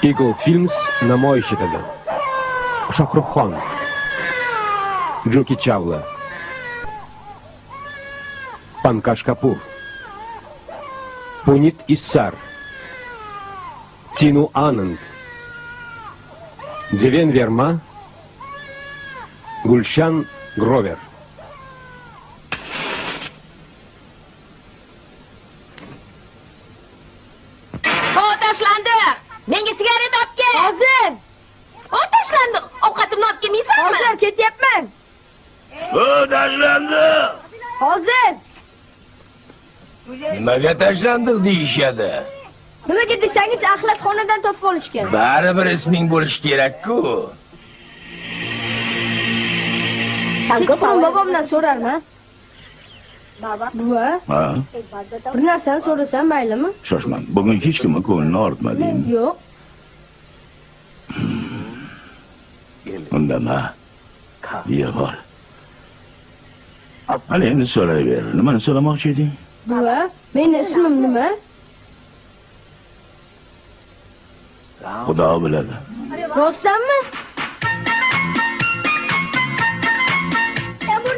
Eagle Films namoyish etadi. Shohruxxon, Jackie Chavla, Pankaj Kapoor, Punit Issar, Tinu Anand, Deven Verma, Gulshan Grover. Menga sigaret olib kel. Hozir. Tashlandi. Ovqatimni olib kelmaysanmi? Hozir ketyapman. Tashlandi. Hozir. Nimaga tashlandiq deyishadi? Nimaga desangiz, axlatxonadan topib olishgan. Baribir isming bo'lish kerak-ku. Kechqurun bobomdan so'rarman. Buva, Ha, bir narsani so'rasam maylimi? shoshma. Bugun hech kimning ko'nglini ortmading. Yo'q. Undama. Yevor. Hali endi so'rayver. Nimani so'ramoqchi eding? Buva, meni ismim nima? Xudo biladi. Rostdanmi?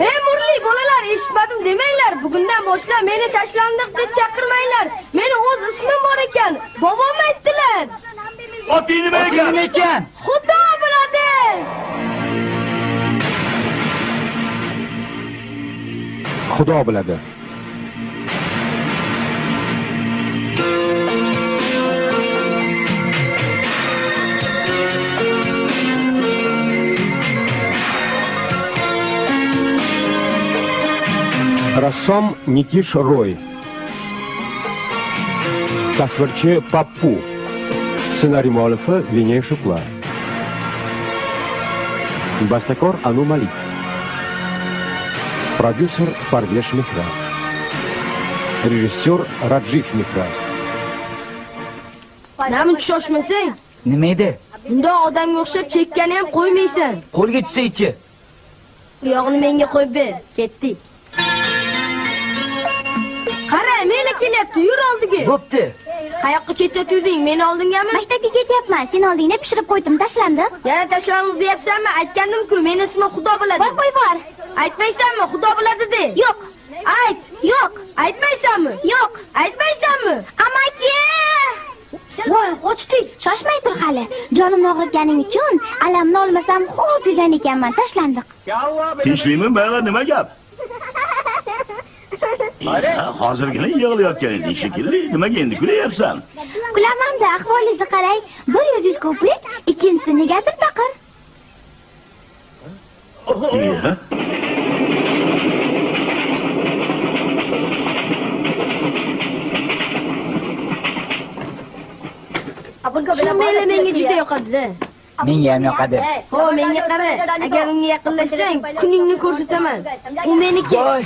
Ey Murli bolalar, eshitmadim demanglar. Bugundan boshlab meni tashlandiq deb chaqirmanglar. Meni o'z ismim bor ekan. Bobom aytdilar. Oting nima ekan? Xudo biladi. Xudo biladi. Rassom Nitish Roy, tasvirchi Pappu, ssenariy muallifi Vinay Shukla, bastakor Anu Malik, prodyuser Parvesh Mehra, rejissyor Rajiv Mehra. Namuncha shoshmasang, Nima edi? bunda odamga o'xshab chekkani ham qo'ymaysan. Qo'lga tushsa-chi. Oyog'ini menga qo'yib ber. Ketdik. Qara, meni kelyapti, yur oldiga. Bo'pti. Qayoqqa ketayotding? Meni oldingami? Maktabga ketyapman. Sen oldingda pishirib qo'ydim, tashlandi. Yana tashlandiq deyapsanmi? Aytgandim-ku, meni ismim Xudo biladi. Qo'y bor. Aytmaysanmi? Xudo biladi de. Yo'q. Ayt. Yo'q. Aytmaysanmi? Yo'q. Aytmaysanmi? Amaki! Voy, qochdik. Shoshmay tur hali. Jonimni og'ritganing uchun alamni olmasam xo'p yurgan ekanman, tashlandiq. Tinchlikmi, baylar, nima gap? Hozirgina yig'layotgan eding shekilli. Nimaga endi kulyapsan? Kulaman-da, ahvolingizni qarang. Bir yuzingiz ko'prik, ikkinchisi negadir taqir. Iya. Menga juda yoqadi-da. Menga ham yoqadi. Ho, menga qara. Agar unga yaqinlashsang, kuningni ko'rsataman. U meniki. Voy.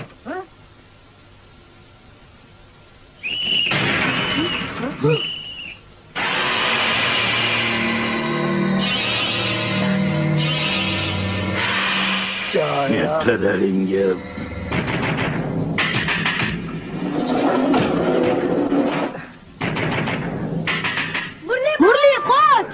Padaringga. Murli, qoch!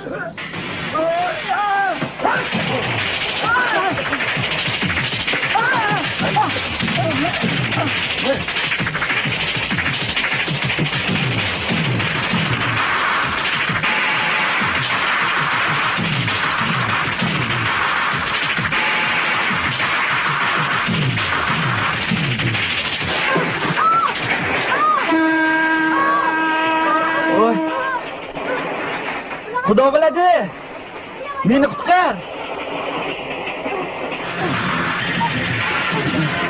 Voy. Xudo biladi. Meni qutqar.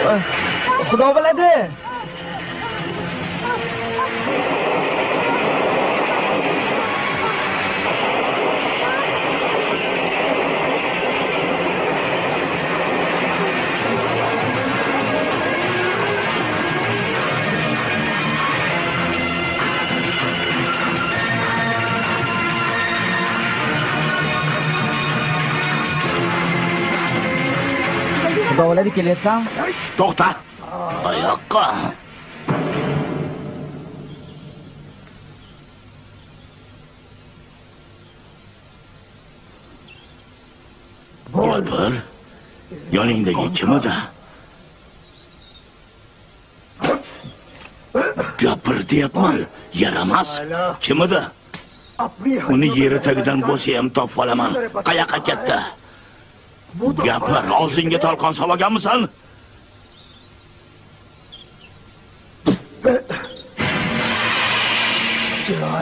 Voy. Xudo biladi. Xudovaladi kelyapsan? To'xta. Oyoqqa. Gapir. Yoningdagi kim edi? Gapir deyapman. Yaramas. Kim edi? Uni yeri tagidan bo'lsa ham topib olaman. Qayoqqa ketdi? Gapir, og'zingga talqon solaganmisan?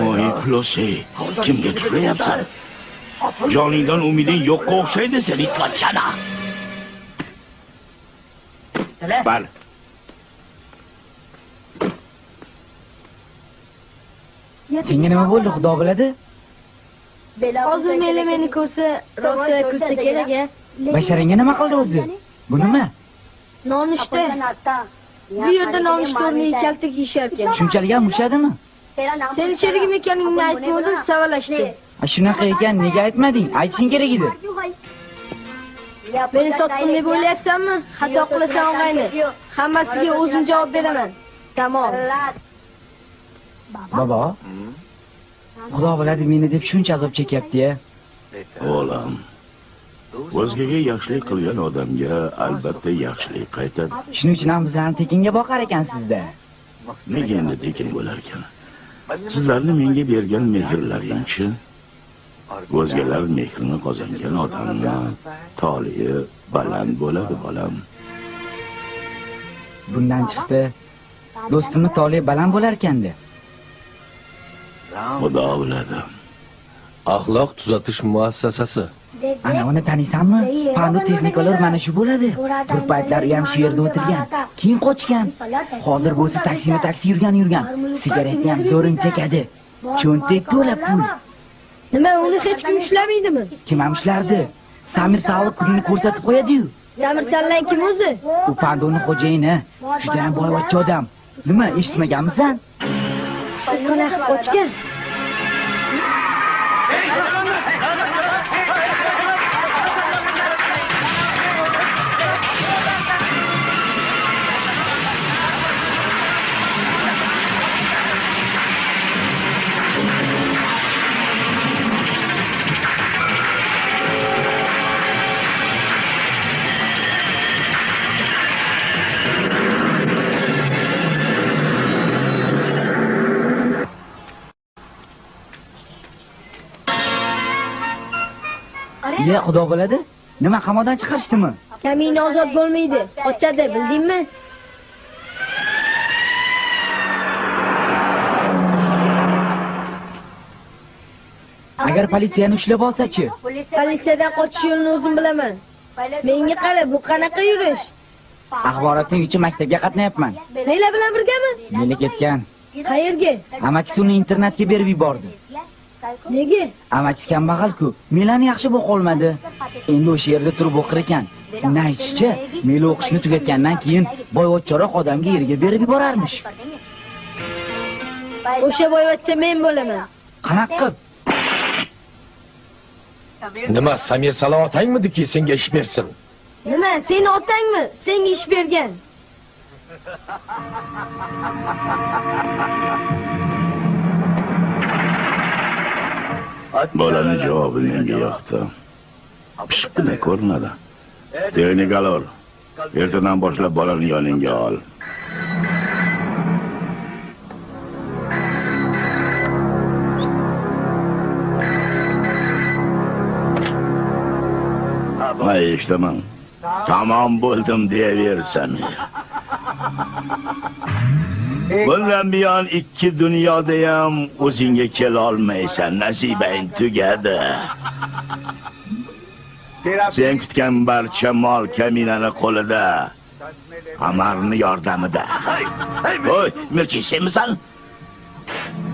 Voy Klosi, kimga tushlayapsan? Joningdan umiding yo'qqa o'xshaydi sen itvatchana. Bari. Senga nima bo'ldi, Xudo biladi? Hozir meni ko'rsa, rosa kulsa kerak-a. Basharangga nima qildi o'zi? Bu nima? Nonushta. Bu yerda nonushta o'rniga kaltak yeyisharkan. Shunchalik ham ushadimi? Sen sherigim ekaningni aytmadim, savalashdi. Shunaqa ekan, nega aytmading? Aytishing kerak edi. Meni sotdim deb o'ylayapsanmi? Xato qilasan og'ayni. Hammasiga o'zim javob beraman. Tamom. Bobo. Xudo biladi meni deb shuncha azob chekyapti-ya. O'g'lim, o'zgaga yaxshilik qilgan odamga albatta yaxshilik qaytadi. Shuning uchun ham bizlarni tekinga boqar ekansiz-da. Nega endi tekin bo'lar ekan? Sizlarni menga bergan mehrlaring-chi, o'zgalar mehrini qozongan odamni toliyi baland bo'ladi, bolam. Bundan chiqdi, do'stimni toliyi baland bo'lar ekan-da. Xudo biladi. Axloq tuzatish muassasasi. Ana uni taniysanmi? Pando texnikalar mana shu bo'ladi. Bir paytlar ham shu yerda o'tirgan, keyin qochgan. Hozir bo'lsa taksi yurgan. Sigaretni ham zo'rin chekadi. Cho'ntak to'la pul. Nima, uni hech kim ushlamaydimi? Kim ham ushlardi? Samir Savod pulini ko'rsatib qo'yadi-yu. Samir Sallan kim o'zi? U pandoni xo'jayini. Juda ham boyvachcha odam. Nima, eshitmaganmisan? Qanaqa qochgan? Ye, Xudo biladi. Nima, qamoqdan chiqarishdimi? Kamina ozod bo'lmaydi. Qochadi, bildingmi? Agar politsiyani ushlab olsa-chi? Politsiyadan qochish yo'lini o'zim bilaman. Menga qara, bu qanaqa yurish? Axborotning uchun maktabga qatnayapman. Neylar bilan birgami? Meni ketgan. Qayerga? Amakisi uni internatga berib yubordi. Nega? Amakisi kambag'al-ku, Melani yaxshi o'qiy olmadi. Endi o'sha yerda turib o'qir ekan. Uni aytishicha, Meli o'qishni tugatgandan keyin boyvachcharoq odamga yerga berib yuborarmish. O'sha boyvachcha men bo'laman. Qanaqa? Nima, Samir Salovat otangmidi-ki senga ish bersin? Nima, seni otangmi? Senga ish bergan. Bolaning javobi menga yoqdi. Pishiqqina ko'rinadi. Texnikalar, ertadan boshlab bolani yoningga ol. May eshitaman. Tamam bo'ldim deyaversan. Bundan buyon ikki dunyoda ham o'zingga kela olmaysan, nasibang tugadi. Sen kutgan barcha mol kaminani qo'lida, Amarni yordamida. Voy, Mirchi senmisan?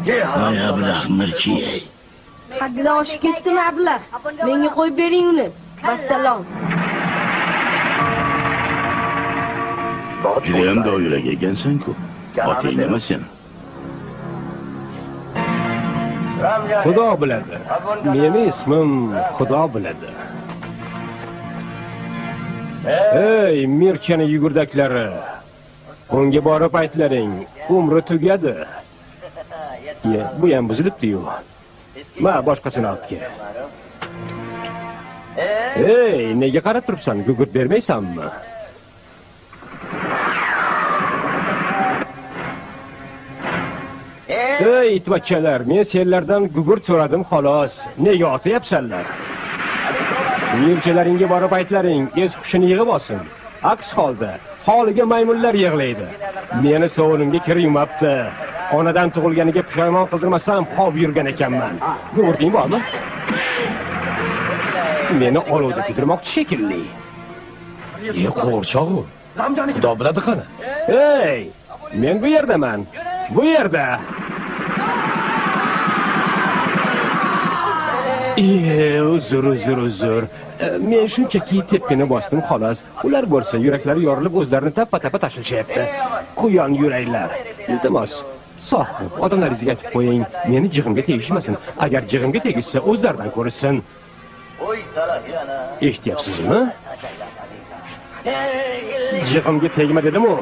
Voy, ablah Mirchi. Haddidan oshib ketdimi, ablah? Menga qo'yib bering uni. Vassalom. Judayam do'yurak ekansan-ku. Oting nima sen? Xudo biladi. Meni ismim Xudo biladi. Ey, Mirchani yugurdaklari. Unga borib aytlaring, umri tugadi. Bu ham buzilibdi-yu. Ma boshqasini olib kel. Ey, nega qarab turibsan? Gugurt bermaysanmi? Ey, itvachchalar, men senlardan gugurt so'radim xolos. Nega otayapsanlar? Mirchalaringga borib aytlaring, es hushini yig'ib olsin. Aks holda holiga maymunlar yig'laydi. Meni sovunimga kir yumabdi. Onadan tug'ilganiga pushaymon qildirmasam, qolib yurgan ekanman. Gugurting bormi? Meni olovda kuydirmoqchi shekilli. Qo'rchog'u. Xudo biladi qani. Ey, men bu yerdaman. Bu yerda. Uzr. Men shunchaki tepkini bosdim xolos. Ular bo'lsa yuraklari yorilib o'zlarini tappa-tappa tashlashyapti. Quyon yuraklar. Iltimos, sohib, odamlaringizga aytib qo'ying, meni jig'imga tegishmasin. Agar jig'imga tegishsa, o'zlaridan ko'rishsin. Eshityapsizmi? Jig'imga tegma dedim-ku.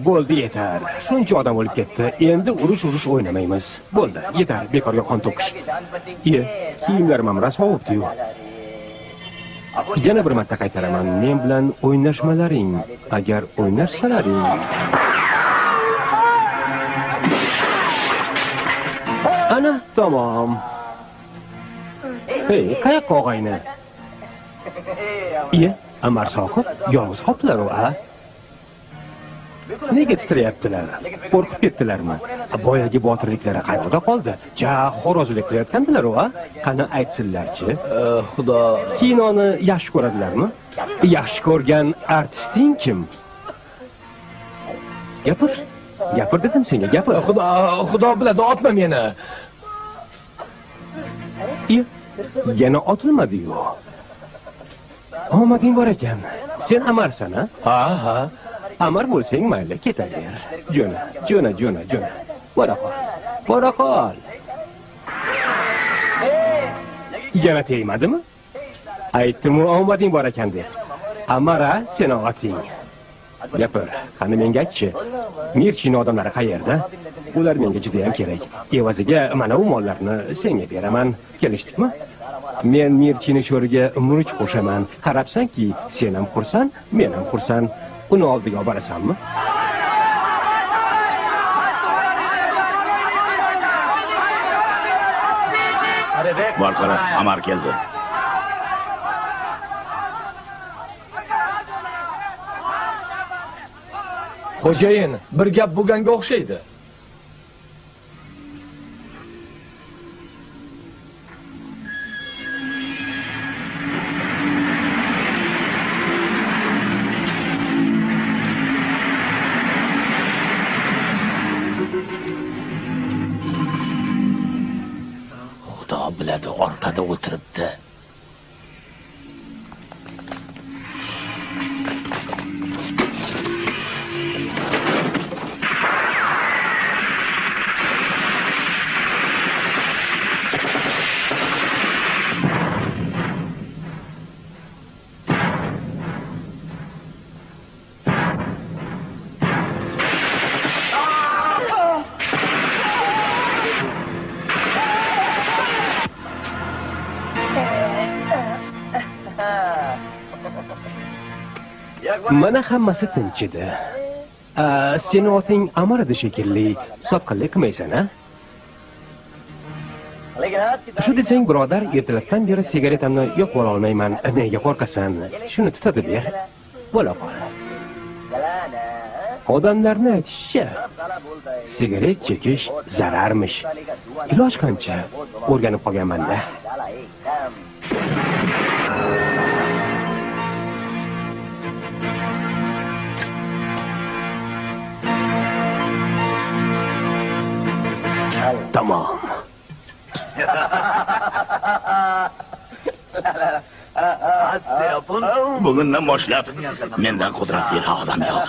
Bo'ldi, yetar. Shuncha odam o'lib ketdi. Endi urush o'ynamaymiz. Bo'ldi, yetar. Bekorga qon to'kish. Kiyimlarim ham rasvo-yu. Yana bir marta qaytaraman. Men bilan o'ynashmalaring. Agar o'ynashsalaring. Ana, tamom. Hey, qayoqqa og'ayni? Amar sohib, yolg'iz qoldilar-ku, a? Nega titrayaptilar? Qo'rqib ketdilarmi? Boyagi botirliklari qayerda qoldi? Xo'rozlik qilayotgandilar-ku, a? Qani aytsinlarchi. Xudo. Kinoni yaxshi ko'radilarmi? Yaxshi ko'rgan artisting kim? Gapir dedim senga, gapir. Xudo biladi, otma meni. Yana otilmadi-yu. Omading bor ekan. Sen amarsan, a? Ha. Amar bo'lsang mayli, ketaver. Jo'na. Bora qol. Yana tegmadimi? Aytdim-ku, omading bor ekan deb. Amara, seni oting. Gapir, qani menga aytchi. Mirchini odamlari qayerda? Ular menga juda ham kerak. Evaziga mana bu mollarni senga beraman. Kelishdikmi? Men Mirchini sho'riga murch qo'shaman. Qarabsanki, sen ham qursan, men ham qursan. Uni oldiga olib borasanmi? Bor qara, Amar keldi. Xo'jayin, bir gap bo'lganga o'xshaydi. Xudo biladi, orqada o'tiribdi. Mana hammasi tinch edi. Seni oting Amar edi shekilli. Sotqinlik qilmaysan-a? Shu desang, birodar, ertalabdan beri sigaretamni yo'q bo'la olmayman. Nega qo'rqasan? Shuni tutadi ber. Bo'la qol. Odamlarning aytishicha, sigaret chekish zararmish. Iloj qancha? O'rganib qolganman-da. Tamam. Bugundan boshlab mendan qudratli odam yo'q.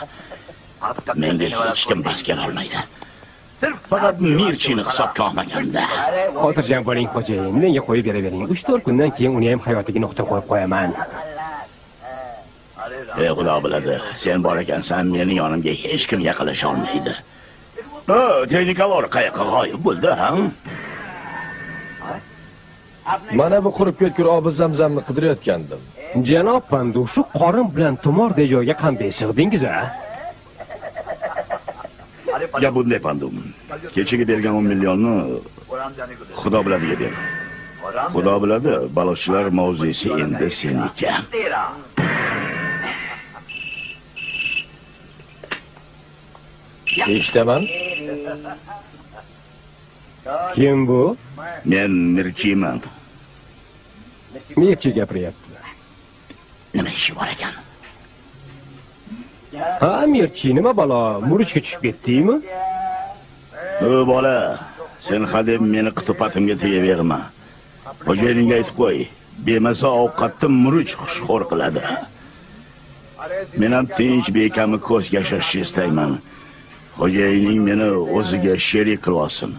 Menga hech kim bas kela olmaydi. Faqat Mirchini hisobga olmaganda. Xotirjam bo'ling, xo'jayin. Menga qo'yib beravering. 3-4 kundan keyin uni ham hayotiga nuqta qo'yib qo'yaman. Xudo biladi, sen bor ekansan, meni yonimga hech kim yaqinlasha olmaydi. Texnikalar qayoqqa g'oyib bo'ldi, ha? Mana bu qurib ketgur obi zamzamni qidirayotgandim. Janob Pandu, shu qorin bilan tumorday joyga qanday sig'dingiz a? Gap bunday Pandu. Kechaga bergan 10 millionni Xudo biladiga ber. Xudo biladi, baliqchilar mavzesi endi seniki. Eshitaman. Kim bu? Men Mirchiman. Mirchi gapiryapti. Nima ishi bor ekan? Ha, Mirchi, nima balo? Murishga tushib ketdingmi? O bola, sen hadeb meni qitopatimga tegaverma. Xo'jayinga aytib qo'y, bemasa ovqatni murich xushxo'r qiladi. Men ham tinch bekamni ko'z yashashni istayman. Xo'jayining meni o'ziga sherik qilib olsin.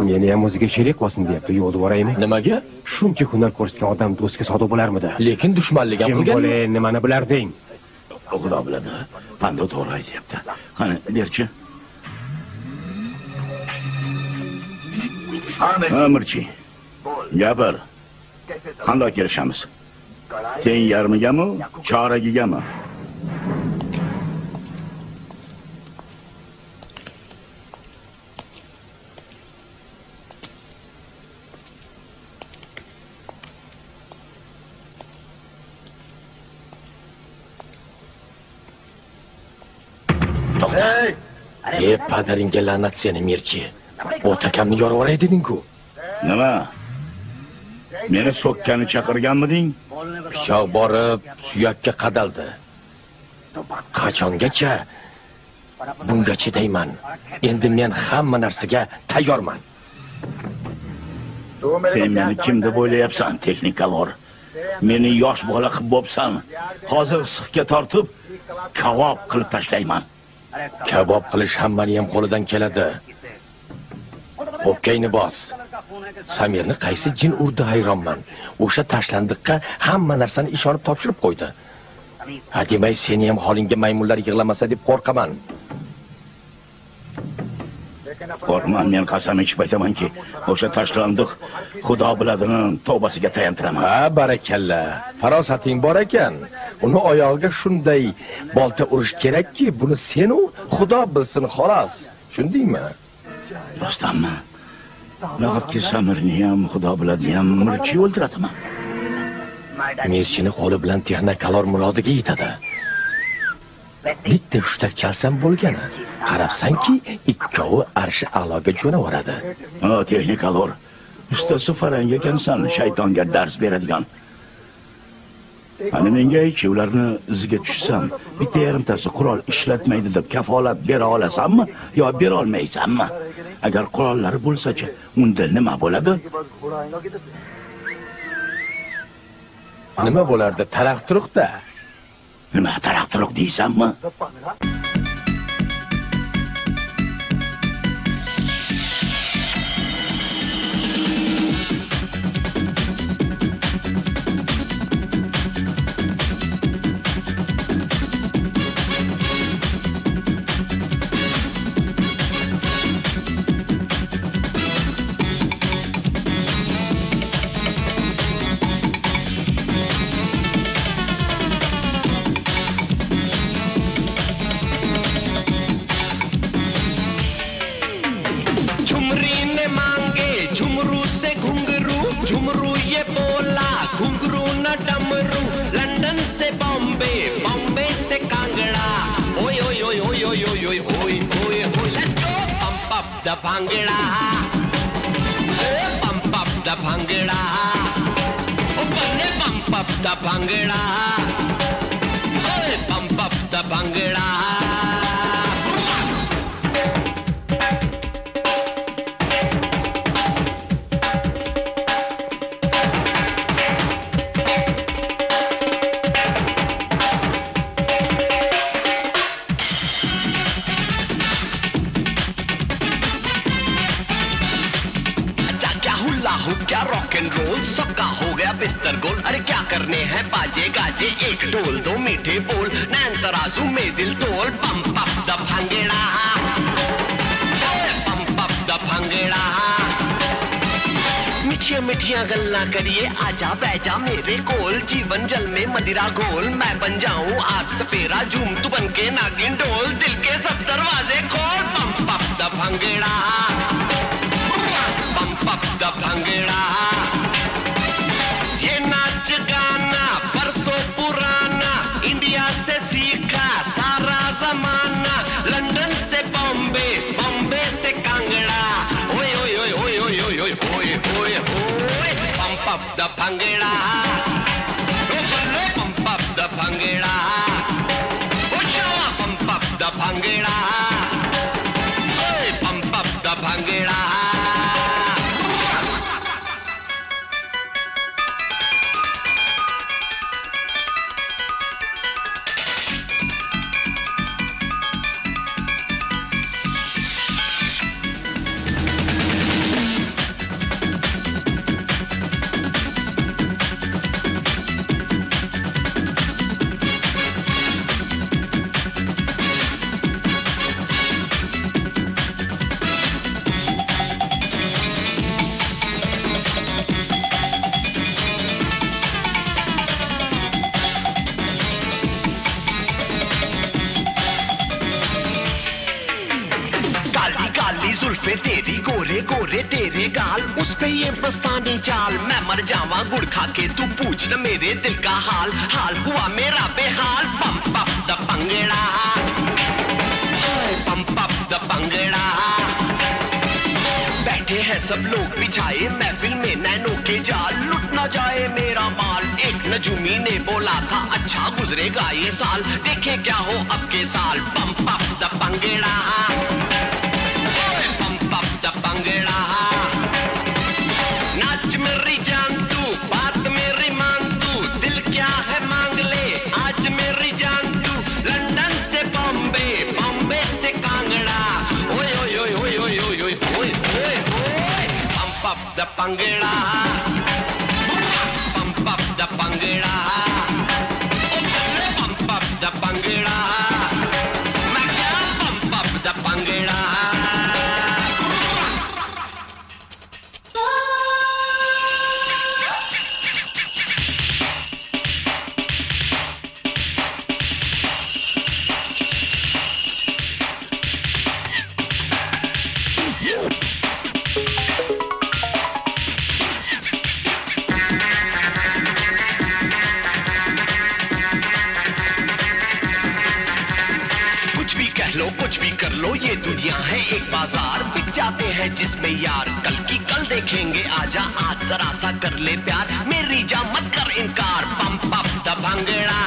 Meni ham o'ziga sherik qilsin deyapti. Yo'q, boraymi? Nimaga? Shuncha hunar ko'rsatgan odam do'stga sodiq bo'larmidi? Lekin dushmanlik ham Kim qilgan. bo'le, nimani bilarding? Xudo biladi. Pandu to'g'ri aytyapti. Qani, berchi. Mirchi. Gapir. Qanday kelishamiz? Teng yarmigami, choragigami? Hey! Padaringga la'nat seni Mirchi. Otakamni yorvoray deding-ku. Nima? Meni so'kkani chaqirganmiding? Pichoq borib, suyakka qadaldi. Qachongacha bunga chidayman. Endi men hamma narsaga tayyorman. Sen meni kim deb o'ylayapsan, texnikalor? Meni yosh bola qilib bo'psan. Hozir issiqqa tortib, kavob qilib tashlayman. Kabob qilish hammani ham qo'lidan keladi. O'pkayni bos. Samirni qaysi jin urdi hayronman. O'sha tashlandiqqa hamma narsani ishonib topshirib qo'ydi. Hademay seni ham holingga maymunlar yig'lamasa deb qo'rqaman. Qo'rqma, men qasam ichib aytamanki, o'sha tashlandiq Xudo biladini tavbasiga tayintiraman. Ha, barakalla. Farosating bor ekan. Uni oyog'iga shunday bolta urish kerakki, buni sen u Xudo bilsin xolos. Tushundingmi? Rostdanmi? Nahotki Samirni ham Xudo biladi ham Mirchi o'ldiradimi? Mirchini qo'li bilan texnikalor murodiga yetadi. Bitta hushtak chalsam bo'lgani. Qarabsanki, ikkovi arshi a'loga jo'naveradi. O, texnikalor. Ustasi farang ekansan, shaytonga dars beradigan. Ana menga aytchi, ularni iziga tushsam, bitta yarimtasi qurol ishlatmaydi deb kafolat bera olasanmi yo bera olmaysanmi? Agar qurollari bo'lsa-chi, unda nima bo'ladi? Nima bo'lardi? Taraqturuqda. Nima taraqturuq deysanmi? the bhangra, pump up the bhangra, pump up the bhangra, pump up the bhangra. क्या rock and role सबका हो गया बिस्तर गोल अरे क्या करने हैं बाजे गाजे एक ढोल दो मीठे बोल नैन तराजू में दिल तोल पंप अप द भांगेड़ा पंप अप द भांगेड़ा मीठिया मीठिया गल्ला करिए आजा बैजा मेरे कोल जीवन जल में मदिरा घोल मैं बन जाऊं आग सपेरा झूम तू बन के नागिन डोल दिल के सब दरवाजे खोल pump up the bhangra pump up the bhangra ये नाच गाना बरसों पुराना इंडिया से सीखा सारा जमाना लंदन से बॉम्बे बॉम्बे से कांगड़ा ओए ओए ओए ओए ओए ओए ओए ओए ओए ओए पंप अप द भंगड़ा ओ बल्ले पंप अप द भंगड़ा ओ शावा पंप अप द भंगड़ा ओए पंप अप द भंगड़ा जुल्फे तेरी गोरे गोरे तेरे गाल उस पे ये मस्तानी चाल मैं मर जावा गुड़ खा के तू पूछ न मेरे दिल का हाल हाल हुआ मेरा बेहाल pump up the bhangra pump up the bhangra बैठे हैं सब लोग बिछाए महफिल में नैनों के जाल लुट न जाए मेरा माल एक नजूमी ने बोला था अच्छा गुजरेगा ये साल देखे क्या हो अब के साल पंप अप द भंगड़ा नाच मेरी जान तू बात मेरी मान तू दिल क्या है मांग ले आज मेरी जान तू लंदन से बॉम्बे बॉम्बे से कांगड़ा ओए ओए ओए ओए ओए ओए ओए ओए ओए ओए pump up the bhangra pump up the bhangra pump up the bhangra मैं क्या पंप अप द भंगड़ा कुछ भी कर लो ये दुनिया है एक बाजार बिक जाते हैं जिसमें यार कल की कल देखेंगे आजा आज जरा सा कर ले प्यार मेरी जा मत कर इनकार पंप अप द भंगड़ा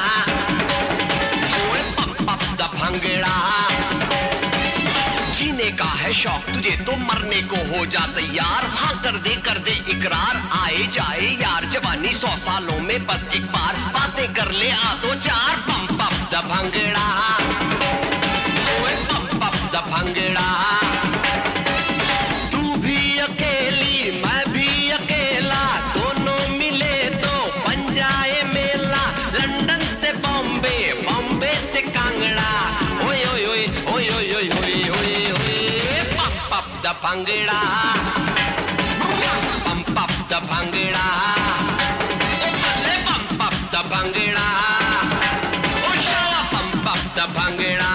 ओए पंप अप द भंगड़ा जीने का है शौक तुझे तो मरने को हो जा तैयार हाँ कर दे इकरार आए जाए यार जवानी 100 सालों में बस एक बार बातें कर ले आ दो चार pump up the bhangra pump up the bhangra तू भी अकेली मैं भी अकेला दोनों मिले तो बन जाए मेला लंदन से बॉम्बे बॉम्बे से कांगड़ा ओए ओए ओए ओए ओए ओए ओए ओए ओए pump up the bhangra pump up the bhangra pump up the bhangra ओ शावा pump up the bhangra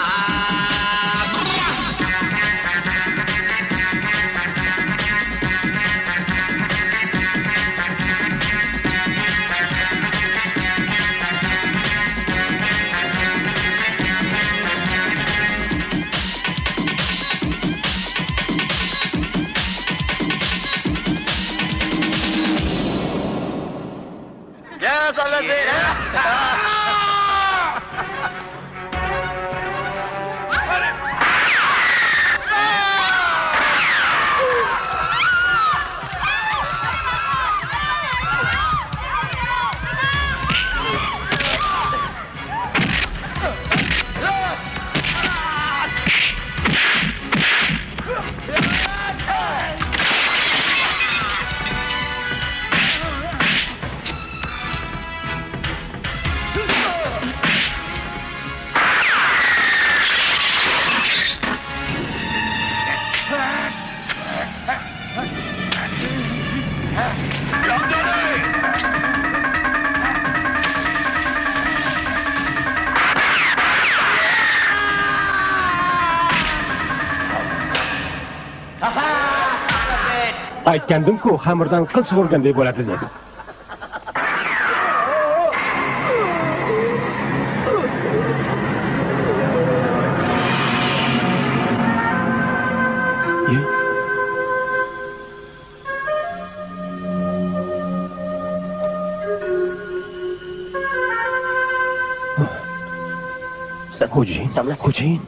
Aytgandim-ku, xamirdan qil sug'urganday bo'ladi deb. Xo'jayin.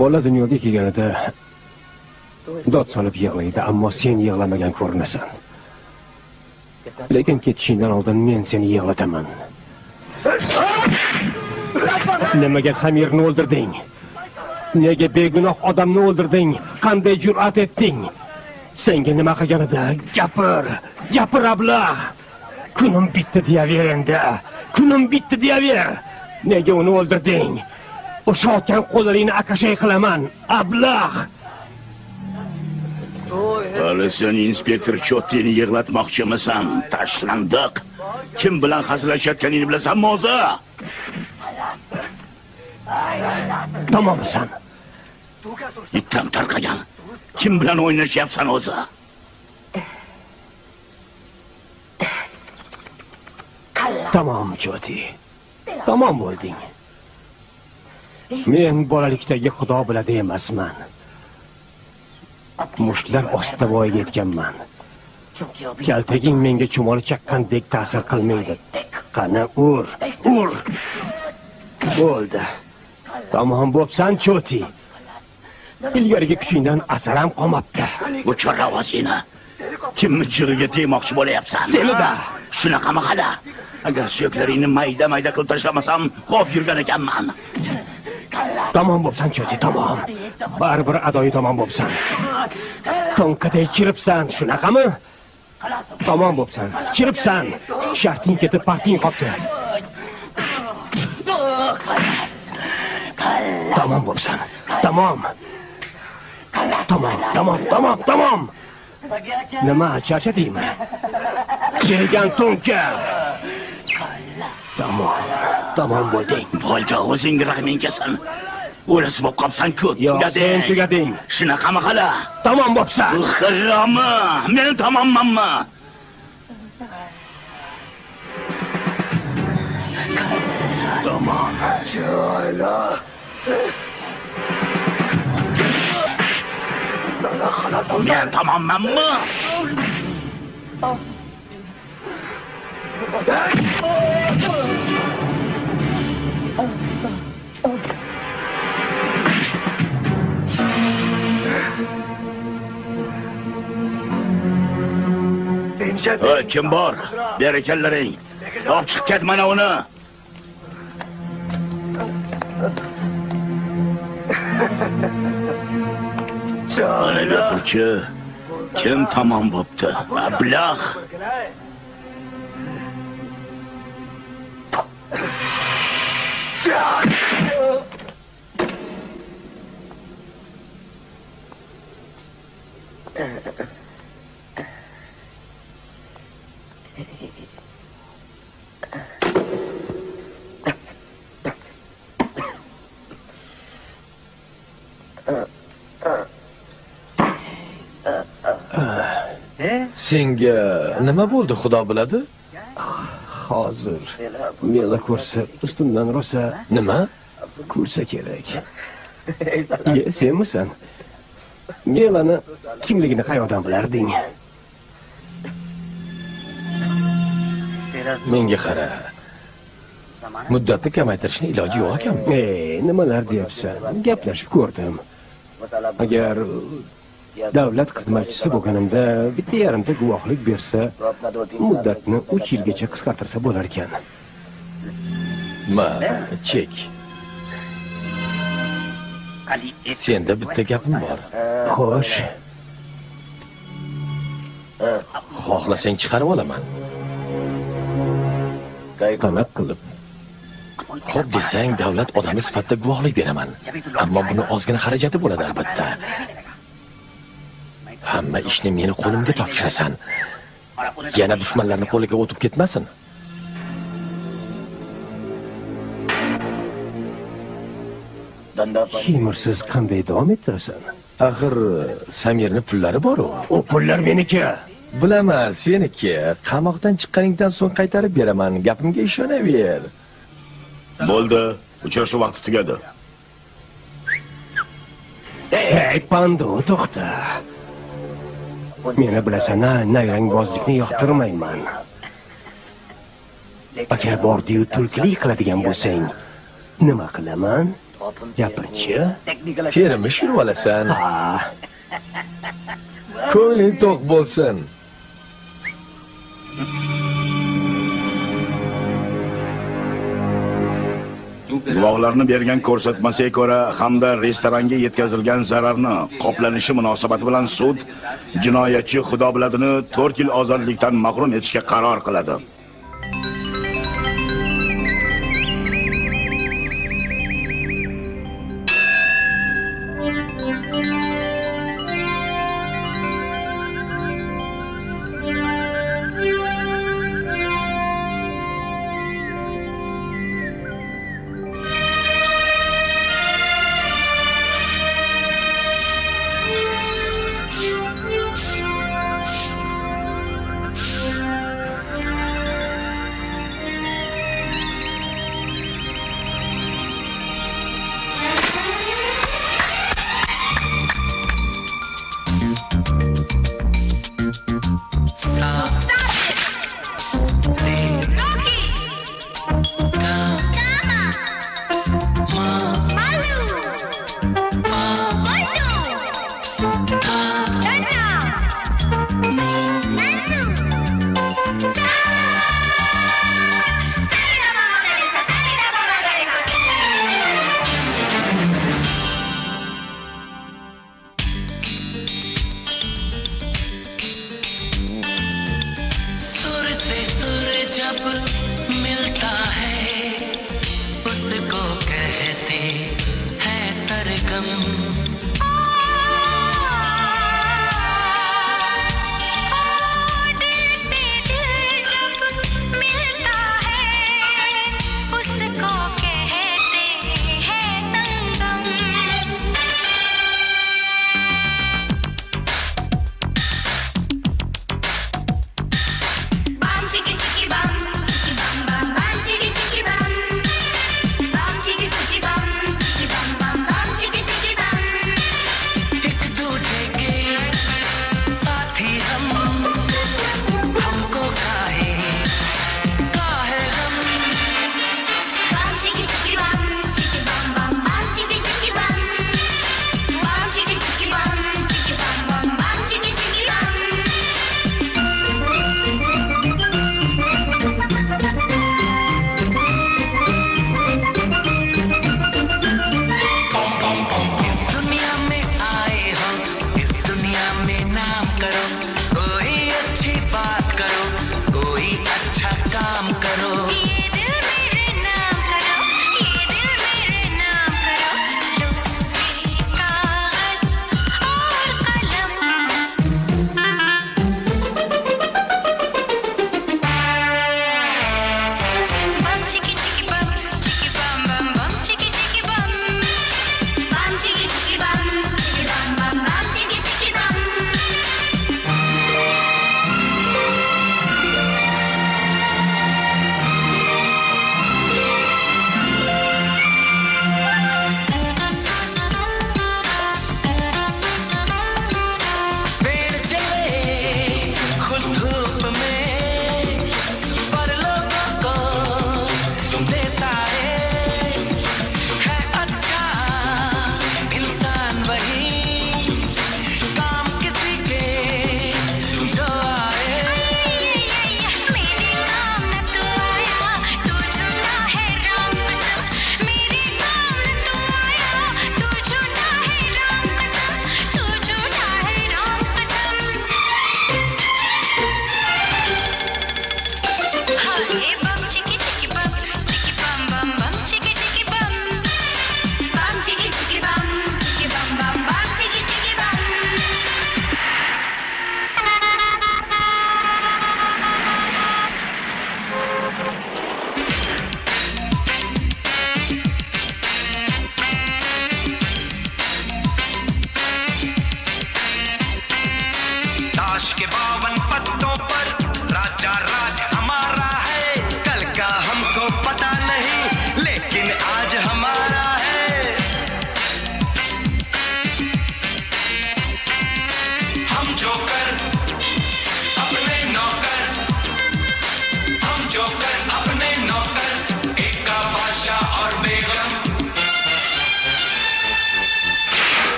Bola dunyoga kelganida dod solib yig'laydi, ammo sen yig'lamagan ko'rinasan. Lekin ketishingdan oldin men seni yig'lataman. Nimaga Samirni o'ldirding? Nega begunoh odamni o'ldirding? Qanday jur'at etding? Senga nima qilganida? Gapir ablah. Kunim bitti deyaver endi. Kunim bitti deyaver. Nega uni o'ldirding? O'sha otgan qo'llaringni akashay qilaman, ablah. Hali sen inspektor Chottini yig'latmoqchimisan? Tashlandiq. Kim bilan hazillashayotganingni bilasanmi o'zi? Tamomsan. Itdan tarqagan. Kim bilan o'ynashyapsan o'zi? Tamom, Choti. Tamom bo'lding. Men bolalikdagi xudo biladi emasman. Mushtlar ostida voyaga yetganman. Kaltaging menga chumoli chaqqandek ta'sir qilmaydi. Qani ur. Bo'ldi. Tamom bo'psan, Choti. Ilgarigi kuchingdan asar ham qolmabdi. Bu chorravosini kimni chig'iga tegmoqchi bo'layapsan? Seni-da. Shunaqami hali? Agar suyaklaringni mayda qilib tashlamasam, qolib yurgan ekanman. Tamom bo'psan, Choti, tamom. Baribir adoyi tamom bo'psan. To'nkatay chiribsan, shunaqami? Tamom bo'psan, chiribsan. Sharting ketib, parting qopti. Tamom bo'psan. Tamom. Nima, charchadingmi? Chirigan to'nka. Tamom bo'lding. Bo'ldi, o'zing rahming kelsin. O'lasi bo'lib qolsan-ku, tugading. Shunaqami hali? Tamom bo'psan. Xirromi, men tamommanmi? Tamom. Men tamommanmi? Kim bor? Berakallaring. Olib chiqib ket mana uni. Ana gapirchi. Kim tamom bo'pti? Ablah. Senga nima bo'ldi, Xudo biladi? Hozir Mela ko'rsa, ustimdan rosa Nima? ko'rsa kerak. Senmisan? Melani kimligini qayoqdan bilarding? Menga qara. Muddatni kamaytirishning iloji yo'q ekan. Nimalar deyapsan? Gaplashib ko'rdim. Agar davlat xizmatchisi bo'lganimda bitta yarimta guvohlik bersa, muddatni 3 yilgacha qisqartirsa bo'lar ekan. Ma, chek. Senda bitta gapim bor. Xo'sh, Xohlasang chiqarib olaman. qanaqa qilib? Xo'p desang, davlat odami sifatida guvohlik beraman. Ammo buni ozgina xarajati bo'ladi albatta. Hamma ishni meni qo'limga topshirasan. Yana dushmanlarning qo'liga o'tib ketmasin. Kemirsiz qanday davom ettirasan? Axir Samirning pullari bor-ku. U pullar meniki. Bilaman, seniki. Qamoqdan chiqqaningdan so'ng qaytarib beraman. Gapimga ishonaver. Bo'ldi, uchrashuv vaqti tugadi. Ey, Pandu, to'xta. Meni bilasan-a, nayrangbozlikni yoqtirmayman. Agar bordi-yu tulkilik qiladigan bo'lsang, nima qilaman? Gapirchi. Termish yurib olasan. Ha, Ko'ngling to'q bo'lsin. Guvohlarni bergan ko'rsatmasiga ko'ra hamda restoranga yetkazilgan zararni qoplanishi munosabati bilan sud jinoyatchi Xudo biladini 4 yil ozodlikdan mahrum etishga qaror qiladi.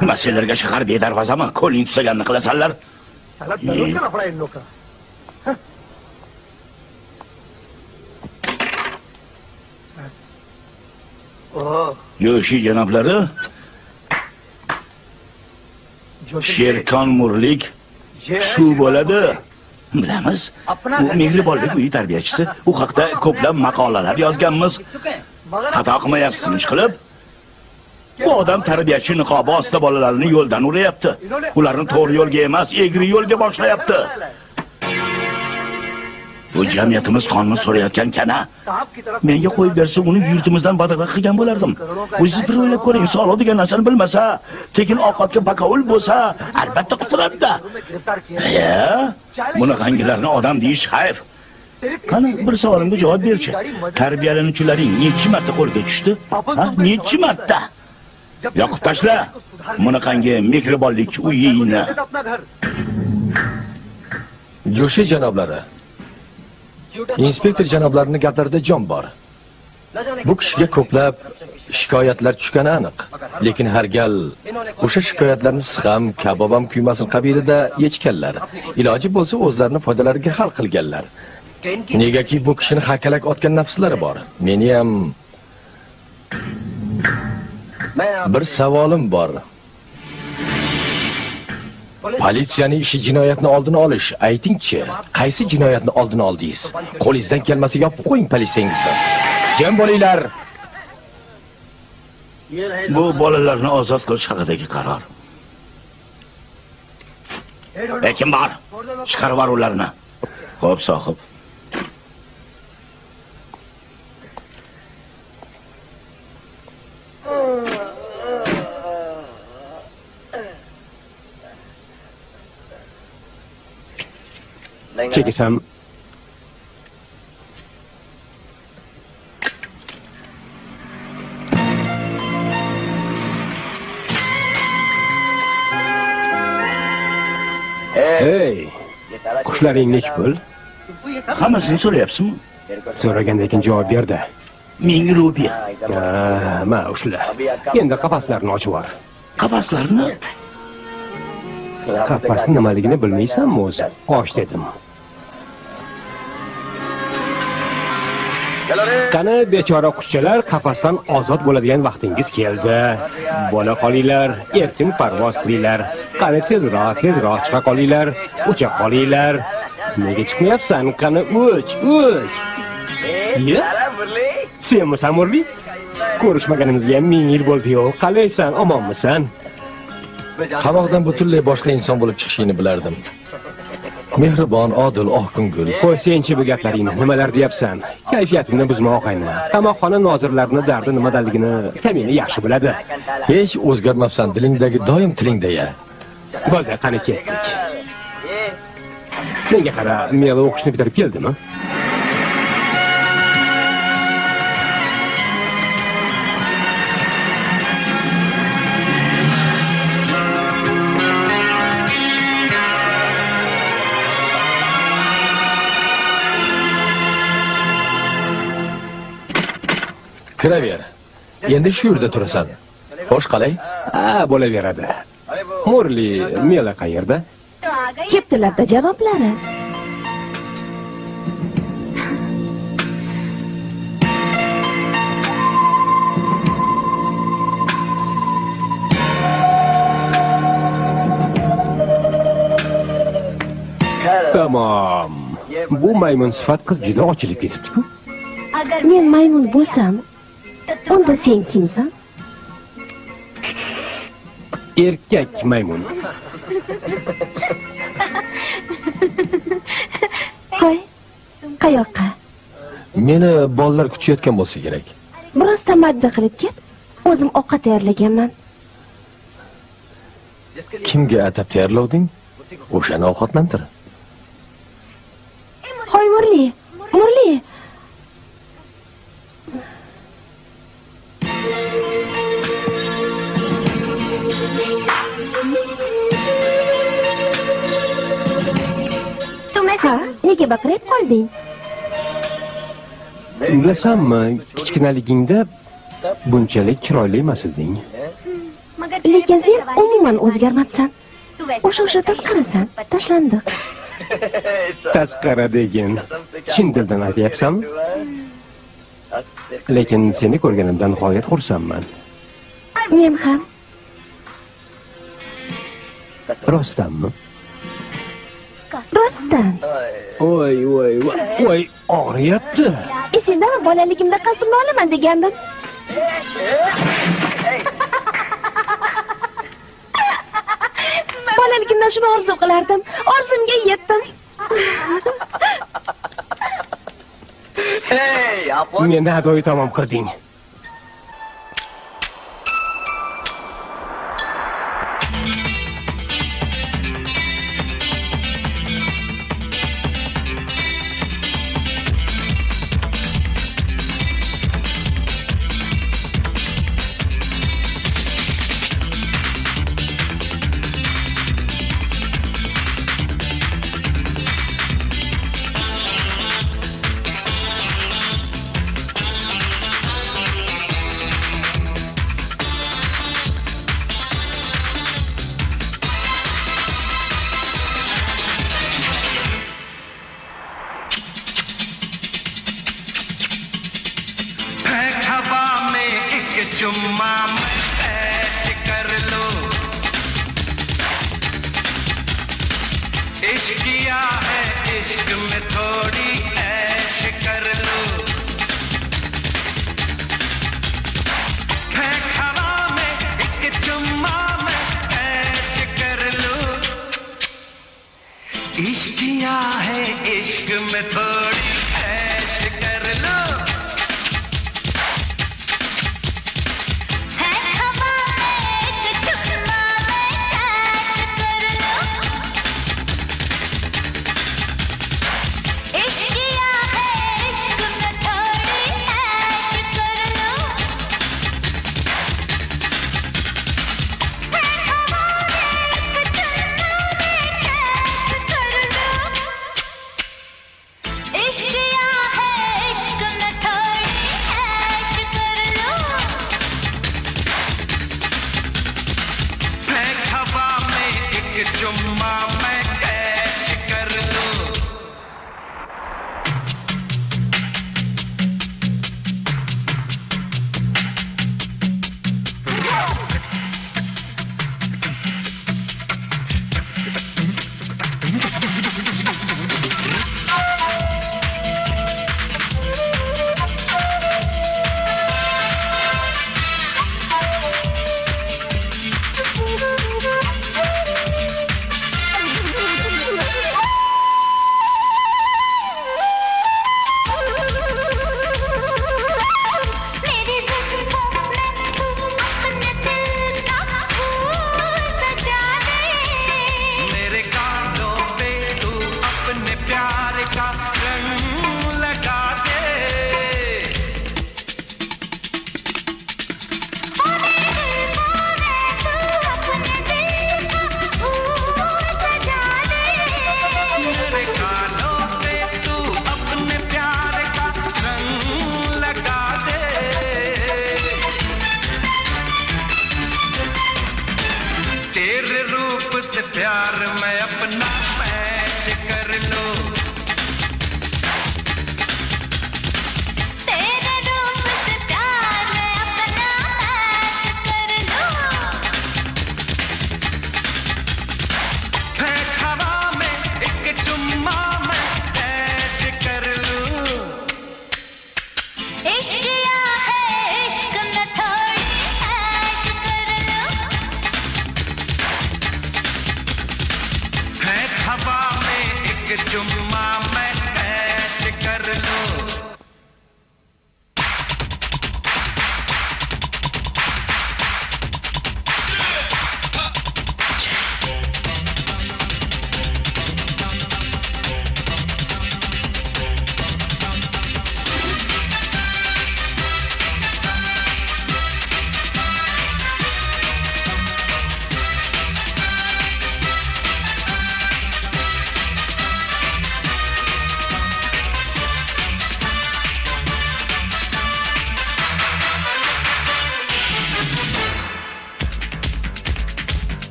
Nima senlarga shahar bedarvozami? Qo'ling tusaganini qilasanlar. Yoshi janoblari, Sherkon Murlik shu bo'ladi. Bilamiz, u mehribonlik uyi tarbiyachisi. U haqda ko'plab maqolalar yozganmiz. Xato qilmayapsiz ishqilib. Bu odam tarbiyachi niqobi ostida bolalarini yo'ldan urayapti. Ularni to'g'ri yo'lga emas, egri yo'lga boshlayapti. Bu jamiyatimiz qonuni so'rayotgan kana. Menga qo'yib bersa, uni yurtimizdan badavlat qilgan bo'lardim. O'zingiz bir o'ylab ko'ring, sog'liq degan narsani bilmasa, tekin ovqatga bakovul bo'lsa, albatta quturadi-da. Bunaqangilarni odam deyish xayf. Qani bir savolimga javob berchi. Tarbiyalanuvchilaring necha marta qo'lga tushdi? Ha, necha marta? Yoqib tashla. Bunaqangi mehribonlik uyingni. Jo'shi janoblari. Inspektor janoblarining gaplarida jon bor. Bu kishiga ko'plab shikoyatlar tushgani aniq. Lekin har gal o'sha shikoyatlarni Sixam, Kabobam kuymasin qabilida yechganlar. Iloji bo'lsa o'zlarini foydalariga hal qilganlar. Negaki bu kishini hakalak otgan nafslari bor. Meni ham bir savolim bor. Politsiyaning ishi jinoyatni oldini olish. Aytingchi, qaysi jinoyatni oldini oldingiz? Qo'lingizdan kelmasa yopib qo'ying politsiyangizni. Jam bo'linglar. Bu bolalarni ozod qilish haqidagi qaror. Kim bor? Chiqarib yubor ularni. Xo'p, sohib. Chekisam Hey, qushlaring nech pul? Hammasini so'rayapsizmi? So'ragandan keyin javob berdi. 1000 rupiya. Ma ushla. Endi qafaslarni ochib yubor. Qafaslarni? Qafasning nimaligini bilmaysanmi o'zi? Och dedim. Qani bechora qushchalar, qafasdan ozod bo'ladigan vaqtingiz keldi. Bola qolinglar, erkin parvoz qilinglar. Qani tezroq chiqa qolinglar, ucha qolinglar. Nega chiqmayapsan? Qani uch. Senmisan Murli? Ko'rishmaganimizga 1000 yil bo'ldi-yu. Qalaysan, omonmisan? Qamoqdan butunlay boshqa inson bo'lib chiqishingni bilardim. Mehribon, odil, oqko'ngil. Qo'y senchi bu gaplaringni, nimalar deyapsan? Kayfiyatingni buzma og'ayni. Qamoqxona nozirlarining dardi nimadaligini kamini yaxshi biladi. Hech o'zgarmabsan, dilingdagi doim tilingda-ya. Bo'ldi, qani ketdik. Menga qara, men o'qishni bitirib keldimi? Kiraver. Endi shu yerda turasan. Xo'sh, qalay? Bo'laveradi. Murli, Mela qayerda? Keptilarda janoblari. Tamam. Bu maymun sifat qiz juda ochilib ketibdi-ku. Men maymun bo'lsam, unda sen kimsan? Erkak maymun. Qo'y. Qayoqqa? Meni bolalar kutayotgan bo'lsa kerak. Biroz tamaddi qilib ket. O'zim ovqat tayyorlaganman. Kimga atab tayyorlovding? O'shani ovqatlantir. Hoy Murli. Ha, nega baqirib qolding? Bilasanmi, kichkinaligingda bunchalik chiroyli emas eding. lekin sen umuman o'zgarmabsan. O'sha tasqarasan, tashlandiq. Tasqara degin. Chin dildan aytyapsanmi? Lekin seni ko'rganimdan nihoyat xursandman. Men ham. Rostdanmi? Rostdan. Voy, og'riyapti. Esingdami, bolaligimda qasimni olaman degandim. Bolaligimda shuni orzu qilardim. Orzumga yetdim. Meni adoyi tamom qilding.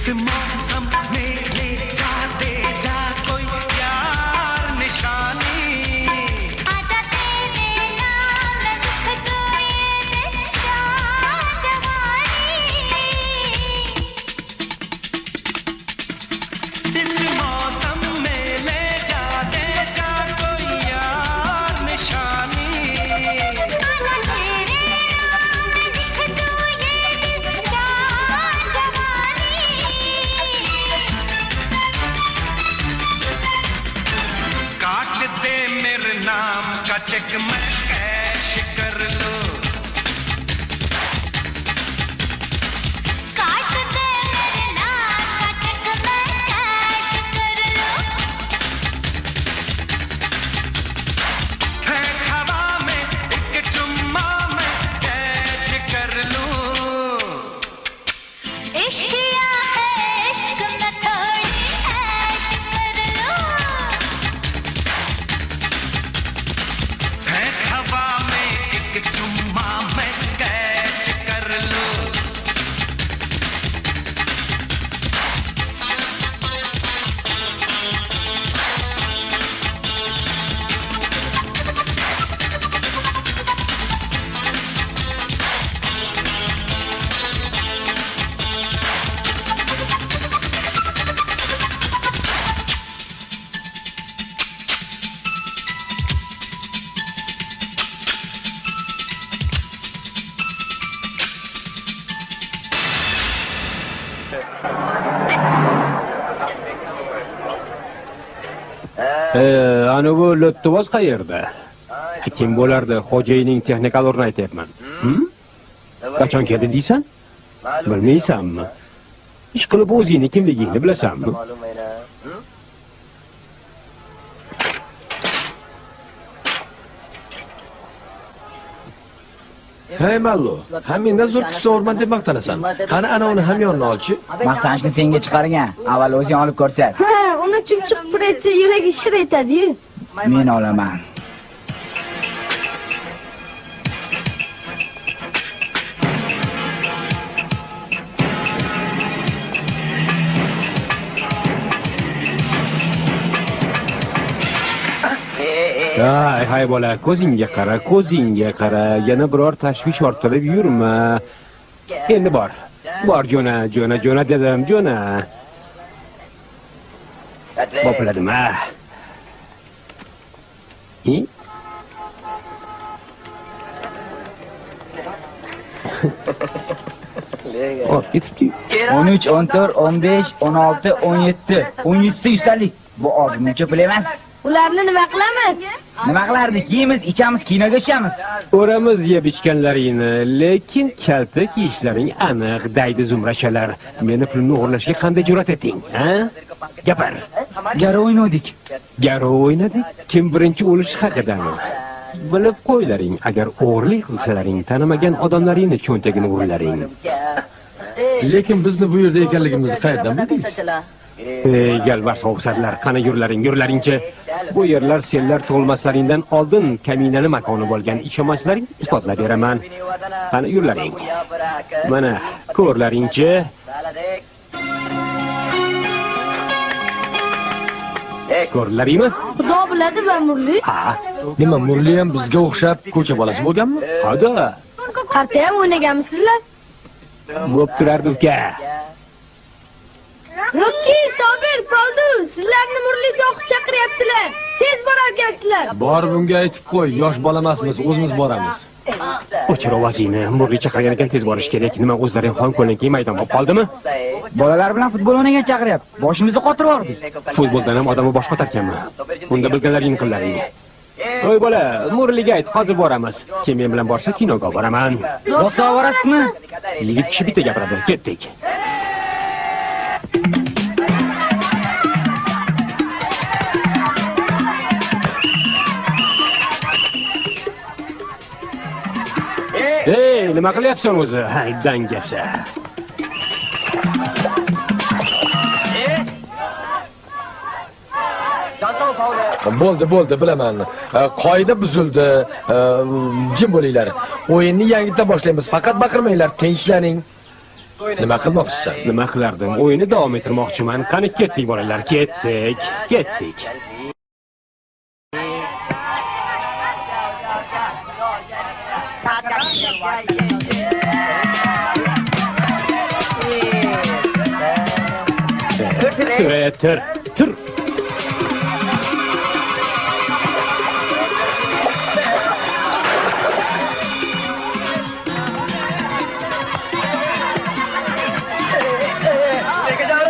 इस मौसम में ले जा दे जा कोई यार निशानी आजा तेरे नाम लिख दो ये जवानी इस मौसम में ले जा दे जा कोई यार निशानी आजा तेरे नाम लिख दो ये जवानी काट दे मेरे नाम का चेक मैं कैश कर लो काट दे मेरे नाम का चेक मैं कैश कर लो है हवा में एक चुम्मा मैं कैच कर लूं इश्क किया है इश्क में थोड़ी ऐश कर लो है हवा में एक चुम्मा मैं कैच कर लूं Ana bu Lutvoz qayerda? Kim bo'lardi? Xo'jayining texnikalarini aytyapman. Qachon keldi deysan? Bilmaysanmi? Ish qilib o'zingni kimligingni bilasanmi? Hey Mallo, hamingdan zo'r kishi o'rman deb maqtanasan. Qani ana uni hamyonni olchi. Maqtanishni senga chiqargan. Avval o'zing olib ko'rsat. Ha, uni chumchuq pir etsa yuragi shir etadi-yu. Men olaman. Hay bola, ko'zingga qara, ko'zingga qara. Yana biror tashvish orttirib yurma. Endi bor. Bor jo'na, jo'na, jo'na dedim, jo'na. Bopladim, ha. Hop, ketibdi. 13, 14, 15, 16, 17. 17 ta ustalik. Bu ozmuncha pul emas. Ularni nima qilamiz? Nima qilardik? Yeymiz, ichamiz, kinoga tushamiz. O'ramiz yeb ichganlaringni, lekin kalta kiyishlaring aniq, daydi zumrashalar. Meni pulimni o'g'irlashga qanday jur'at etding, ha? Gapir. Garo o'ynadik. Garo o'ynadik. Kim birinchi o'lish haqidami? Bilib qo'ylaring, agar o'g'irlik qilsalaring, tanimagan odamlaringni cho'ntagini urlaring. Lekin bizni bu yerda ekanligimizni qayerdan bildingiz? Galvar sovuqsarlar, qani yurlaringchi. Bu yerlar senlar tug'ilmaslaringdan oldin kaminani makoni bo'lgan. Ishonmasalaring isbotlab beraman. Qani yurlaring. Mana ko'rlaringchi. Ko'rlaringmi? Xudo biladi va Murli. Ha, Nima Murli ham bizga o'xshab ko'cha bolasi bo'lganmi? hada. Qarta ham o'ynaganmisizlar? Bo'p turardi uka. Rokki, Sobir, Poldu, sizlarni Murli soqib chaqiryaptilar. Tez borarkansizlar. Bor bunga aytib qo'y, yosh bola emasmiz, o'zimiz boramiz. O'chir ovozingni. Murli chaqirgan ekan, tez borish kerak. Nima o'zlaring xon ko'lanki maydon bo'lib qoldimi? Bolalar bilan futbol o'ynagan chaqiryapti. Boshimizni qotirib yubordik. Futboldan ham odamni bosh qotarkanmi? Unda bilganlaringni qillaring. Voy bola, Murliga ayt, hozir boramiz. Kim men bilan borsa kinoga boraman. Rosa borasizmi? Yigit kishi bitta gapiradi, ketdik. Nima qilyapsan o'zi? Hay, dangasa. Bo'ldi, bilaman. Qoida buzildi. Jim bo'linglar. O'yinni yangitdan boshlaymiz. Faqat baqirmanglar, tinchlaning. Nima qilmoqchisan? Nima qilardim? O'yinni davom ettirmoqchiman. Qani ketdik bolalar, ketdik. Ketdik. Tur.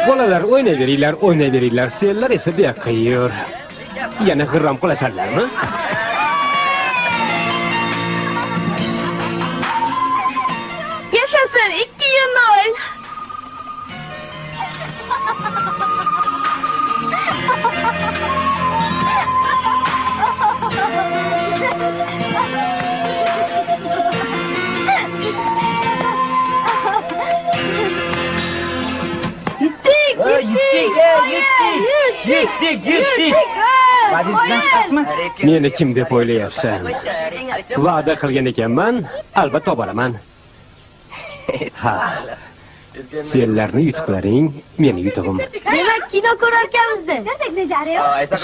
Bolalar o'ynayveringlar. Senlar esa bu yoqqa yur. Yana g'irrom qilasanlarmi? Yashasin 2-0. Yutdik. Va'dangizdan chiqasizmi? Meni kim deb o'ylayapsan? Va'da qilgan ekanman, albatta boraman. Ha. Senlarni yutuqlaring, meni yutug'im. Demak, kino ko'rarkanmiz-da.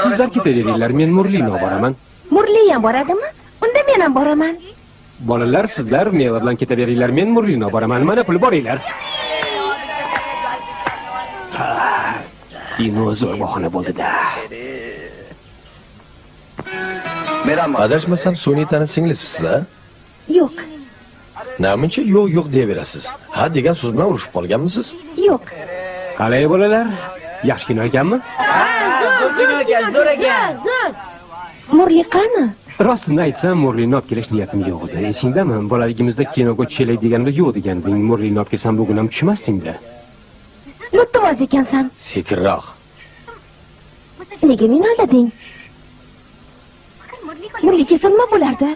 Sizlar ketaveringlar, men Murlini olib boraman. Murli ham boradimi? Unda men ham boraman. Bolalar, sizlar meva bilan ketaveringlar, men Murlini olib boraman. Mana pul boringlar. Dinozor bahona bo'ldi-da. Adashmasam Sunitani singlisizda? Yo'q. Namuncha yo'q deyaverasiz. Ha degan so'z bilan urushib qolganmisiz? Yo'q. Qalay bolalar? Yaxshi kino ekanmi? Zo'r ekan. Murli qani? Rostini aytsam, Murlini olib kelish niyatim yo'q edi. Esingdami? Bolaligimizda kinoga tushalay deganimda yo'q deganding. Murlini olib kelsam bugun ham tushmasding-da. Lutvoz ekansan. Sekinroq. Nega meni aldading? Murli kelsa nima bo'lardi?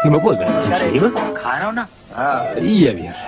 Nima bo'ldi? Tinchlikmi? Qani uni? Yeyaver.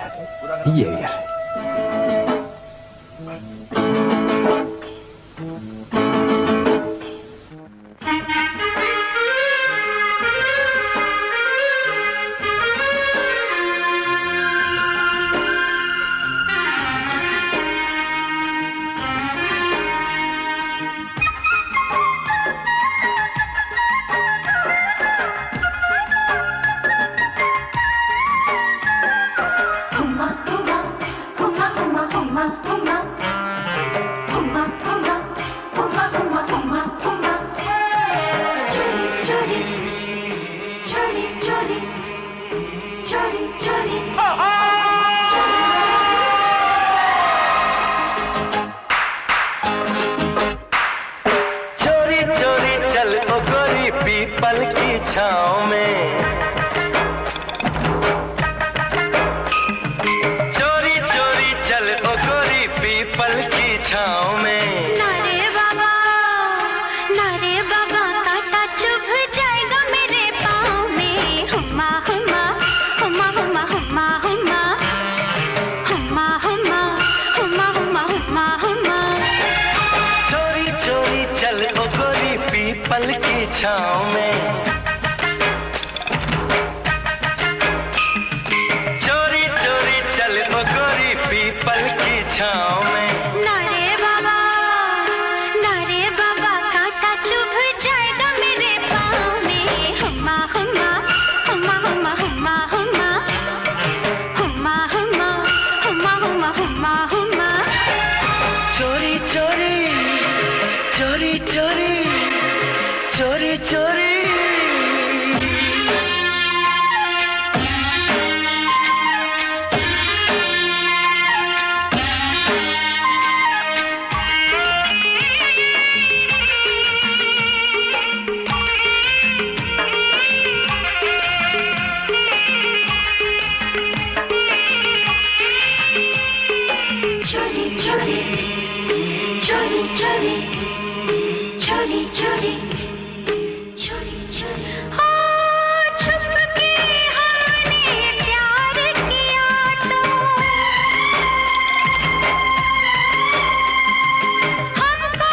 हमको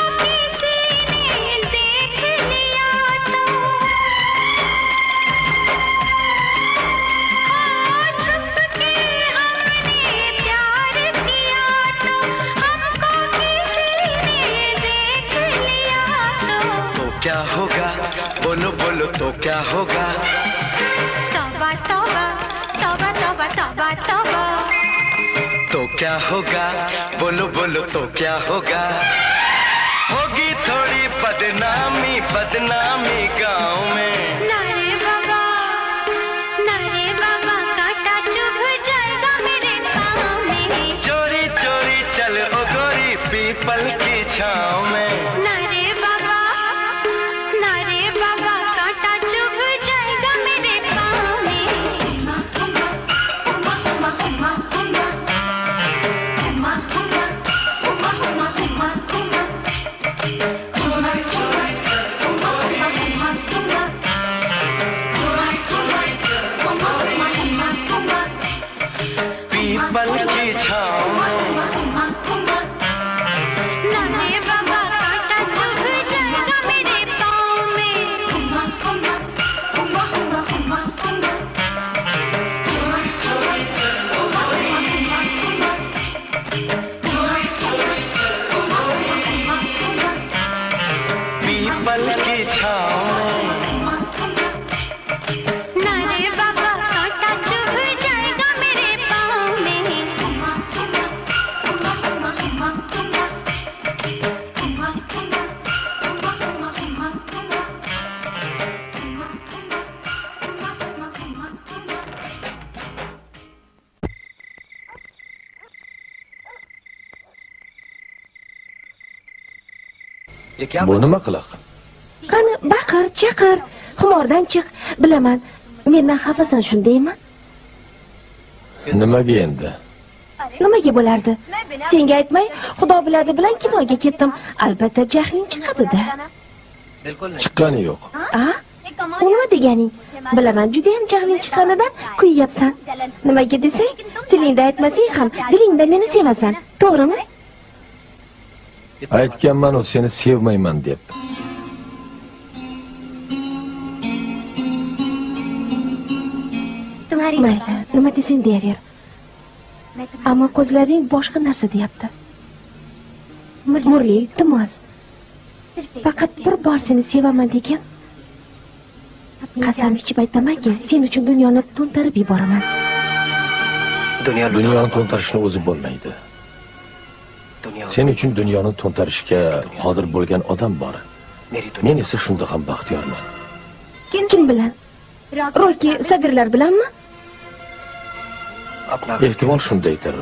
क्या होगा बोलो बोलो तो क्या होगा तौबा तौबा तौबा तौबा तौबा तौबा तो क्या होगा बोलो बोलो तो क्या होगा होगी थोड़ी बदनामी बदनामी गांव में नारे बाबा कांटा चुभ जाएगा मेरे पाँव में चोरी चोरी चल ओ गोरी पीपल की छाँव में नारे बाबा कांटा चुभ जाएगा मेरे पाँव में पीपल की छाँव में नारे बाबा कांटा चुभ जाएगा मेरे पाँव में पीपल की छाँव में नारे बाबा कांटा चुभ जाएगा मेरे पाँव में Bu nima qiliq? Qani, baqir, chaqir, xumordan chiq. Bilaman, mendan xafasan shundaymi? Nimaga endi? Nimaga bo'lardi? Senga aytmay, Xudo biladi bilan kinoga ketdim. Albatta jahling chiqadi-da. Chiqqani yo'q. A? U nima deganing? Bilaman, juda ham jahling chiqqanidan kuyyapsan. Nimaga desang, tilingda aytmasang ham, dilingda meni sevasan. To'g'rimi? Aytganman u seni sevmayman deb. Mayli, nima desang deyaver. Ammo ko'zlaring boshqa narsa deyapti. Murli, iltimos. Faqat bir bor seni sevaman degan. Qasam ichib aytamanki, sen uchun dunyoni to'ntarib yuboraman. Dunyoni to'ntarishni o'zi bo'lmaydi. Sen uchun dunyoni to'ntarishga qodir bo'lgan odam bor. Men esa shunda ham baxtiyorman. Kim bilan? Roki Sabirlar bilanmi? Ehtimol shundaydir.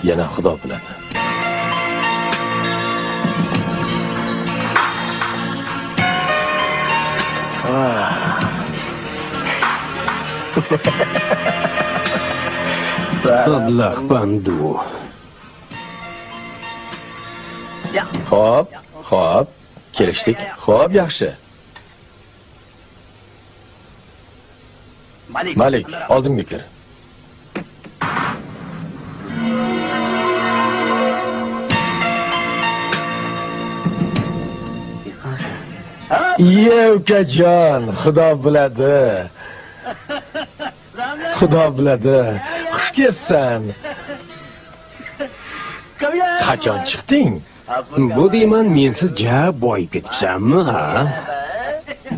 Yana Xudo biladi. Ablah bandu. Xo'p, kelishdik. Xo'p, yaxshi. Malik, oldimga kir. Iye ukajon, Xudo biladi. Xudo biladi. Xush kelibsan. Qachon chiqding? Bu deyman, mensiz ja boyib ketibsanmi, ha?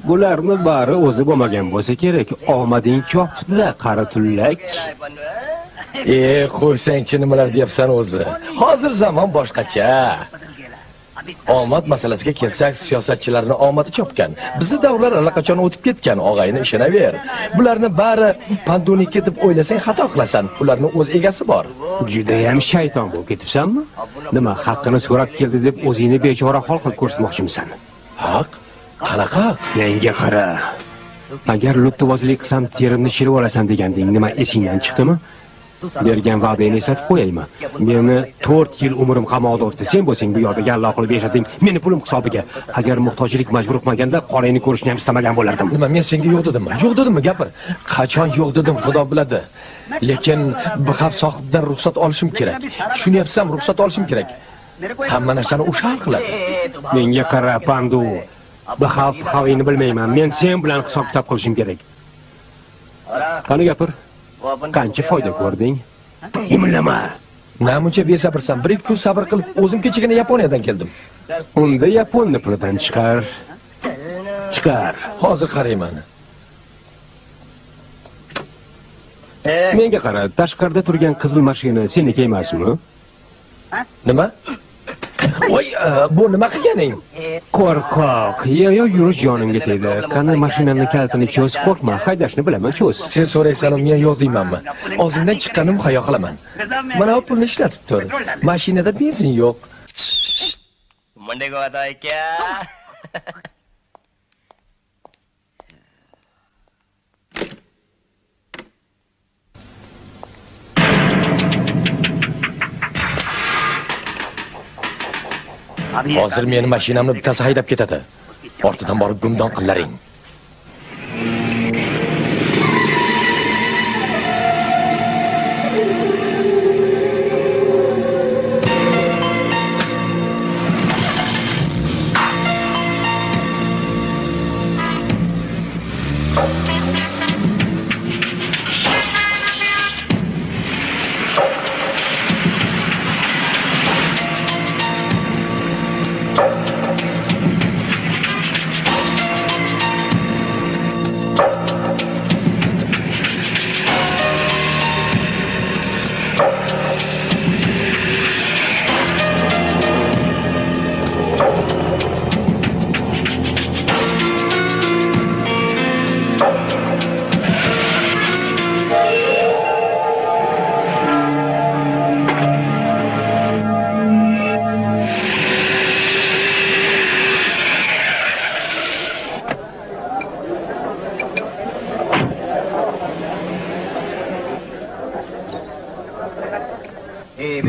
Bularni bari o'zi bo'lmagan bo'lsa kerak. Omading chopdi-da, qari tullak. Qo'ysangchi nimalar deyapsan o'zi. Hozir zamon boshqacha. Omad masalasiga kelsak, siyosatchilarni omadi chopgan. Bizni davrlar allaqachon o'tib ketgan, og'ayni ishonaver. Bularni bari panduniki deb o'ylasang xato qilasan. Ularning o'z egasi bor. Juda ham shayton bo'lib ketibsanmi? Nima, haqqini so'rab keldi deb o'zingni bechora hol qilib ko'rsatmoqchimisan? Haq? Qanaqa haq? Menga qara. Agar lutuvozlik qilsam terimni shilib olasan deganding, nima esingdan chiqdimi? Bergan va'dangni eslatib qo'yaymi? Meni 4 yil umrim qamoqda o'tdi. Sen bo'lsang bu yoqda gallo qilib yashading, meni pulim hisobiga. Agar muhtojlik majbur qilmaganda qoringni ko'rishni ham istamagan bo'lardim. Nima, men senga yo'q dedimmi? Yo'q dedimmi, gapir. Qachon yo'q dedim, Xudo biladi. Lekin bixaf sohibdan ruxsat olishim kerak. Tushunyapsan, ruxsat olishim kerak. Hamma narsani o'sha hal qiladi. Menga qara, Pandu. Bixaf xavingni bilmayman. Men sen bilan hisob-kitob qilishim kerak. Qani gapir. Qancha foyda ko'rding? Imillama. Namuncha besabrsan. 1-2 kun sabr qilib, o'zim kechagina Yaponiyadan keldim. Unda yaponni pulidan chiqar. Chiqar. Hozir qarayman. Menga qara, tashqarida turgan qizil mashina seniki emasmi? Nima? Voy, bu nima qilganing? Qo'rqoq. Yo, yurish jonimga tegdi. Qani mashinamning kalitini cho'z, qo'rqma, haydashni bilaman, cho'z. Sen so'raysan, men yo'q deymanmi? Og'zimdan chiqqanim hayo qilaman. Mana bu pulni ishlatib tur. Mashinada benzin yo'q. मुंडे को आता है क्या Hozir meni mashinamni bittasi haydab ketadi. Ortidan borib gumdon qillaring.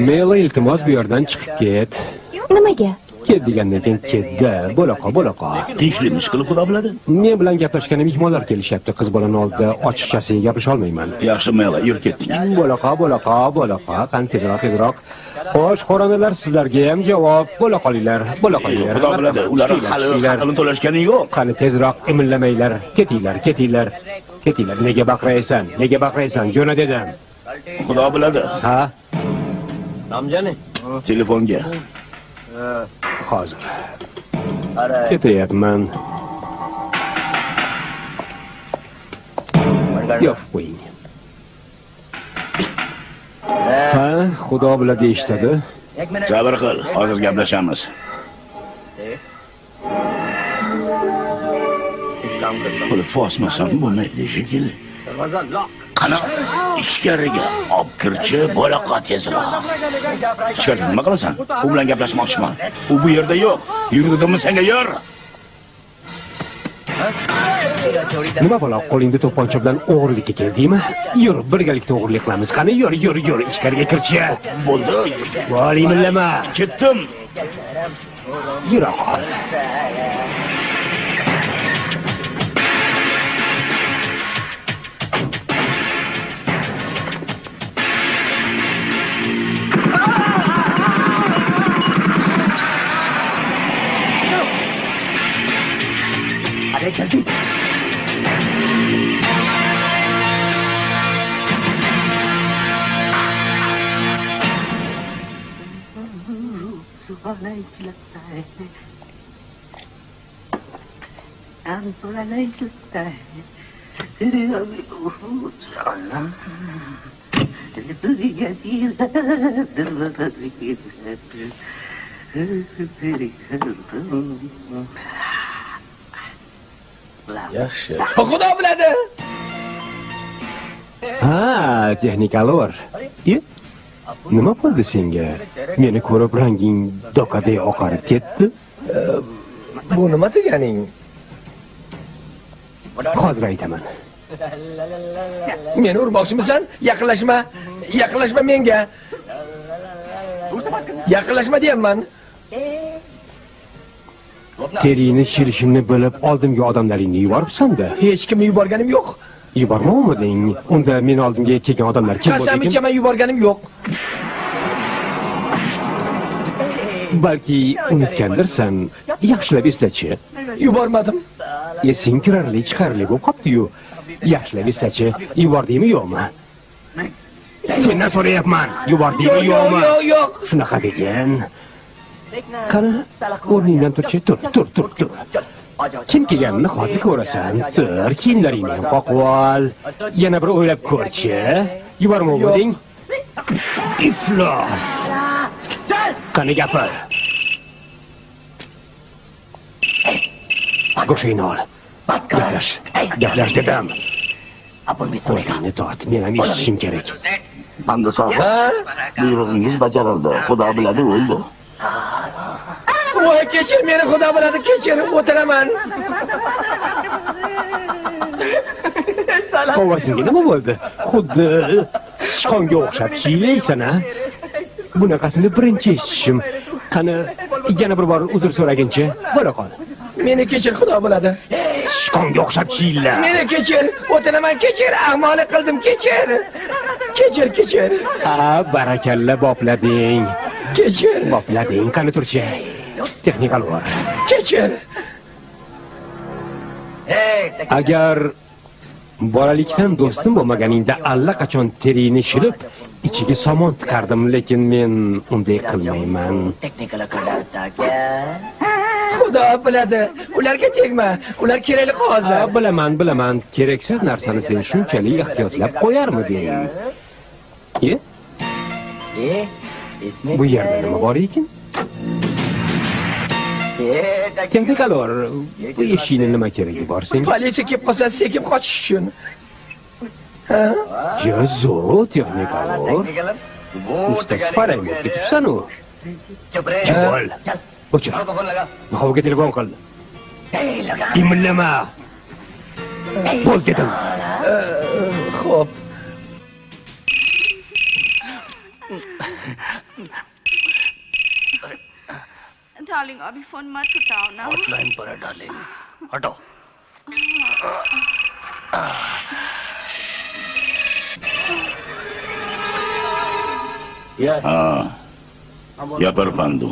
Mela, iltimos bu yerdan chiqib ket. Nimaga? Ket degandan keyin ketdi. Bo'laqa. Tinchlik qilib xudo biladi. Men bilan gaplashgani mehmonlar kelishyapti. Qiz bolani oldida ochiqchasi gapisha olmayman. Yaxshi Mela, yur ketdik. Bo'laqa. Qani tezroq. Xo'sh, qo'ranalar, sizlarga ham javob. Bo'la qolinglar. Xudo biladi, ular hali haqini to'lashgani yo'q. Qani tezroq imillamanglar. Ketinglar. Nega baqiraysan? Jo'na dedim. Xudo biladi. Ha? Telefonga. Hozir. Ketayapman. Yo'q qo'ying. Ha, xudo biladi eshitadi. Sabr qil, hozir gaplashamiz. Qo'li fosmasan bo'lmaydi shekilli. Qani, ichkariga olib kirchi, bo'laqa tezroq. Ichkarida nima qilasan? U bilan gaplashmoqchiman. U bu yerda yo'q. Yur dedimmi senga, yur. Nima bo'la, qo'lingda to'pponcha bilan o'g'irlikka keldingmi? Yur, birgalikda o'g'irlik qilamiz. Qani, yur, ichkariga kirchi. Bo'ldi. Voy, imillama. Ketdim. Yura qol. Yaxshi. Xudo biladi. Ha, texnikalor. Nima bo'ldi senga? Meni ko'rib ranging dokaday oqarib ketdi. Bu nima deganing? Hozir aytaman. Meni urmoqchimisan? Yaqinlashma menga. Yaqinlashma deyapman. Teringni shirishimni bilib oldimga odamlaringni yuboribsan-da. Hech kimni yuborganim yo'q. Yubormovmiding? Unda men oldimga kelgan odamlar kim bo'ldi? Qasam ichaman, yuborganim yo'q. Balki unutgandirsan. Yaxshilab eslatchi. Yubormadim. Esing kirarli chiqarli bo'lib qopti-yu. yaxshilab eslachi, yubordingmi yo'qmi? Sendan so'rayapman, yubordingmi yo'qmi? Yo'q. Shunaqa degan. Qani, o'rningdan turchi, tur. Kim kelganini hozir ko'rasan. Tur, kiyimlaringni ham qoqib ol. Yana bir o'ylab ko'rchi. Yubormovding? Iflos. Qani gapir. Go'shingni ol. Gaplash dedim. Qo'lingni tort, men ham eshitishim kerak. Banda sohib, buyrug'ingiz bajarildi. Xudo biladi, o'ldi. Voy, kechir meni, xudo biladi, kechir, o'tiraman. Ovozingga nima bo'ldi? Xuddi sichqonga o'xshab chiylaysan-a? Bunaqasini birinchi eshitishim. Qani, yana bir bor uzr so'raguncha, bo'la qol. Meni kechir, xudo biladi. Sichqonga o'xshab chiyla. Meni kechir, o'tiraman, kechir, ahmoqlik qildim, kechir. Kechir. Ha, barakalla boplading. Kechir. Boplading, qani turchi. Texnikal bor. Kechir. Agar bolalikdan do'stim bo'lmaganingda allaqachon teringni shilib, ichiga somon tiqardim, lekin men unday qilmayman. Xudo biladi. Ularga tegma. Ular kerakli qog'ozlar. Bilaman. Keraksiz narsani sen shunchalik ehtiyotlab qo'yarmiding? Bu yerda nima bor ekan? Texnikalor, bu eshikni nima keragi bor senga? Politsiya kelib qolsa, sekib qochish uchun. Jo'zo, texnikalor. Ustasi faraymi ketibsan-u? Chibol. O'chir. Havoga telefon qil. Imillama. Bo'l dedim. Xo'p. Darling अभी फोन मत उठाओ ना हॉटलाइन पर है डार्लिंग हटो gapir Fandu.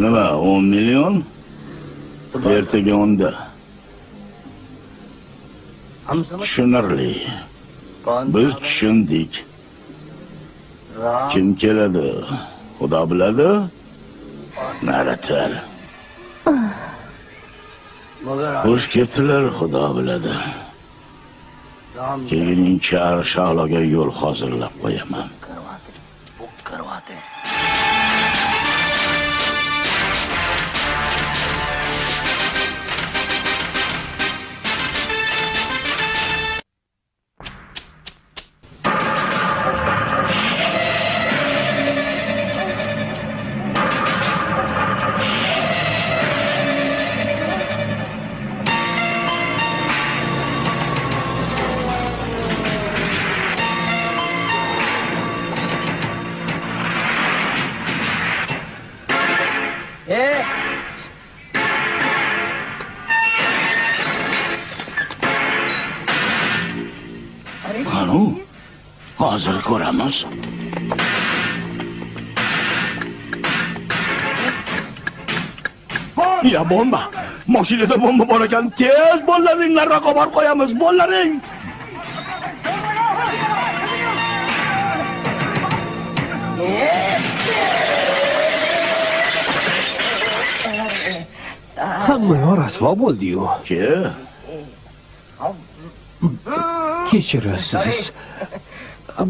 Nima 10 million? Ertaga unda. Tushunarli. Biz tushundik. Kim keladi? Xudo biladi. Naratar. Xush kelibdilar, Xudo biladi. Keliningcha Arshaloga yo'l hozirlab qo'yaman. Qani, hozir ko'ramiz. Ya bomba! Mashinada bomba bor ekan. Tez bo'llaringlar raqobat qo'yamiz, bo'llaring. Hamma rasvo bo'ldi-yu. Kechirasiz.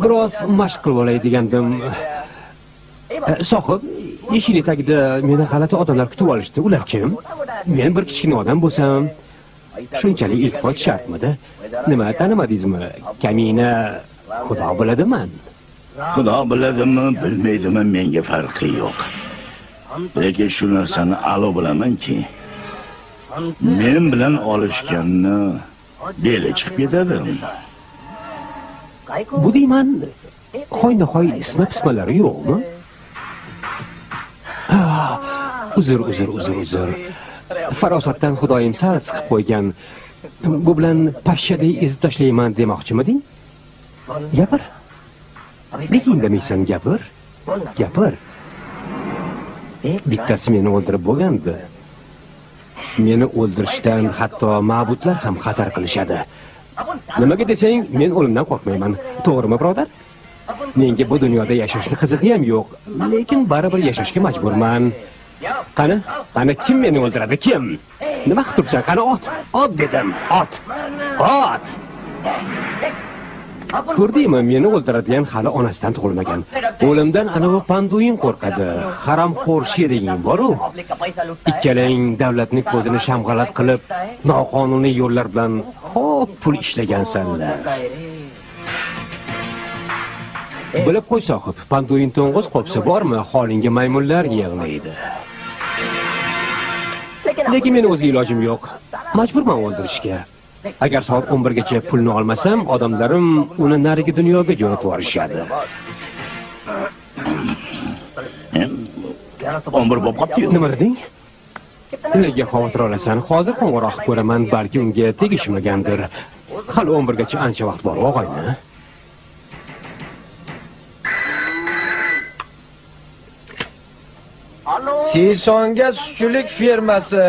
Biroz mashq qilib olay degandim. Sohib, eshikning tagida meni g'alati odamlar kutib olishdi. Ular kim? Men bir kichkina odam bo'lsam, shunchalik iltifot shartmidi? Nima tanimadingizmi? Kamina Xudo biladiman. Xudo biladimi, bilmaydimi, menga farqi yo'q. Lekin shu narsani a'lo bilamanki, men bilan olishganni beli chiqib ketadi. Bu deyman, hoynahoy isma-pismalari yo'qmi? Uzr. Farosatdan Xudoyim sal siqib qo'ygan. Bu bilan pashshaday ezib tashlayman demoqchimiding? Gapir. Nega indamaysan, gapir? Bittasi meni o'ldirib bo'lgandi. Meni o'ldirishdan hatto ma'budlar ham xatar qilishadi. Nimaga desang, men o'limdan qo'rqmayman. To'g'rimi, birodar? Menga bu dunyoda yashashni qizig'i ham yo'q, lekin baribir yashashga majburman. Qani kim meni o'ldiradi? Kim? Nima qilib turibsan? Qani ot. Ot dedim. Ot. Ot. Ko'rdingmi, meni o'ldiradigan hali onasidan tug'ilmagan. O'limdan anavi Panduin qo'rqadi. Haramxo'r sheriging bor-ku. Ikkalang davlatning ko'zini shamg'alat qilib, noqonuniy yo'llar bilan xo'p pul ishlagansanlar. Bilib qo'y sohib, Panduin to'ng'iz qopsa bormi, holingga maymunlar yig'laydi. Lekin meni o'zga ilojim yo'q. Majburman o'ldirishga. Agar soat 11 gacha pulni olmasam, odamlarim uni narigi dunyoga jo'natib yuborishadi. 11 bo'lib qopti-yu. Nima deding? Nega xavotir olasan? Hozir qo'ng'iroq ko'raman, balki unga tegishmagandir. Hali 11 gacha ancha vaqt bor, o'g'ayni. Sisonga sutchilik firmasi.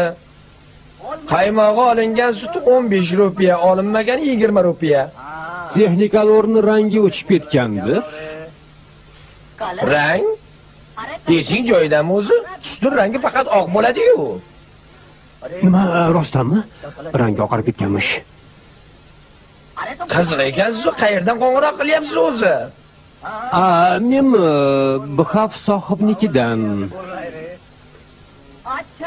Qaymog'i olingan sut 15 rupiya, olinmagan 20 rupiya. Texnikalorning rangi o'chib ketgandir. Rang? Esing joyidami o'zi? Sutning rangi faqat oq bo'ladi-yu. Nima, rostdanmi? Rangi oqarib ketganmish. Qiziq ekansiz, qayerdan qo'ng'iroq qilyapsiz o'zi? Men Bixaf sohibnikidan.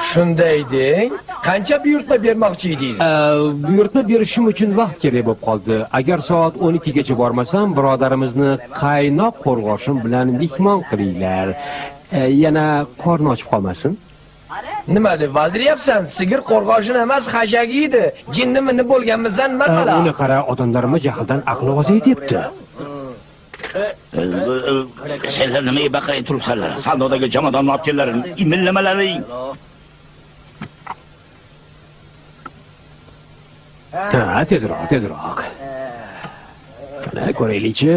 Shunday deng. Qancha buyurtma bermoqchi edingiz? Buyurtma berishim uchun vaqt kerak bo'lib qoldi. Agar soat 12 gacha bormasam, birodarimizni qaynoq qo'rg'oshim bilan mehmon qilinglar. Yana qorni ochib qolmasin. Nima deb valdiryapsan? Sigir qo'rg'oshin emas, xashagi edi. Jinnimi bo'lganmisan, marmala. Uni qara, odamlarimiz jahldan aqli ozaytyapti. Senlar nimaga baqirib turibsanlar? Sandodagi jamoadon olib kellaring, imillamalaring. Tezroq. Qani ko'raylik-chi.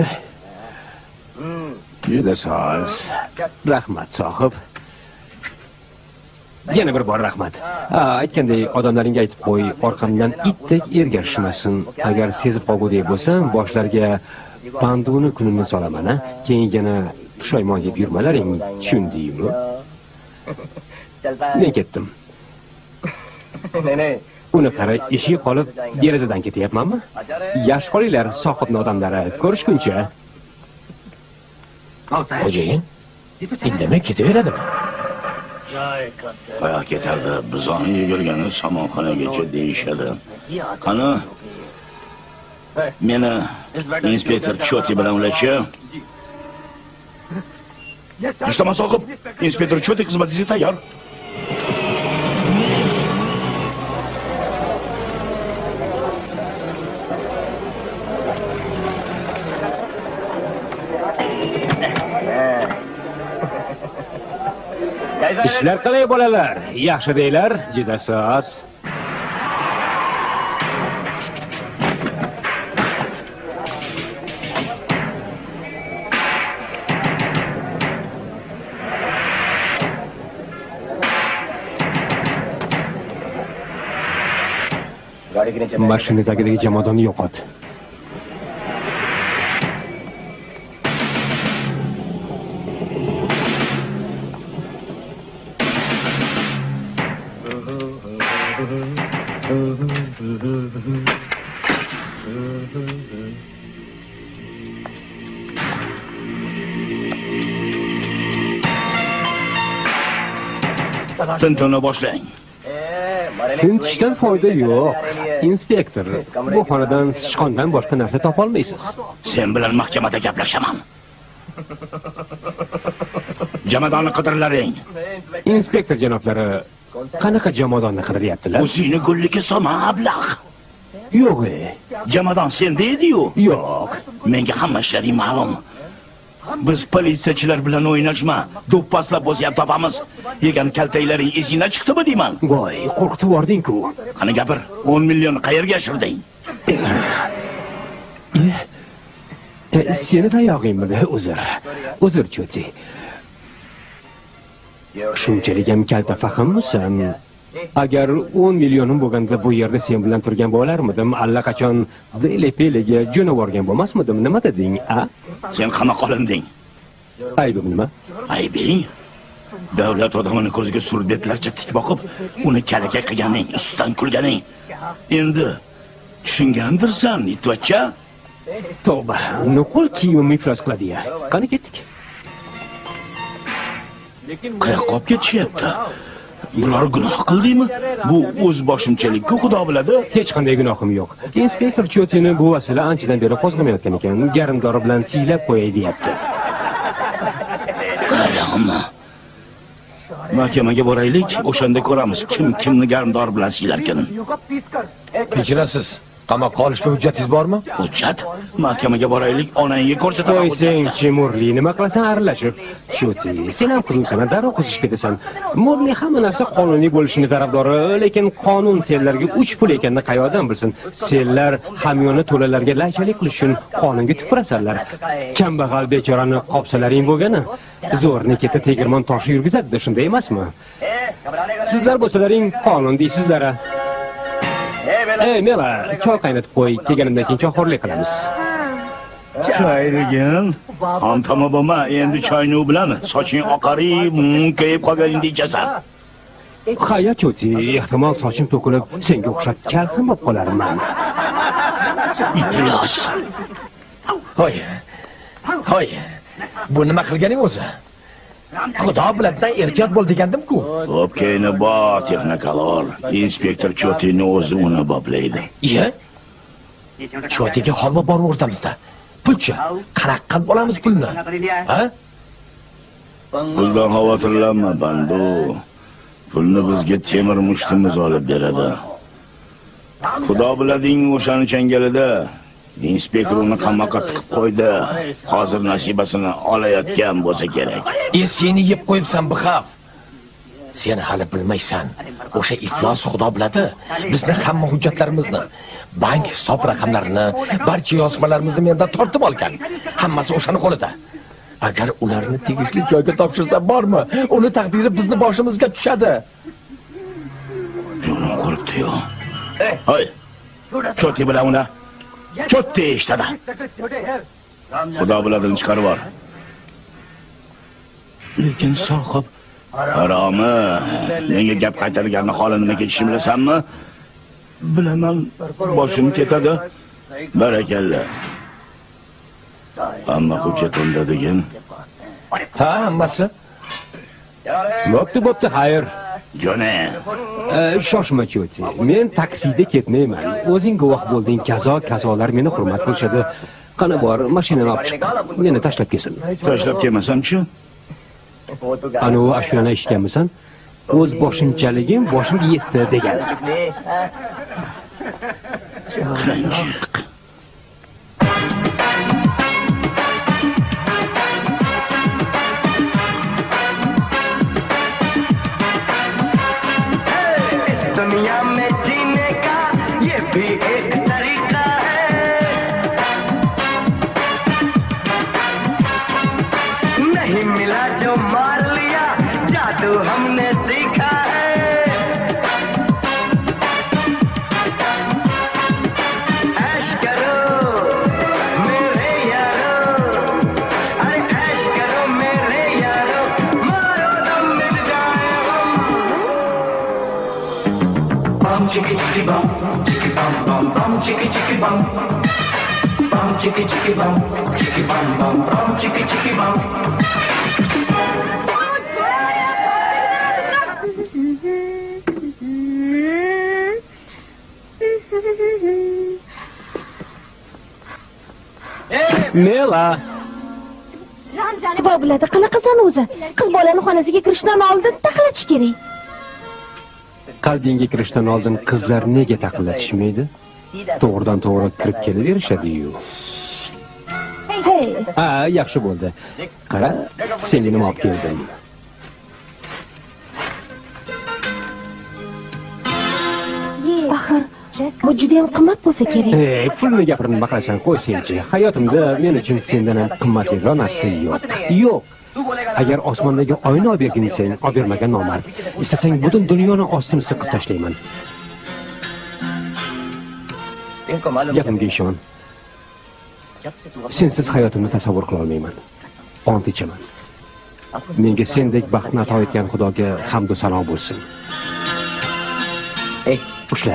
Juda soz. Rahmat sohib. Yana bir bor rahmat. Aytganday, odamlaringga aytib qo'y, orqamdan itdek ergashmasin. Agar sezib qolgudek bo'lsam, boshlariga Panduni kunini solaman, keyin yana pushaymon deb yurmalaring, tushundingmi? Men ketdim. Uni qara, eshik qolib, derazadan ketyapmanmi? Yaxshi qolinglar, sohibning odamlari. Ko'rishguncha. Xo'jayin, indamay ketaveradimi? Qo'ya ketardi, bizon yugurgani somonxonagacha deyishadi. Qani, meni inspektor Choti bilan ulachi. Ishtaman soqib, inspektor Choti xizmatingiz tayyor. Ishlar qalay bolalar? Yaxshi deylar, juda soz. Mashinadagi jamoadonni yo'qot. Tintuvni boshlang. Tintishdan foyda yo'q. Inspektor, bu xonadan sichqondan boshqa narsa topa olmaysiz. Sen bilan mahkamada gaplashaman. Jamoadonni qidirlaring. Inspektor janoblari, qanaqa jamoadonni qidiryaptilar? O'zingni gullikka solma, ablah. Yo'q. Jamoadon senda edi-yu. Yo'q. Menga hamma ishlaring ma'lum. Biz politsiyachilar bilan o'ynashma. Do'pposlab bo'lsa ham topamiz. Yegan kaltaklaring esingdan chiqdimi deyman? Voy, qo'rqitib yubording-ku. Qani gapir, 10 million qayerga yashirding? Seni tayog'ingmidi, uzr Choti. Shunchalik ham kalta fahmmisan? Agar 10 millionim bo'lganda bu yerda sen bilan turgan bo'larmidim, allaqachon Dele-Pelega jo'nab borgan bo'lmasmidim? Nima deding, a? Sen qamoqqa olinding. Aybim nima? Aybing? Davlat odamini ko'ziga surbetlarcha tik boqib, uni kalaka qilganing, ustidan kulganing. Endi tushungandirsan, itvachcha? Tavba, nuqul kiyimim iflos qiladi-ya. Qani ketdik. Qayoqqa olib ketishyapti? Biror gunoh qildingmi? Bu o'z boshimchalikku, Xudo biladi. Hech qanday gunohim yo'q. Inspektor Chotini bu vasila anchadan beri qo'zg'amayotgan ekan. Garmdori bilan siylab qo'yay deyapti. Qarama. Mahkamaga boraylik, o'shanda ko'ramiz kim kimni garmdor bilan siylar ekan. Kechirasiz. Qamoqqa olishga hujjatingiz bormi? Hujjat? Mahkamaga boraylik, onangga ko'rsataman. Qo'ysang-chi, Murli, nima qilasan aralashib? Choti, sen ham qizingsan, darrov qo'shib ketasan. Murli hamma narsa qonuniy bo'lishini tarafdori, lekin qonun senlarga 3 pul ekanini qayoqdan bilsin? Senlar hamyonni to'lalarga laychalik qilish uchun qonunga tupurasanlar. Kambag'al bechorani qopsalaring bo'lgani, zo'rni keta tegirmon toshi yurgizadi, shunday emasmi? Sizlar bo'lsalaring qonun deysizlar. Ey, Mela, choy qaynatib qo'y, kelganimdan keyin choyxo'rlik qilamiz. Choy degan? Xomtama bo'lma, endi choyni u bilami. Soching oqarib, munkayib qolganingda ichasan. Qayya Choti, ehtimol sochim to'kilib, senga o'xshab kal ham bo'lib qolarman. Iflos. Hoy. Hoy. Bu nima qilganing o'zi? Xudo biladidan ehtiyot bo'l degandim-ku. O'pkayni bor, texnikalor. Inspektor Chotini o'zi uni boblaydi. Iya? Chotiga holva bormi o'rtamizda? Pulchi, qanaqa qilib olamiz pulni? Ha? Puldan xavotirlanma, bandu. Pulni bizga temir mushtimiz olib beradi. Xudo bilading, o'shani changalida inspektor uni qamoqqa tiqib qo'ydi. Hozir nasibasini olayotgan bo'lsa kerak. Seni yeb qo'yibsan bixaf. Sen hali bilmaysan. O'sha iflos Xudo biladi. Bizni hamma hujjatlarimizni, bank hisob raqamlarini, barcha yozmalarimizni mendan tortib olgan. Hammasi o'shani qo'lida. Agar ularni tegishli joyga topshirsa bormi, uni taqdiri bizni boshimizga tushadi. Jo'nim quribdi-yu. Hoy. Choti bilan uni Choti ishtada. Xudo biladini chiqarib bor. Lekin sohib haromi, menga gap qaytarganni holi nima kechishini bilasanmi? Bilaman, boshim ketadi. Barakalla. Hamma hujjat unda degan. Ha, hammasi. Bo'pti, xayr. Jone. Shoshma Choti. Men taksida ketmayman. O'zing guvoh bo'lding, kazolar meni hurmat qilishadi. Qani bor, mashinani olib chiq. Meni tashlab kelsin. Tashlab kelmasam-chi? Ana u ashulani eshitganmisan? O'z boshimchaligim boshimga yetdi degan. Qanjiq. दुनिया में जीने का ये भी एक तरीका है नहीं मिला जो मार लिया जादू हमने सीखा है ऐश करो मेरे यारो अरे ऐश करो मेरे यारो मारो दम मिट जाए हम chicky chicky bum, chicky bum bum bum, chicky chicky bum, bum chicky chicky bum, chicky bum bum bum, chicky chicky bum. Mela. Xudo biladi, qanaqasan o'zi? Qiz bolani xonasiga kirishdan oldin taqlatish kerak. Qalbingga kirishdan oldin qizlar nega taqillatishmaydi? To'g'ridan to'g'ri kirib kelaverishadi-yu. Hey, Ha, yaxshi bo'ldi. Qara, senga nima olib keldim? axir bu juda ham qimmat bo'lsa kerak. Pulni gapirib nima qilasan? Qo'ysangchi. Hayotimda men uchun sendan ham qimmatliroq narsa yo'q. Yo'q. Agar osmondagi oyni olib bergin desang, olib bermagan nomard. Istasang butun dunyoni ostini usti qilib tashlayman. Gapimga ishon. Sensiz hayotimni tasavvur qila olmayman. Ont ichaman. Menga sendek baxtni ato etgan Xudoga hamd va sano bo'lsin. Ushla.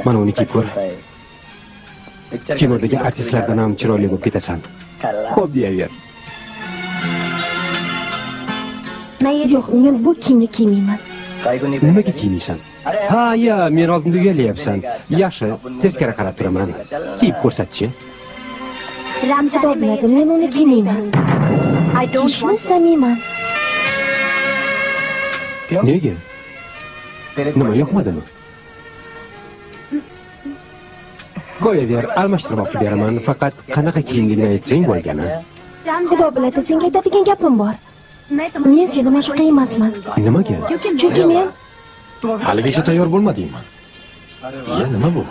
Mana uni kiyib ko'r. Kinodagi artistlardan ham chiroyli bo'lib ketasan. Xo'p deyaver. Yo'q, men bu kiyimni kiymayman. Nimaga kiymaysan? Ha, ya, men oldimda uyalyapsan. Yaxshi, teskari qarab turaman. Kiyib ko'rsatchi. Xudo biladi, men uni kiymayman. Kiyishni istamayman. Nega? Nima yoqmadimi? Qo'yaver, almashtirib olib beraman. Faqat qanaqa kiyimligini aytsang bo'lgani. Xudo biladi, senga aytadigan gapim bor. Men seni mashqa emasman. Nimaga? Chunki men Haligacha tayyor bo'lmadingmi? Ya, nima bu?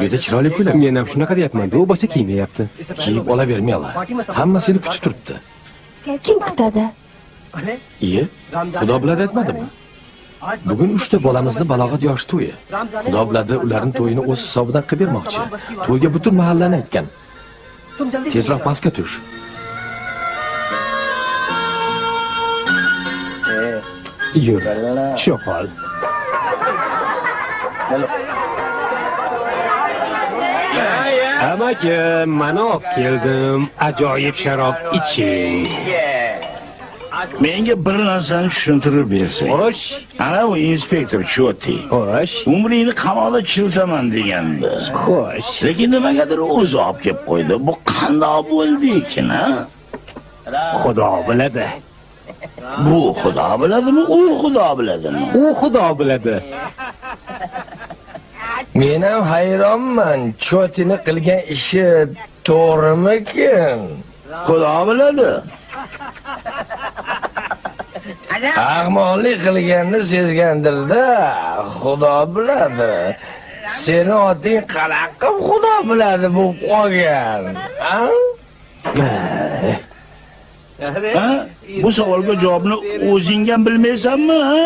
Juda chiroyli ko'ylak. Men ham shunaqa deyapman-da, u bo'lsa kiymayapti. Kiyib olavermaylar. Hamma seni kutib turibdi. kim kutadi? Iye, Xudo biladi aytmadimi? Bugun 3 ta bolamizni balog'at yoshi to'yi. Xudo biladi, ularning to'yini o'z hisobidan qilib bermoqchi. To'yga butun mahallani aytgan. Tezroq pastga tush. Yur, tushib qol. Amaki, mana olib keldim. Ajoyib sharob iching. Menga bir narsani tushuntirib bersang. Xo'sh. Ana bu inspektor Choti. Xo'sh. Umringni qamoqda chiritaman degandi. Xo'sh. Lekin nimagadir o'zi olib kelib qo'ydi. Bu qanday bo'ldi ekan, ha? Xudo biladi. Bu Xudo biladimi, u Xudo biladimi? U Xudo biladi. Men ham hayronman. Chotini qilgan ishi to'g'rimikin? Xudo biladi. Ahmoqlik qilganini sezgandirda, Xudo biladi. Seni oting qanaqa Xudo biladi bu qolgan. Ha? Ha? Bu savolga javobni o'zing ham bilmaysanmi, ha?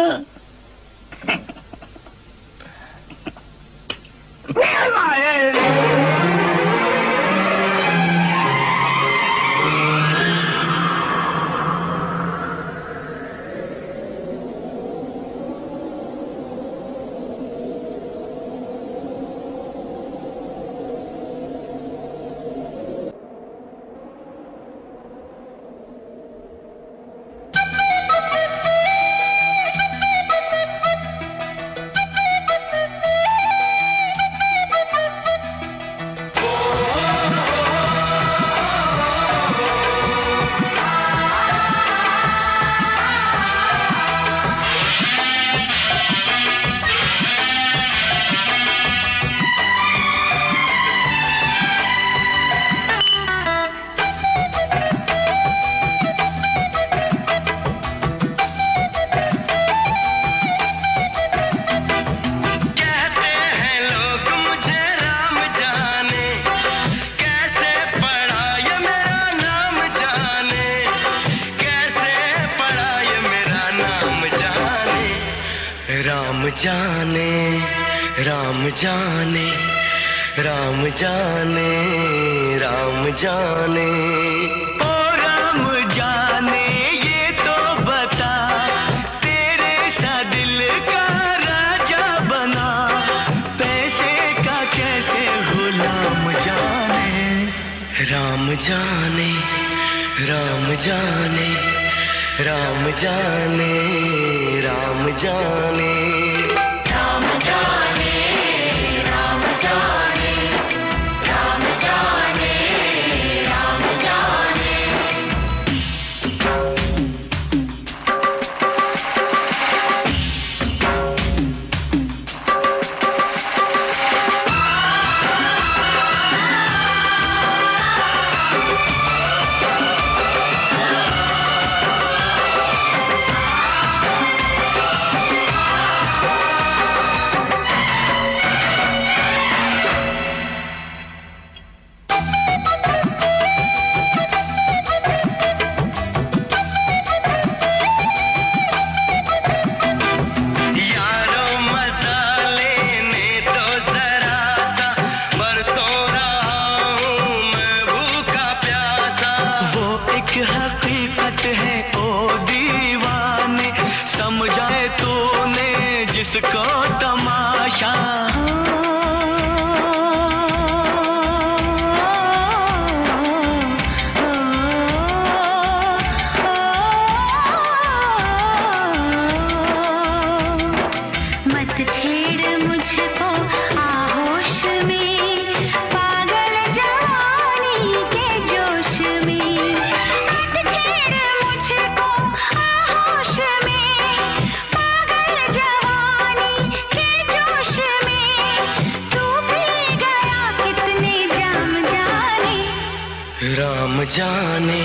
Ram जाने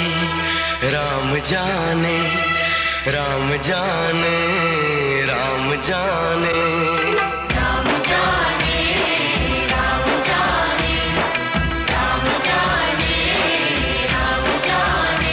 राम जाने राम जाने राम जाने राम जाने राम जाने राम जाने राम जाने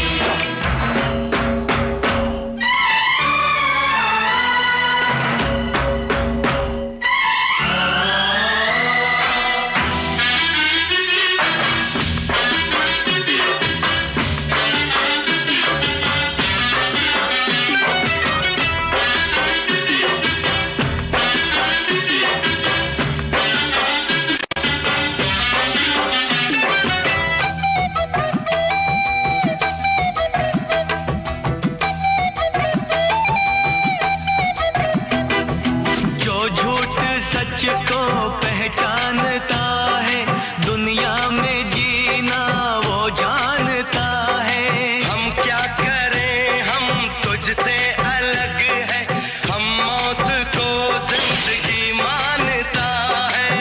सच को पहचानता है दुनिया में जीना वो जानता है हम क्या करें हम तुझसे अलग है हम मौत को जिंदगी मानता है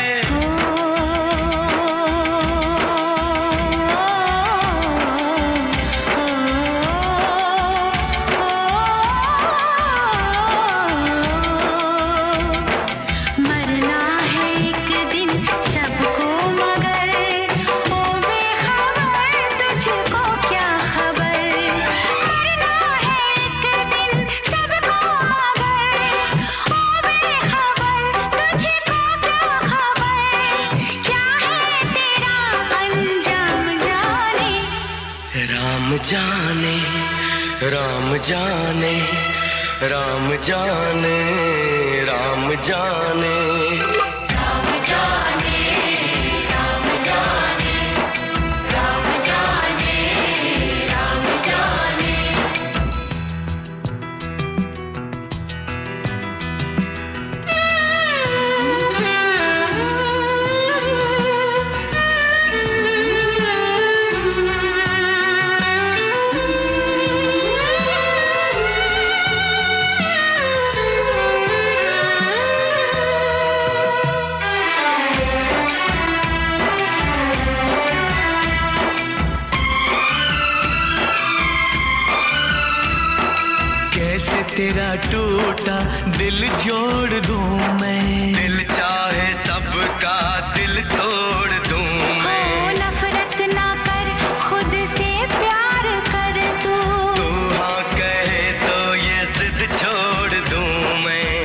जाने राम जाने राम जाने राम जाने राम जाने राम जाने राम जाने राम जाने तेरा टूटा दिल जोड़ दूं मैं दिल चाहे सबका दिल तोड़ दूं मैं नफरत ना कर खुद से प्यार कर तू हाँ कहे तो ये जिद छोड़ दूं मैं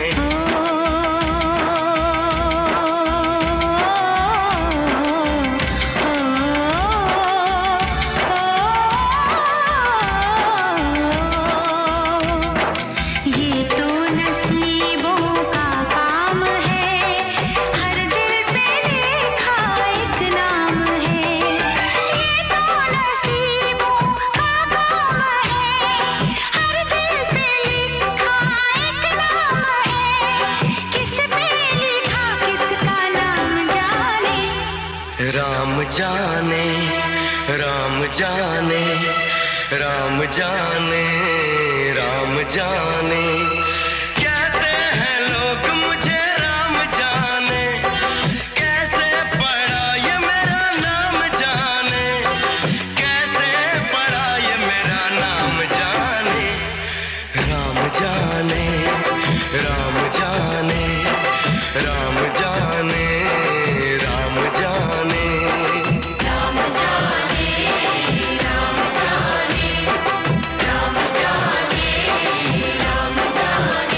राम जाने राम जाने राम जाने राम जाने कहते हैं लोग मुझे राम जाने कैसे पड़ा ये मेरा नाम जाने कैसे पड़ा ये मेरा नाम जाने राम जाने राम जाने राम जाने राम जाने राम जाने राम जाने राम जाने राम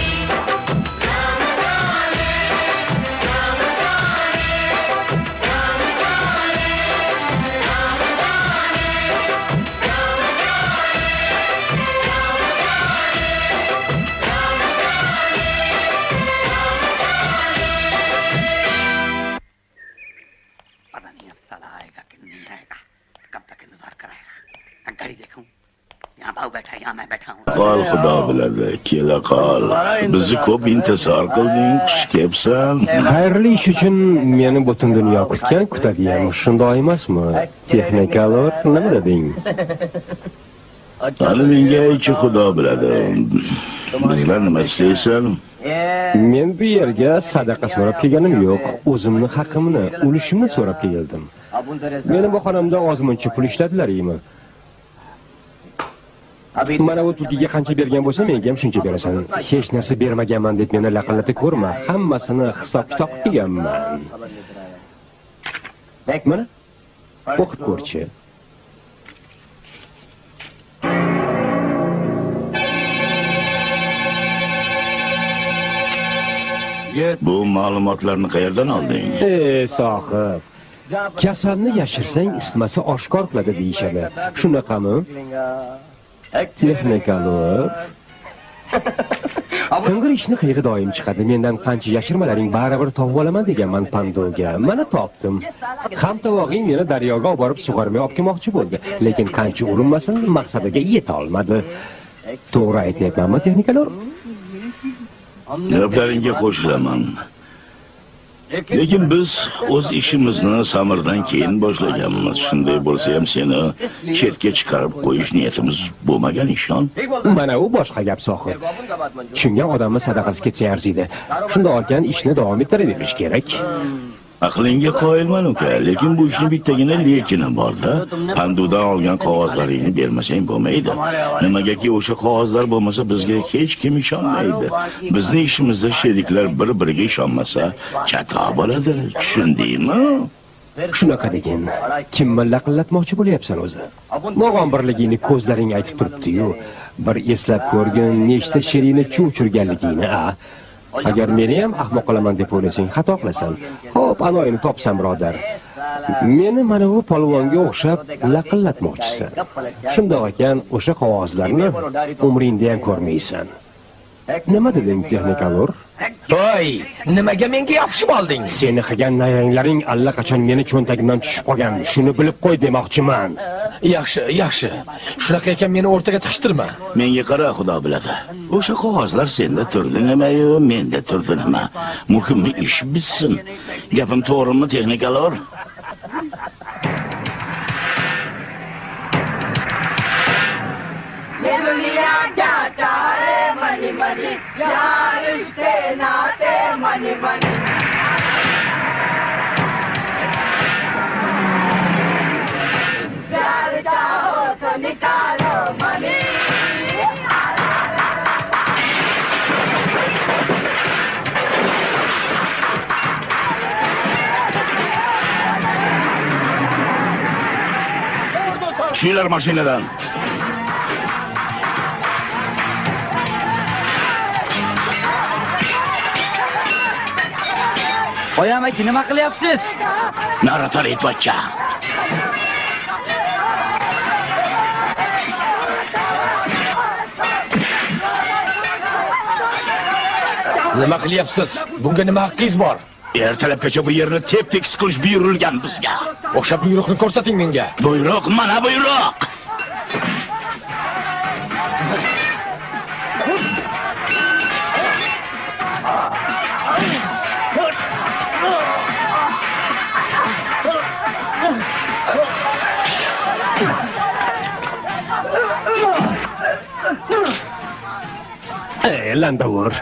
जाने राम जाने राम जाने राम जाने राम पता नहीं अब साला आएगा कि नहीं आएगा कब तक इंतजार कराएगा घड़ी देखूं यहाँ भाव बैठा है यहाँ मैं बैठा हूँ Qal xudo biladi, kela qol. Bizni ko'p intizor qilding, xush kelibsan. Xayrli ish uchun meni butun dunyo kutadi ham, shunday emasmi? Texnikalor nima deding? Hali menga ichi xudo biladi. Bizlar nima istaysan? Men bu yerga sadaqa so'rab kelganim yo'q, o'zimni haqimni, ulushimni so'rab keldim. Meni bu xonamda ozmuncha pul ishladilaringmi? Mana bu tulkiga qancha bergan bo'lsa, menga ham shuncha berasan. Hech narsa bermaganman deb meni laqillatib ko'rma. Hammasini hisob-kitob qilganman. Mana o'qib ko'rchi. Bu ma'lumotlarni qayerdan olding? Sohib. Kasalni yashirsang ismasi oshkor qiladi deyishadi. Shunaqami? Texnikalor. Qing'ir ishni qiyig'i doim chiqadi. Mendan qancha yashirmalaring baribir topib olaman deganman Panduga. Mana topdim. Ham tovog'ing meni daryoga olib borib sug'ormay olib kelmoqchi bo'ldi, lekin qancha urinmasin maqsadiga yeta olmadi. To'g'ri aytyapmanmi, Texnikalor? Gaplaringga qo'shilaman. Lekin biz o'z ishimizni samirdan keyin boshlaganmiz. Shunday bo'lsa ham seni chetga chiqarib qo'yish niyatimiz bo'lmagan ishon. Mana u boshqa gap sohib. Tushungan odamning sadaqasi ketsa arziydi. Shunda olgan ishni davom ettiraverish kerak. Aqlingga qoyilman uka, lekin bu ishning bittagina lekini bor-da. Pandudan olgan qog'ozlaringni bermasang bo'lmaydi. Nimagaki o'sha qog'ozlar bo'lmasa bizga hech kim ishonmaydi. Bizning ishimizda sheriklar bir-biriga ishonmasa, chatoq bo'ladi. Tushundingmi? Shunaqa degan. Kimni laqillatmoqchi bo'lyapsan o'zi? Mog'onbirligingni ko'zlaring aytib turibdi-yu. Bir eslab ko'rgin, nechta sherikni chuv-churganligingni, a? Agar meni ham ahmoq qilaman deb o'ylasang, xato qilasan. Xo'p, anoyini topsam, birodar. Meni mana bu polvonga o'xshab laqillatmoqchisan. Shundoq ekan, o'sha qog'ozlarni umringda ham ko'rmaysan. Nima deding, Texnikalor? Voy, nimaga menga yopishib olding? Seni qilgan nayanglaring allaqachon meni cho'ntagimdan tushib qolgan. Shuni bilib qo'y demoqchiman. Yaxshi. Shunaqa ekan meni o'rtaga tiqishtirma. Menga qara, xudo biladi. O'sha qog'ozlar senda turdi nima-yu, menda turdi nima. Muhimi ish bitsin. Gapim to'g'rimi, Texnikalor? Tushinglar mashinadan. Oyam aka, nima qilyapsiz? Nara taraytvocha. Nima qilyapsiz? Bunga nima haqqingiz bor? Ertalabgacha bu yerni tep-tekis qilish buyurilgan bizga. O'sha buyruqni ko'rsating menga. Buyruq, mana buyruq. Landavur.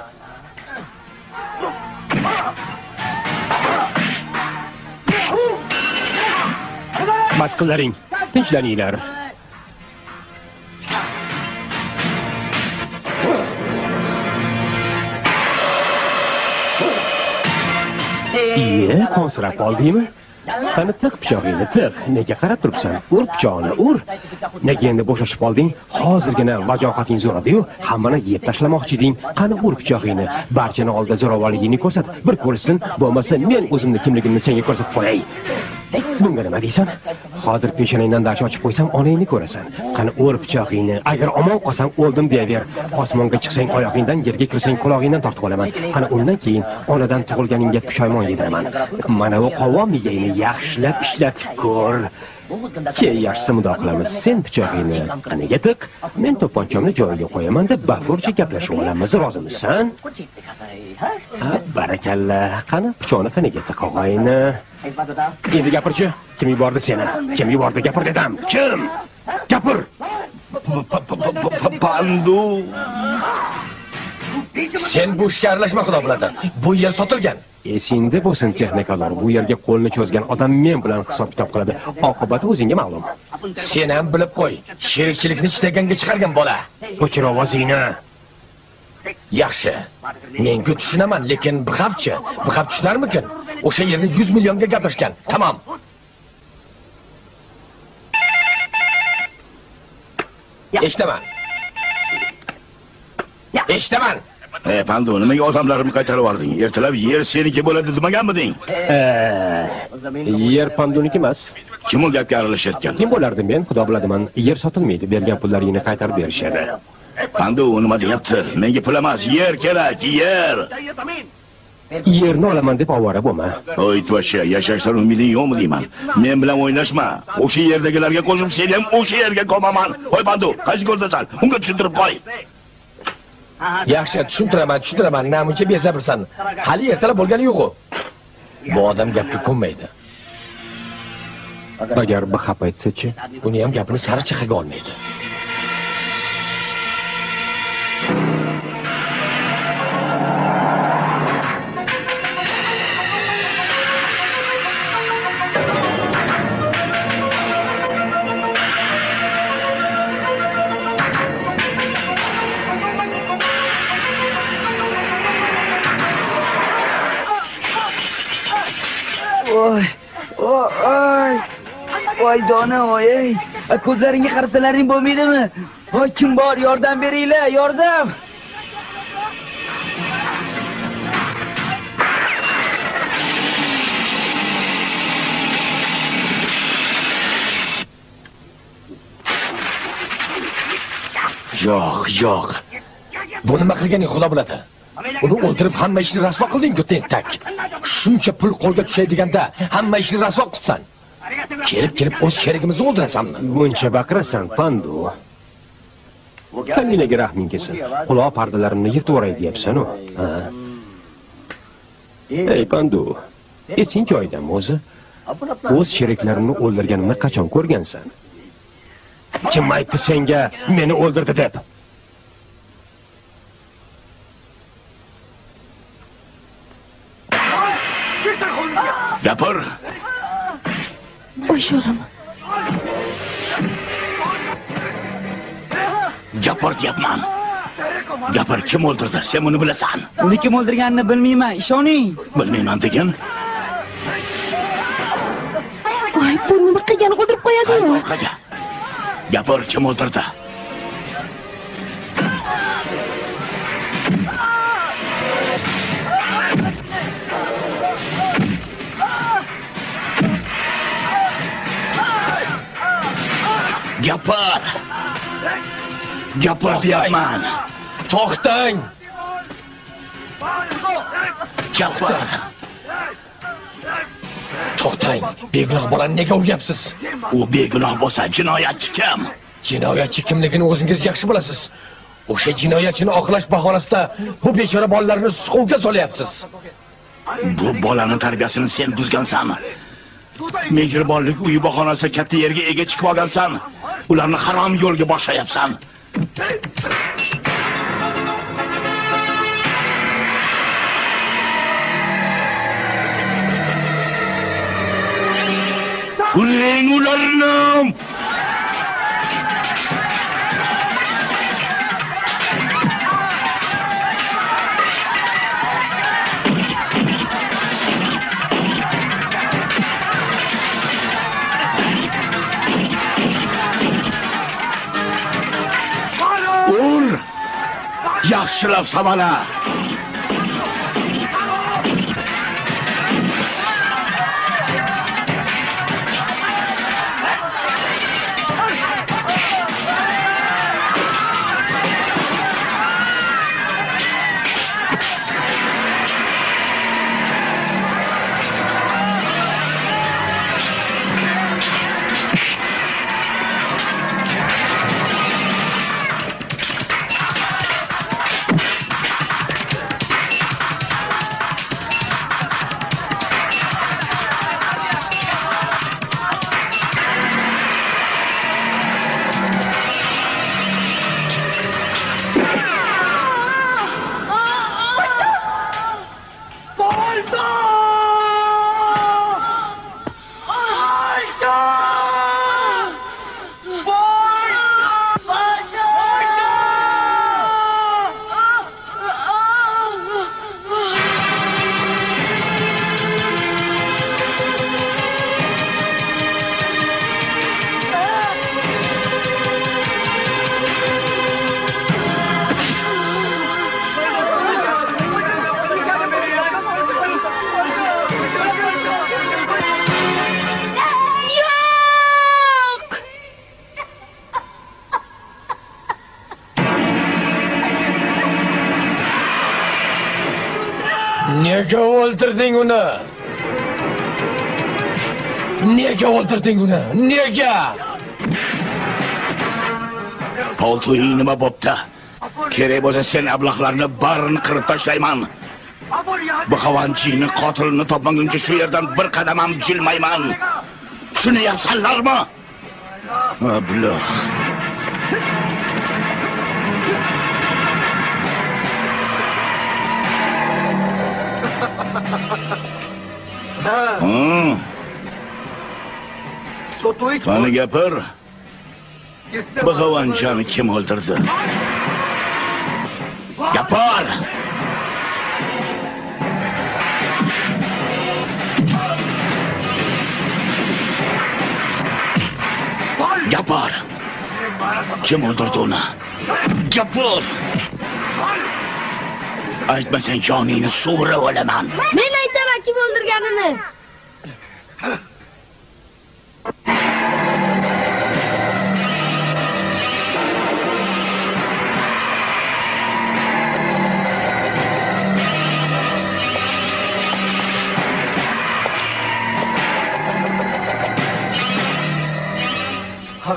Bas qilaring, tinchlaninglar. Qonsirab qoldingmi? Qani tiq pichog'ingni tiq. Nega qarab turibsan? Ur pichog'ini, ur. Nega endi bo'shashib qolding? Hozirgina vajohating zo'radi-yu, hammani yeb tashlamoqchi eding. Qani ur pichog'ingni. Barchani oldida zo'ravonligingni ko'rsat. Bir ko'rsin, bo'lmasa men o'zimni kimligimni senga ko'rsatib qo'yay. Bunga nima deysan? Hozir peshonangdan dash ochib qo'ysam, onangni ko'rasan. Qani ur pichog'ingni. Agar omon qolsam o'ldim deyaver. Osmonga chiqsang oyoqingdan, yerga kirsang quloqingdan tortib olaman. Qani undan keyin onadan tug'ilganingga pushaymon yediraman. Mana bu qovon miyangni yaxshilab ishlatib ko'r. Keyin yaxshisi mudo qilamiz. Sen pichog'ingni qaniga tiq, men to'pponchamni joyiga qo'yaman deb bafurcha gaplashib olamiz. Rozimisan? Barakalla. Qani pichoqni qaniga tiq og'ayni? Endi gapirchi. Kim yubordi seni? Kim yubordi? Gapir dedim. Kim? Gapir. Pandu. Sen bu ishga aralashma, xudo biladi. Bu yer sotilgan. Esingda bo'lsin texnikalar, bu yerga qo'lni cho'zgan odam men bilan hisob kitob qiladi. Oqibati o'zingga ma'lum. Sen ham bilib qo'y. Sherikchilikni chitaganga chiqargan bola. O'chir ovozingni. Yaxshi. Menga tushunaman, lekin Bixavchi tushunarmikin? O'sha yerni 100 millionga gaplashgan. Tamom. Eshitaman. Eshitaman. Pandu, nimaga odamlarimni qaytarib yubording? Ertalab yer seniki bo'ladi demaganmiding? Yer Panduniki emas. Kim u gapga aralashayotgan? Kim bo'lardi men? Xudo biladiman. Yer sotilmaydi, bergan pullaringni qaytarib berishadi. Pandu, nima deyapti? Menga pul emas, yer kerak, yer. Yerni olaman deb ovora bo'lma. Voy to'sha, yashashdan umiding yo'qmi deyman? Men bilan o'ynashma. O'sha yerdagilarga qo'shib sen ham o'sha yerga ko'maman. Voy Pandu, qaysi ko'rdasan? Unga tushuntirib qo'y. Yaxshi, tushuntiraman. Namuncha besabrsan. Hali ertalab bo'lgani yo'q-ku. Bu odam gapga ko'nmaydi. Agar Bixab aytsa-chi, uni ham gapini sari chiqaga olmaydi. Voy jonim, ey. Ko'zlaringga qarasalaring bo'lmaydimi? Voy kim bor? Yordam beringlar, yordam. Yo'q. Bu nima qilganing Xudo biladi. Uni o'ldirib hamma ishni rasvo qilding-ku, tentak. Shuncha pul qo'lga tushaydiganda hamma ishni rasvo qilsan. Kelib o'z sherigimizni o'ldirasanmi? Buncha baqirasan, Pandu. Kaminaga rahming kelsin. Quloq pardalarimni yirtib o'ray deyapsan-ku. Ey Pandu, esing joyidami o'zi? O'z sheriklarini o'ldirganimni qachon ko'rgansan? Kim aytdi senga meni o'ldirdi deb? Gapir. Voy sho'rim. Gapir deyapman. Gapir, kim o'ldirdi? Sen buni bilasan. Uni kim o'ldirganini bilmayman, ishoning. Bilmayman degan. Voy, bu nima qilgani o'ldirib qo'yadimi? Gapir, kim o'ldirdi? Gapir deyapman. To'xtang. Gapir. To'xtang. Begunoh bolani nega uryapsiz? U begunoh bo'lsa, jinoyatchi kim? Jinoyatchi kimligini o'zingiz yaxshi bilasiz. O'sha jinoyatchini oqlash bahonasida bu bechora bolalarni siquvga solyapsiz. Bu bolaning tarbiyasini sen buzgansan. Mehribonlik uyi bahonasida katta yerga ega chiqib olgansan. Ularni harom yo'lga boshlayapsan. Uring ularni! Yaxshilab savala. o'ldirding uni? Nega o'ldirding uni? Nega? Palto'ying nima bo'pti? Kerak bo'lsa sen ablahlarni barini qirib tashlayman. Bu xavanchini qotilini topmaguncha shu yerdan bir qadam ham jilmayman. Shuni yapsanlarmi? Ablah. Qani gapir. Bu xavanchani kim o'ldirdi? Gapir! Gapir! Kim o'ldirdi uni? Gapir! Aytmasang joningni sug'urib olaman. Men aytaman kim o'ldirganini.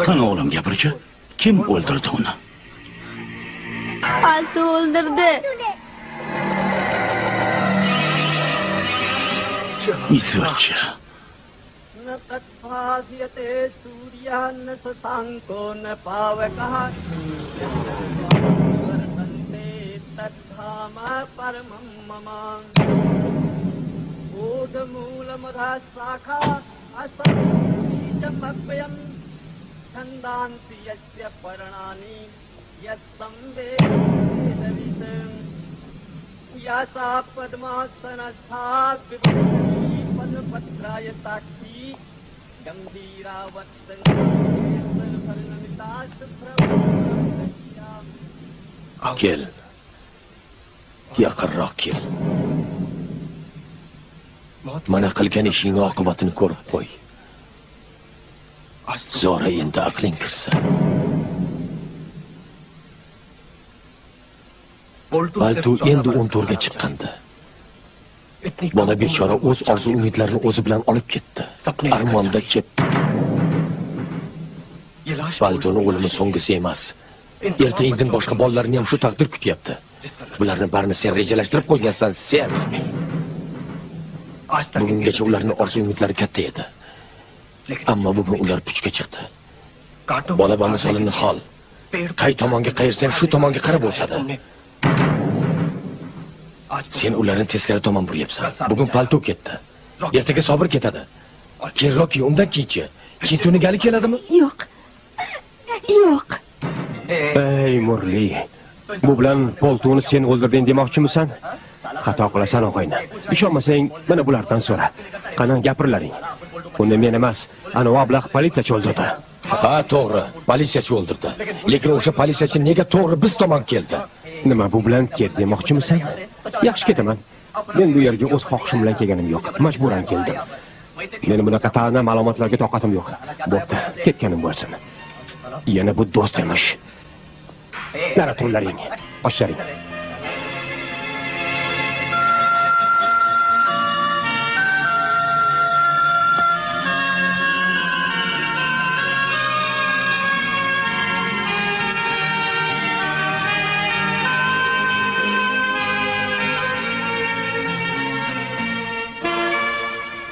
Qani o'g'lim gapirchi? Kim o'ldirdi uni? Palto o'ldirdi. Isirchi. छन्दान्ति यस्य पर्णानि यत्संवेदविदं यासा पद्मासनस्था विभूति पदपत्राय साक्षी गंभीरावत्संगर्णमिता Suprabha kel. Yaqinroq kel. Mana qilgan ishingning oqibatini ko'rib qo'y. Zora endi aqling kirsa. Palto endi 14 ga chiqqandi. Bola bechora o'z orzu umidlarini o'zi bilan olib ketdi. Armonda ketdi. Paltoning o'limi so'nggisi emas. Erta indin boshqa bolalarni ham shu taqdir kutyapti. Bularni barini sen rejalashtirib qo'ygansan, sen. Bugungacha ularning orzu umidlari katta edi. Ammo bugun ular puchga chiqdi. Bola va misolini hol. Qay tomonga qayirsang shu tomonga qarab o'sadi. Sen ularni teskari tomon buryapsan. Bugun Palto ketdi. Ertaga Sobir ketadi. Keyinroq undan keyinchi Chintuni gali keladimi? Yo'q. Yo'q. Ey Murli, bu bilan Paltoni sen o'ldirding demoqchimisan? Xato qilasan og'ayni. Ishonmasang, mana bulardan so'ra. Qani gapirlaring. Uni men emas, ana ablah politsiyachi o'ldirdi. Ha, to'g'ri, politsiyachi o'ldirdi. Lekin o'sha politsiyachi nega to'g'ri biz tomon keldi? Nima bu bilan ket demoqchimisan? Yaxshi ketaman. Men bu yerga o'z xohishim bilan kelganim yo'q, majburan keldim. Meni bunaqa ta'na ma'lumotlarga toqatim yo'q. Bo'pti, ketganim bo'lsin. Yana bu do'st emish. Nara turlaring, oshlaring.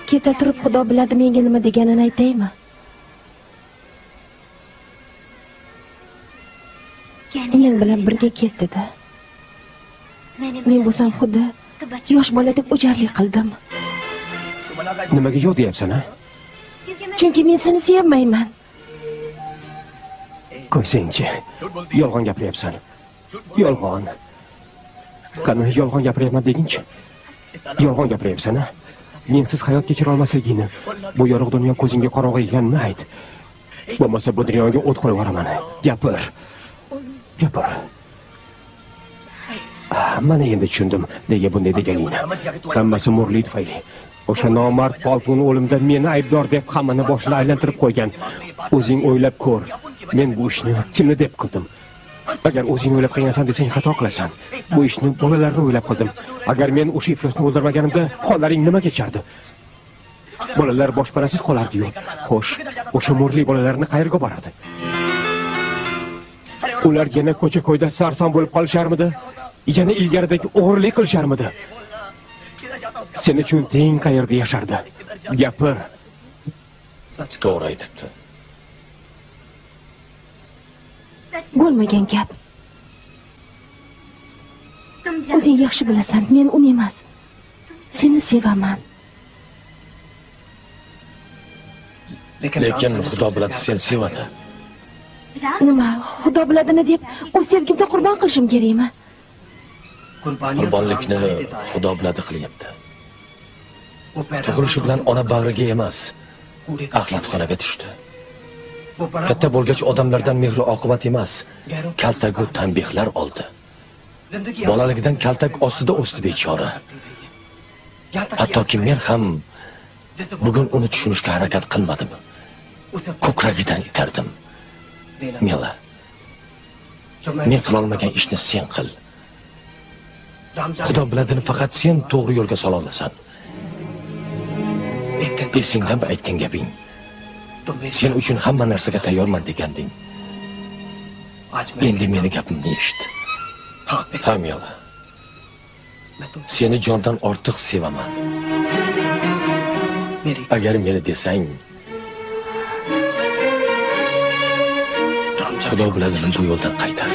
Keta turib Xudo biladi menga nima deganini aytaymi? Men bilan birga ketdi-da. Men bo'lsam xuddi yosh boladek o'jarlik qildim. Nimaga yo'q deyapsan, ha? Chunki men seni sevmayman. Qo'ysangchi. Yolg'on gapiryapsan. Yolg'on. Qani yolg'on gapiryapman deginchi. Yolg'on gapiryapsan, ha? Mensiz hayot kechira olmasligingni, bu yorug' dunyo ko'zingga qorong'i ekanini ayt. Bo'lmasa bu dunyoga o't qo'yib yuboraman. Gapir. Gapir. Mana endi tushundim nega bunday deganingni. Hammasi Murli tufayli. O'sha nomard Paltoni o'limida meni aybdor deb hammani boshini aylantirib qo'ygan. O'zing o'ylab ko'r. Men bu ishni kimni deb qildim? Agar o'zing o'ylab qilgansan desang xato qilasan. Bu ishni bolalarni o'ylab qildim. Agar men o'sha iflosni o'ldirmaganimda hollaring nima kechardi? Bolalar boshpanasiz qolardi-yu. Xo'sh, o'sha mo'rli bolalarni qayerga boradi? Ular yana ko'cha-ko'yda sarson bo'lib qolisharmidi? Yana ilgaridek o'g'irlik qilisharmidi? Sen uchun teng qayerda yashardi? Gapir. To'g'ri aytibdi. Bo'lmagan gap. O'zing yaxshi bilasan, men uni emas. Seni sevaman. Lekin Xudo biladi, sen sevadi. Nima, Xudo biladini deb u sevgimda qurbon qilishim kerakmi? Qurbonlikni Xudo biladi qilyapti. Tug'ilishi bilan ona bag'riga emas, axlatxonaga tushdi. Katta bo'lgach odamlardan mehr oqibat emas, kaltagu tanbehlar oldi. Bolaligidan kaltak ostida o'sdi bechora. Hattoki men ham bugun uni tushunishga harakat qilmadim. Ko'kragidan itardim. Mela, men qila olmagan ishni sen qil. Xudo biladini faqat sen to'g'ri yo'lga sola olasan. Esingdan aytgan gaping. Sen uchun hamma narsaga tayyorman deganding. Endi meni gapimni eshit. Ha, Mela. Seni jondan ortiq sevaman. Agar meni desang, Xudo biladini bu yo'ldan qaytar.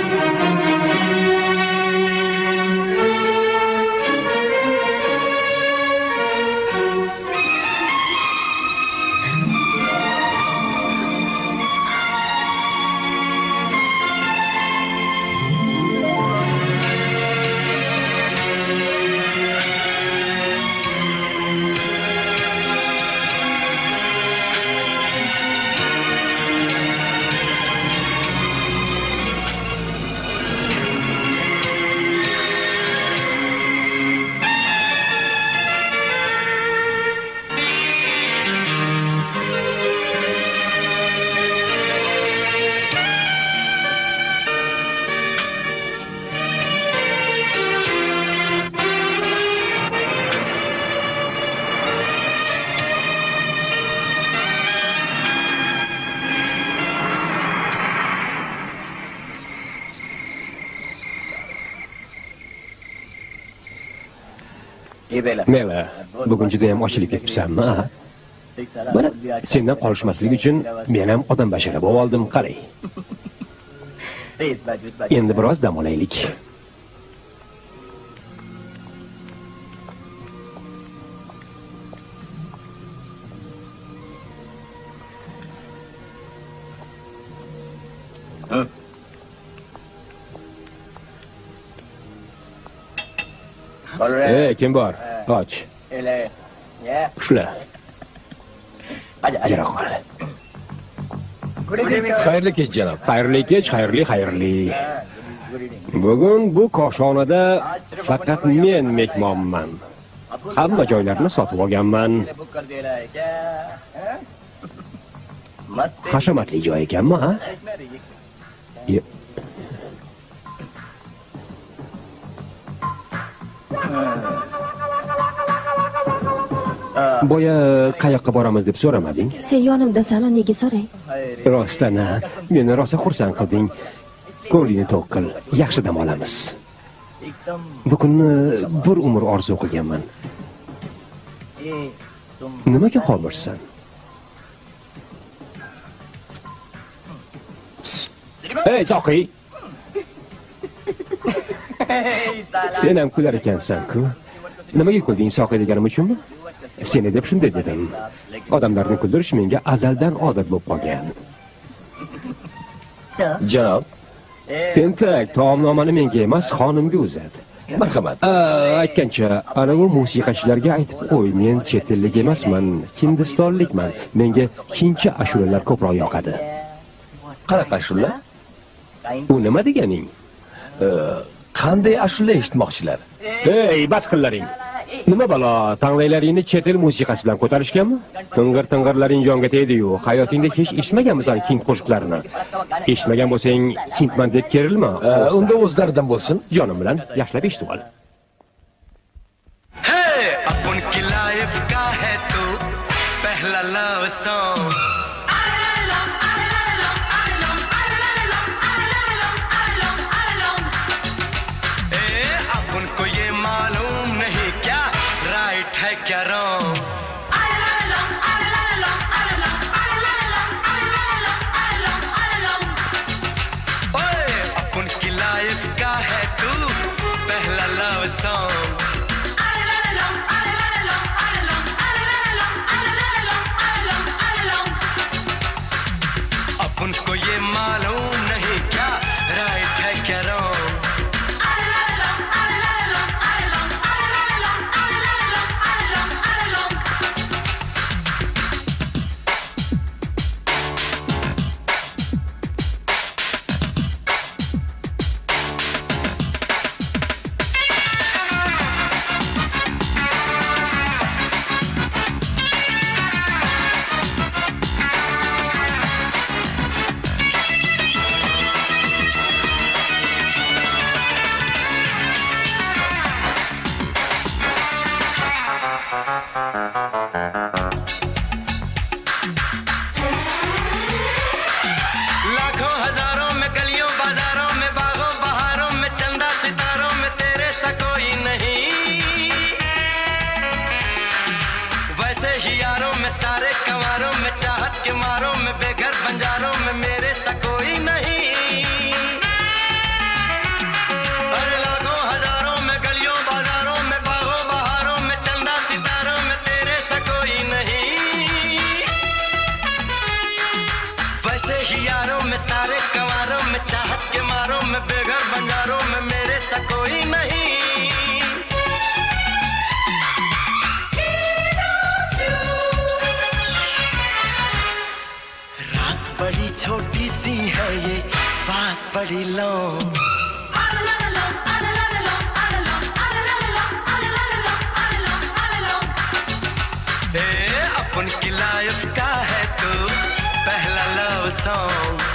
Mela, bugun juda ham ochilib ketibsanmi? Mana, sendan qolishmaslik uchun men ham odam bashara bo'lib oldim, qarang. Endi biroz dam olaylik. Kim bor? Och. Ushla. Yura qol. Xayrli kech, janob. Xayrli kech, xayrli. Bugun bu koshonada faqat men mehmonman. Hamma joylarni sotib olganman. Hashamatli joy ekanmi, ha? Boya qayoqqa boramiz deb so'ramading? Sen yonimdasan, nega so'ray? Rostdan, meni rosa xursand qilding. Ko'nglingni to'q qil, yaxshi dam olamiz. Bu kunni bir umr orzu qilganman. Nimaga xomirsan? Ey, Soqiy! Sen ham kular ekansan-ku. Nimaga kulding, Soqiy deganim uchunmi? Seni deb shunday dedim. Odamlarni kuldirish menga azaldan odat bo'lib qolgan. Janob, Tentak, taomnomani menga emas, xonimga uzat. marhamat. Aytgancha, ana bu musiqachilarga aytib qo'y, men chet ellik emasman, hindistonlikman. Menga hindcha ashulalar ko'proq yoqadi. Qanaqa ashula? Bu nima deganing? Qanday ashula eshitmoqchilar? Ey, bas qillaring. Nima balo, tanglaylaringni chet el musiqasi bilan ko'tarishganmi? Ting'ir-ting'irlaring jonga tegdi-yu, hayotingda hech eshitmaganmisan hind qo'shiqlarini? Eshitmagan bo'lsang, hindman deb kerilma. Unda o'zlaridan bo'lsin. Jonim bilan yaxshilab eshitib ol. Hey, अपन की लाइफ का है तू पहला love song अपन को ये मालूम नहीं क्या राइट है क्या रॉन्ग ओए अपन की लाइफ का है तू पहला लव सॉन्ग उनको ये मालूम नहीं क्या राइट है क्या रॉन्ग के मारों में बेघर बंजारों में मेरे सा कोई नहीं अरे लाखों हजारों में गलियों बाजारों में बागों बहारों में चंदा सितारों में तेरे सा कोई नहीं वैसे ही यारों में सारे कंवारों में चाहत के मारों में बेघर बंजारों में मेरे सा कोई नहीं बड़ी छोटी सी है ये बात बड़ी लॉन्ग अपन की लाइफ का है तू पहला लव सॉन्ग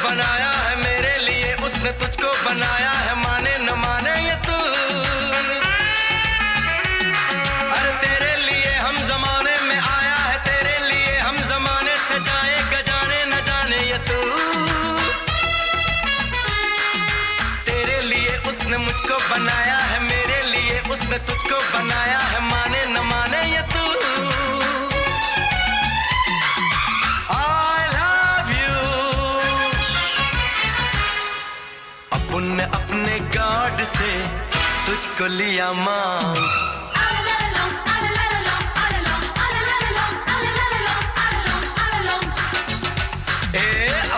बनाया है मेरे लिए उसने तुझको बनाया है माने न माने ये तू अरे तेरे लिए हम जमाने में आया है तेरे लिए हम जमाने से जाएगा जाने न जाने ये तू तेरे लिए उसने मुझको बनाया है मेरे लिए उसने तुझको बनाया है माने न माने ये तू उनने अपने गॉड से तुझको लिया मांग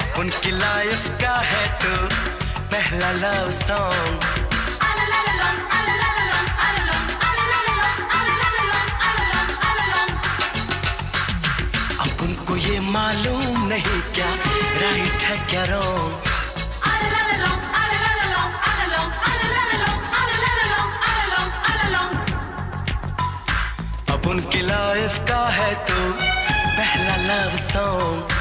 अपन की लाइफ का है तू पहला लव सॉन्ग अपन को ये मालूम नहीं क्या राइट है क्या रॉन्ग उनकी लाइफ का है तू पहला लव सॉन्ग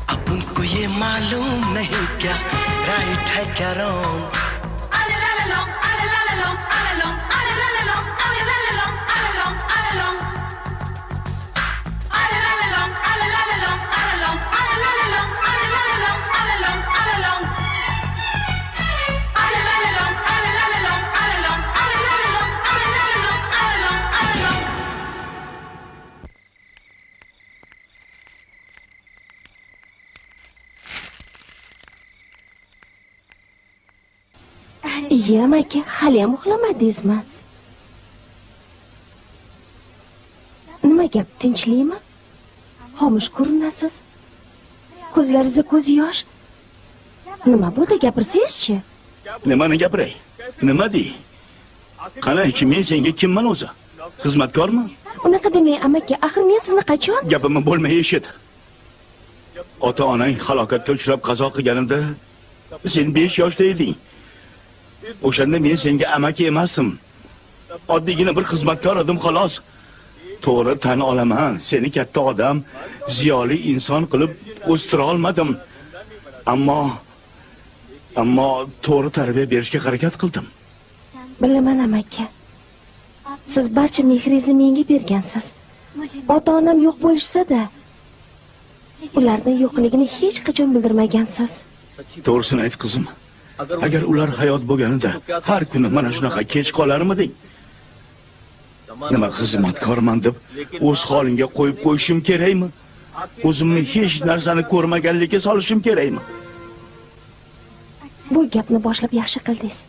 अब उनको ये मालूम नहीं क्या राइट है क्या wrong Iye amaki, haliyam uxlamadingizmi? Nima gap, tinchlikmi? Xomush ko'rinasiz. Ko'zlaringizda ko'z yosh. Nima bo'ldi, gapirsangiz-chi? Nimani gapiray? Nima dey? Qanaychi, men senga kimman o'zi? Xizmatkormi? Unaqa demang amaki, axir men sizni qachon? Gapimni bo'lmay eshit. Ota-onang halokatga uchrab qazo qilganimda sen 5 yoshda eding. O'shanda men senga amaki emasdim. Oddiygina bir xizmatkor edim xolos. To'g'ri tan olaman, seni katta odam, ziyoli inson qilib o'stira olmadim. Ammo to'g'ri tarbiya berishga harakat qildim. Bilaman amaki. Siz barcha mehringizni menga bergansiz. Ota-onam yo'q bo'lishsa-da, ularning yo'qligini hech qachon bildirmagansiz. To'g'risini ayt qizim. Agar ular hayot bo'lganida har kuni mana shunaqa kech qolarmiding? Nima xizmatkorman deb o'z holingga qo'yib qo'yishim kerakmi? O'zimni hech narsani ko'rmaganlikka solishim kerakmi? Bu gapni boshlab yaxshi qildingiz.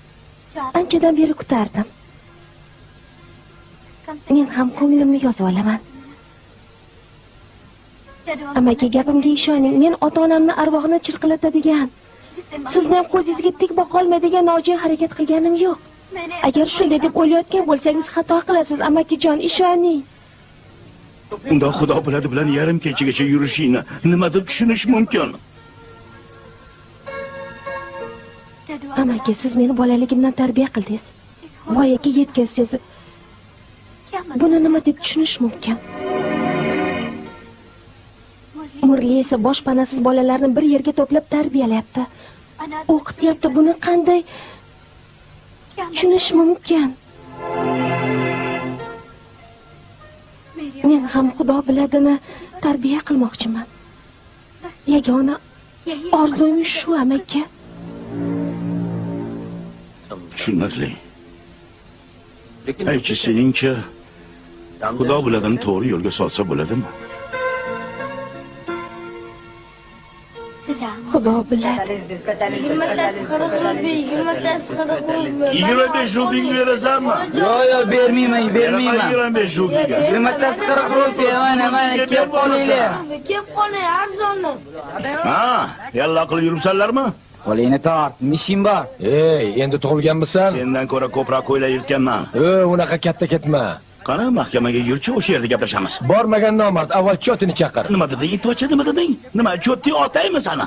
Anchadan beri kutardim. Men ham ko'nglimni yozib olaman. Amaki, gapimga ishoning, men ota-onamni arvohini chirqilatadigan, sizni ham ko'zingizga tik boqa olmaydigan nojo'ya harakat qilganim yo'q. Agar shunday deb o'ylayotgan bo'lsangiz, xato qilasiz, amakijon, ishoning. Unda Xudo biladi bilan yarim kechagacha yurishingni nima deb tushunish mumkin? Amaki, siz meni bolaligimdan tarbiya qildingiz. Voyaga yetkazdingiz. Buni nima deb tushunish mumkin? Murli esa boshpanasiz bolalarni bir yerga to'plab tarbiyalayapti. O'qityapti. Buni qanday tushunish mumkin? Men ham Xudo biladini tarbiya qilmoqchiman. Yagona orzum shu, amaki. Tushunarli. Aychi, seningcha Xudo biladini to'g'ri yo'lga solsa bo'ladimi? Xudo biladi. 20tasi 40 rubl, 20tasi 40 rubl. 25 rubling berasanmi? Yo'q, bermayman. 25 rublga. 20tasi 40 rubl, mana kelib qolinglar. Kelib qoling, arzonni. Ha, yalla qilib yuribsanlarmi? Qo'lingni tort, mishim bor. Ey, endi tug'ilganmisan? Sendan ko'ra ko'proq qo'ylar yirtganman. Unaqa katta ketma. Qani mahkamaga yurchi, o'sha yerda gaplashamiz. Bormagan nomard, avval chotini chaqir. Nima deding, itvacha nima deding? Nima chotni otaymi sana?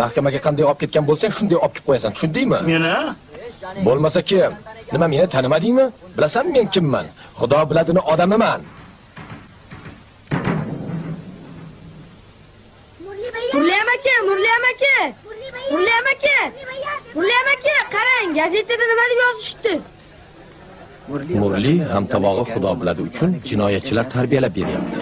Mahkamaga qanday olib ketgan bo'lsang, shunday olib kelib qo'yasan, tushundingmi? Meni? Bo'lmasa kim? Nima, meni tanimadingmi? Bilasan men kimman? Xudo biladini odamiman. Murli amaki, qarang, gazetada nima deb yozishdi? Murli ham tovog'i Xudo biladi uchun jinoyatchilar tarbiyalab beryapti.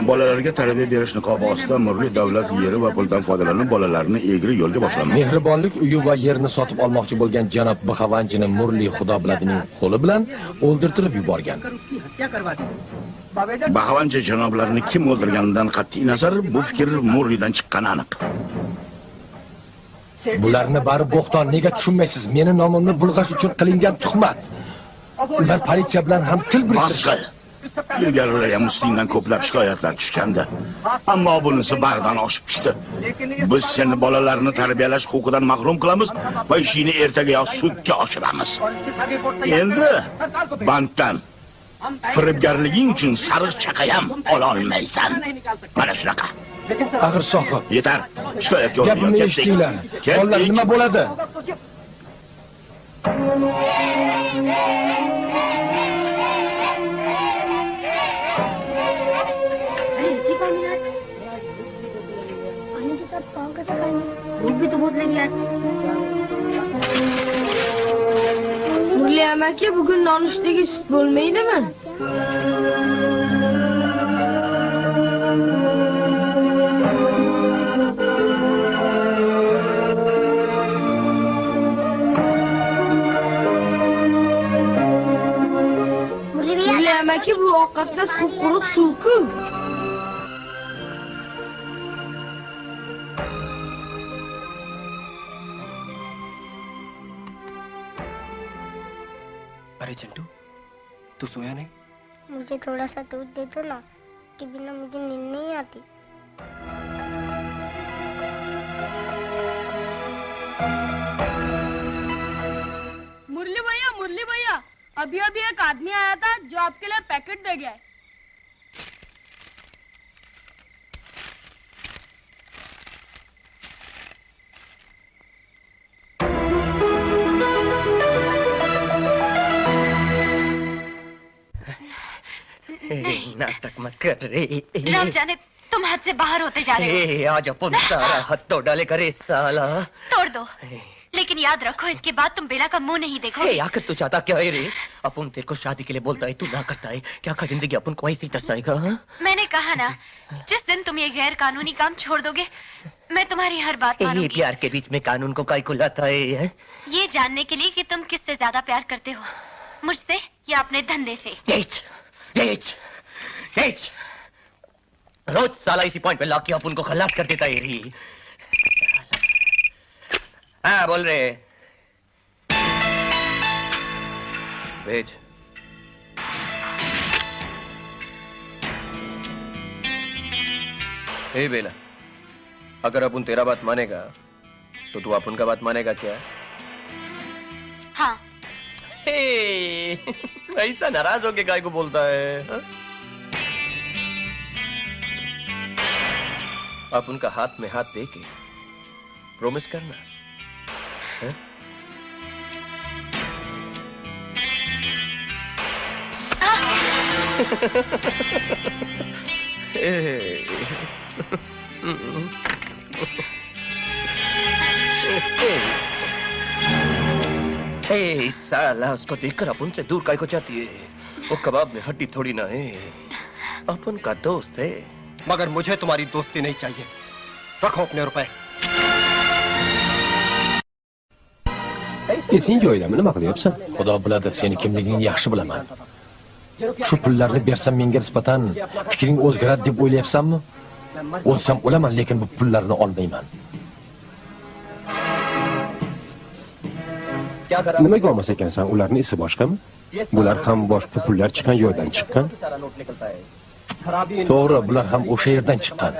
Bolalarga tarbiya berish niqobi ostida Murli davlat yeri va puldan foydalanib bolalarni egri yo'lga boshlamoqda. Mehribonlik uyi va yerini sotib olmoqchi bo'lgan janob Bixavanjini Murli Xudo biladining qo'li bilan o'ldirtirib yuborgan. Bixavanji janoblarini kim o'ldirganidan qat'iy nazar bu fikr Murlidan chiqqani aniq. Bularni bari bo'xton, nega tushunmaysiz? Meni nomimni bulg'ash uchun qilingan tuhmat. Ular politsiya bilan ham til biriktirishgan. Ilgarilar ham ustingdan ko'plab shikoyatlar tushgandi. Ammo bunisi baridan oshib tushdi. Biz seni bolalarni tarbiyalash huquqidan mahrum qilamiz va ishingni ertagayoq sudga oshiramiz. Endi banddan firibgarliging uchun sariq chaqayam ola olmaysan. Mana shunaqa. Axir sohib, yetar. Shikoyatga gapimni eshitinglar. Bolalar nima bo'ladi? Murli amaki, bugun nonushtaga sut bo'lmaydimi? Murli amaki, bu ovqatda quruq suv-ku. तू सोया नहीं? मुझे थोड़ा सा दूध दे दो ना, कि बिना मुझे नींद नहीं आती। मुरली भैया, अभी एक आदमी आया था जो आपके लिए पैकेट दे गया है। नाटक मत कर रे। रब जाने तुम हद से बाहर होते जा रहे हो। आज अपन सारा हाथ तो डाले करे साला। तोड़ दो, लेकिन याद रखो इसके बाद तुम बेला का मुंह नहीं देखोगे। आखिर तू चाहता क्या है रे? अपन तेरे को शादी के लिए बोलता है, तू ना करता है। क्या का जिंदगी अपन को ऐसे ही दर्शाएगा? मैंने कहा ना, जिस दिन तुम ये गैर कानूनी काम छोड़ दोगे, मैं तुम्हारी हर बात मानूंगी। प्यार के बीच में कानून को काहे को लाता है? ये जानने के लिए कि तुम किससे ज्यादा प्यार करते हो, मुझसे या अपने धंधे से। रोज साला इसी पॉइंट पे लाके अपन को खलास कर देता है रे। हाँ बोल रहे भेज। हे बेला, अगर अपन तेरा बात मानेगा तो तू अपन का बात मानेगा क्या? हाँ। ऐसा नाराज होके गाय को बोलता है हा? आप उनका हाथ में हाथ दे के प्रॉमिस करना है? साला उसको देखकर अपन से दूर काहे को जाती है? वो कबाब में हड्डी थोड़ी ना है, अपन का दोस्त है। मगर मुझे तुम्हारी दोस्ती नहीं चाहिए। रखो अपने रुपए. Esinchi o'ylamini nima qilyapsan? Xudo biladi, seni kimligingni yaxshi bilaman. Shu pullarni bersam menga nisbatan fikring o'zgaradi deb o'ylayapsanmi? O'lsam o'laman, lekin bu pullarni olmayman. Nimaga olmas ekansan? Ularning isi boshqami? Bular ham boshqa pullar chiqqan yo'ldan chiqqan. To'g'ri, bular ham o'sha yerdan chiqqan.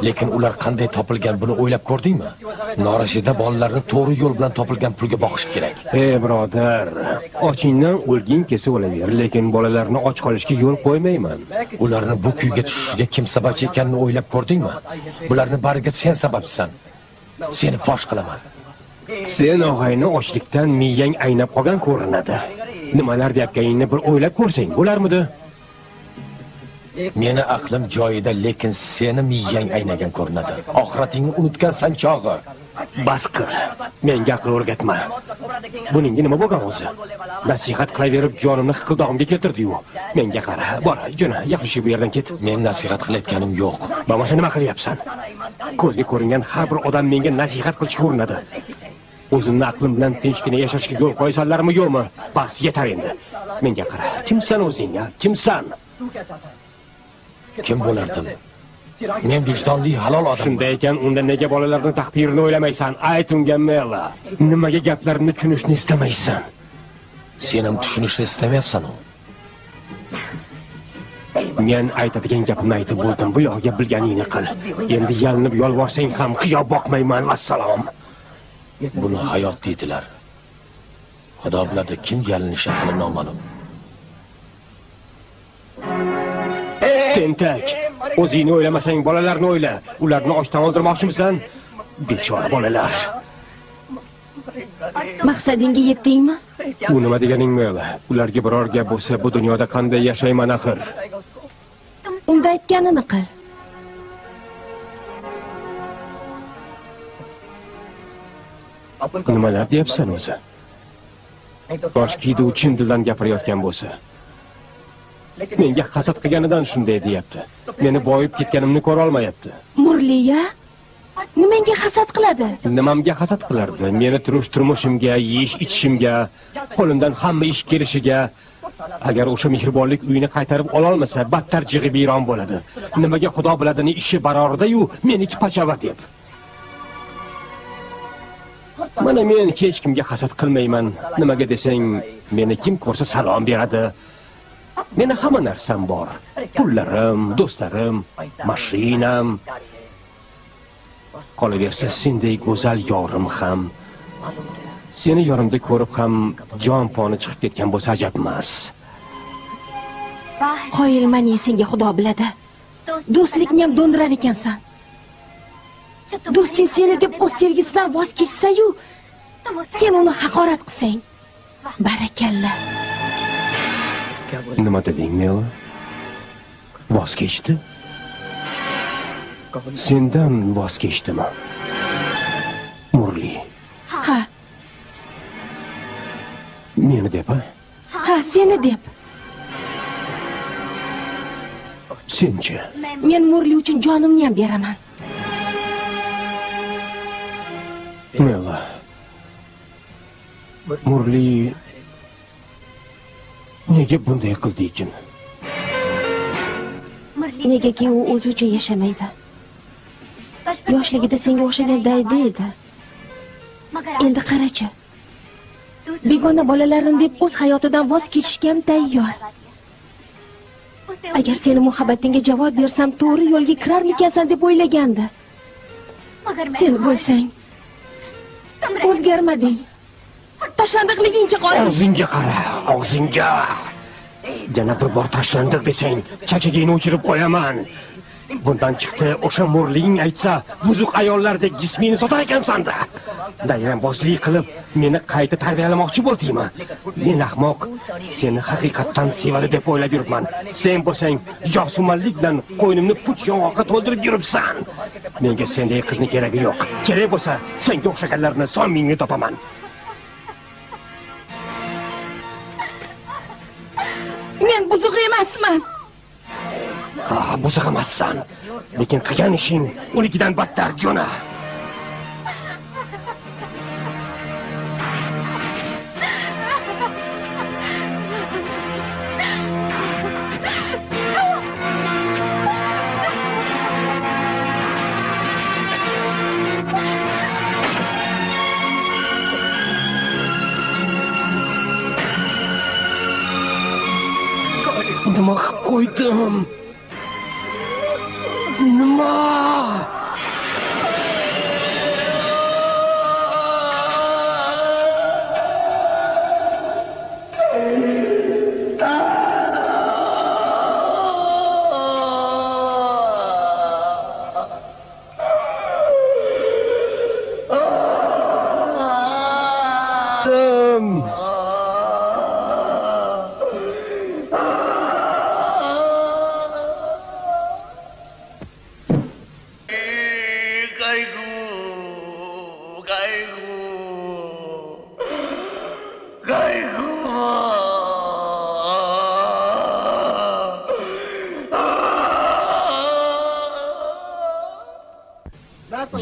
Lekin ular qanday topilgan, buni o'ylab ko'rdingmi? Norashida bolalarni to'g'ri yo'l bilan topilgan pulga boqish kerak. Birodar, ochingdan o'lging kelsa o'laver, lekin bolalarni och qolishga yo'l qo'ymayman. Ularni bu kuyga tushishiga kim sababchi ekanini o'ylab ko'rdingmi? Bularni bariga sen sababchisan. Seni fosh qilaman. Sen og'ayni ochlikdan miyang aynab qolgan ko'rinadi. Nimalar deyotganingni bir o'ylab ko'rsang bo'larmidi? Meni aqlim joyida, lekin seni miyang aynagan ko'rinadi. Oxiratingni unutgansan chog'i. Bas qil. Menga aql o'rgatma. Buningga nima bo'lgan o'zi? Nasihat qilaverib jonimni hiqildog'imga keltirdi-yu. Menga qara, bor, jo'na, yaxshi bu yerdan ket. Men nasihat qilayotganim yo'q. Bo'lmasa nima qilyapsan? Ko'zga ko'ringan har bir odam menga nasihat qilishga urinadi. O'zimni aqlim bilan tinchgina yashashga yo'l qo'ysanlarmi yo'qmi? Bas, yetar endi. Menga qara. Kimsan o'zing, ya? Kimsan? Kim bo'lardim? Men vijdonli, halol odam. Shunday ekan, unda nega bolalarning taqdirini o'ylamaysan? Ayt unga, Mela. Nimaga gaplarimni tushunishni istamaysan? Sen ham tushunishni istamayapsan-ku. Men aytadigan gapimni aytib bo'ldim. Bu yo'g'iga bilganingni qil. Endi yalinib yolvorsang ham qiyo boqmayman. Assalom. Buni hayot deydilar. Xudo biladi, kim yalinishi hali noma'lum. Tentak, o'zingni o'ylamasang bolalarni o'yla. Ularni ochdan o'ldirmoqchimisan? Bechora bolalar. Maqsadingga yetdingmi? U nima deganing Mela? Ularga biror gap bo'lsa, bu dunyoda qanday yashayman axir? Unda aytganini qil. Nimalar deyapsan o'zi? Toshkiydi chin dildan gapirayotgan bo'lsa. Menga hasad qilganidan shunday deyapti. Meni boyib ketganimni ko'ra olmayapti. Murliya, nimaga hasad qiladi? Nimamga hasad qilardi? Meni turmushimga, yeyish-ichishimga, qo'limdan hamma ish kelishiga. Agar o'sha mehribonlik uyini qaytarib ola olmasa, battar jig'i biyron bo'ladi. Nimaga Xudo biladini ishi barorida-yu, meniki pachava deb. Mana men hech kimga hasad qilmayman. Nimaga desang, meni kim ko'rsa salom beradi. Meni hamma narsam bor. Pullarim, do'stlarim, mashinam. Qolaversa, sendek go'zal yorim ham. Seni yorimda ko'rib ham jon poni chiqib ketgan bo'lsa ajab emas. Qoyilman, senga Xudo biladi. Do'stlikni ham do'ndirar ekansan. Do'sting seni deb o'z sevgisidan voz kechsa-yu, sen uni haqorat qilsang, barakalla. Nima deding, Mela? Voz kechdi? Sendan voz kechdimi? Murli. Ha. Meni deb, Ha, seni deb. Senchi? Men Murli uchun jonimni ham beraman. Mela. Murli nega bunday qildi ekan? Negaki u o'zi uchun yashamaydi. Yoshligida senga o'xshagan daydi edi. Endi qarachi. Begona bolalarim deb o'z hayotidan voz kechishga ham tayyor. Agar seni muhabbatingga javob bersam, to'g'ri yo'lga kirarmikansan deb o'ylagandi. Sen bo'lsang, o'zgarmading. Tashlandiqligingcha qolding. Og'zingga qara, og'zingga. Yana bir bor tashlandiq desang, chakagingni o'chirib qo'yaman. Bundan chiqdi, o'sha Murling aytsa, buzuq ayollardek jismingni sotar ekansan-da. Dayrambozlik qilib, meni qayta tarbiyalamoqchi bo'ldingmi? Men ahmoq, seni haqiqatdan sevadi deb o'ylab yuribman. Sen bo'lsang, josumonlik bilan qo'ynimni puch yong'oqqa to'ldirib yuribsan. Menga sendek qizni keragi yo'q. Kerak bo'lsa, senga o'xshaganlarni son mingni topaman. Men buzuq emasman. Buzuq emassan. Lekin qilgan ishing unikidan battar jona. Nima qilib qo'ydim? Nima?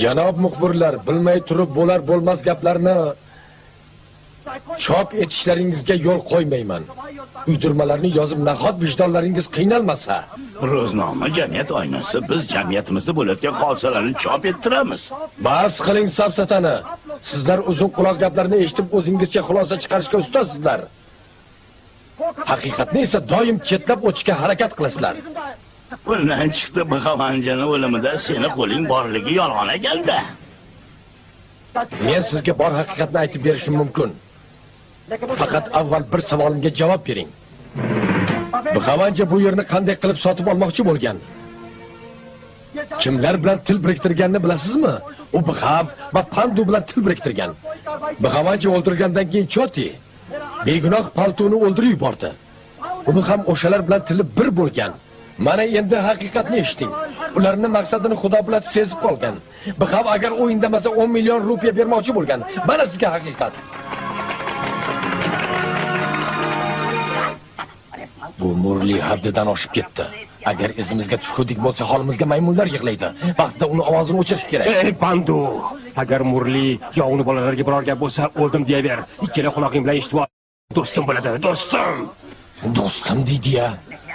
Janob muxbirlar, bilmay turib bo'lar bo'lmas gaplarni chop etishlaringizga yo'l qo'ymayman. Uydirmalarni yozib nahot vijdonlaringiz qiynalmasa. Ro'znoma jamiyat oynasi, biz jamiyatimizda bo'layotgan hodisalarni chop ettiramiz. Bas qiling safsatani. Sizlar uzun quloq gaplarni eshitib o'zingizcha xulosa chiqarishga ustasizlar. Haqiqatni esa doim chetlab o'tishga harakat qilasizlar. Bundan chiqdi, Bixavanjani o'limida seni qo'ling borligi yolg'on ekanda. Men sizga bor haqiqatni aytib berishim mumkin. Faqat avval bir savolimga javob bering. Bixavanja bu yerni qanday qilib sotib olmoqchi bo'lgan? Kimlar bilan til biriktirganini bilasizmi? U Bixav va Pandu bilan til biriktirgan. Bixavanja o'ldirgandan keyin Choti begunoh Paltuni o'ldirib yubordi. Uni ham o'shalar bilan tili bir bo'lgan. Mana endi haqiqatni eshiting. Ularning maqsadini Xudo bilan sezib qolgan. Bixav agar u indamasa 10 million rupiya bermoqchi bo'lgan. Mana sizga haqiqat. Bu Murli haddidan oshib ketdi. Agar izimizga tushkudik bo'lsa, holimizga maymunlar yig'laydi. Vaqtida uni ovozini o'chirish kerak. Ey Pandu, agar Murli yo uni bolalarga biror gap bo'lsa, o'ldim deyaver. Ikkala quloqing bilan eshitib ol. Do'stim bo'ladi, do'stim. Do'stim deydi-ya.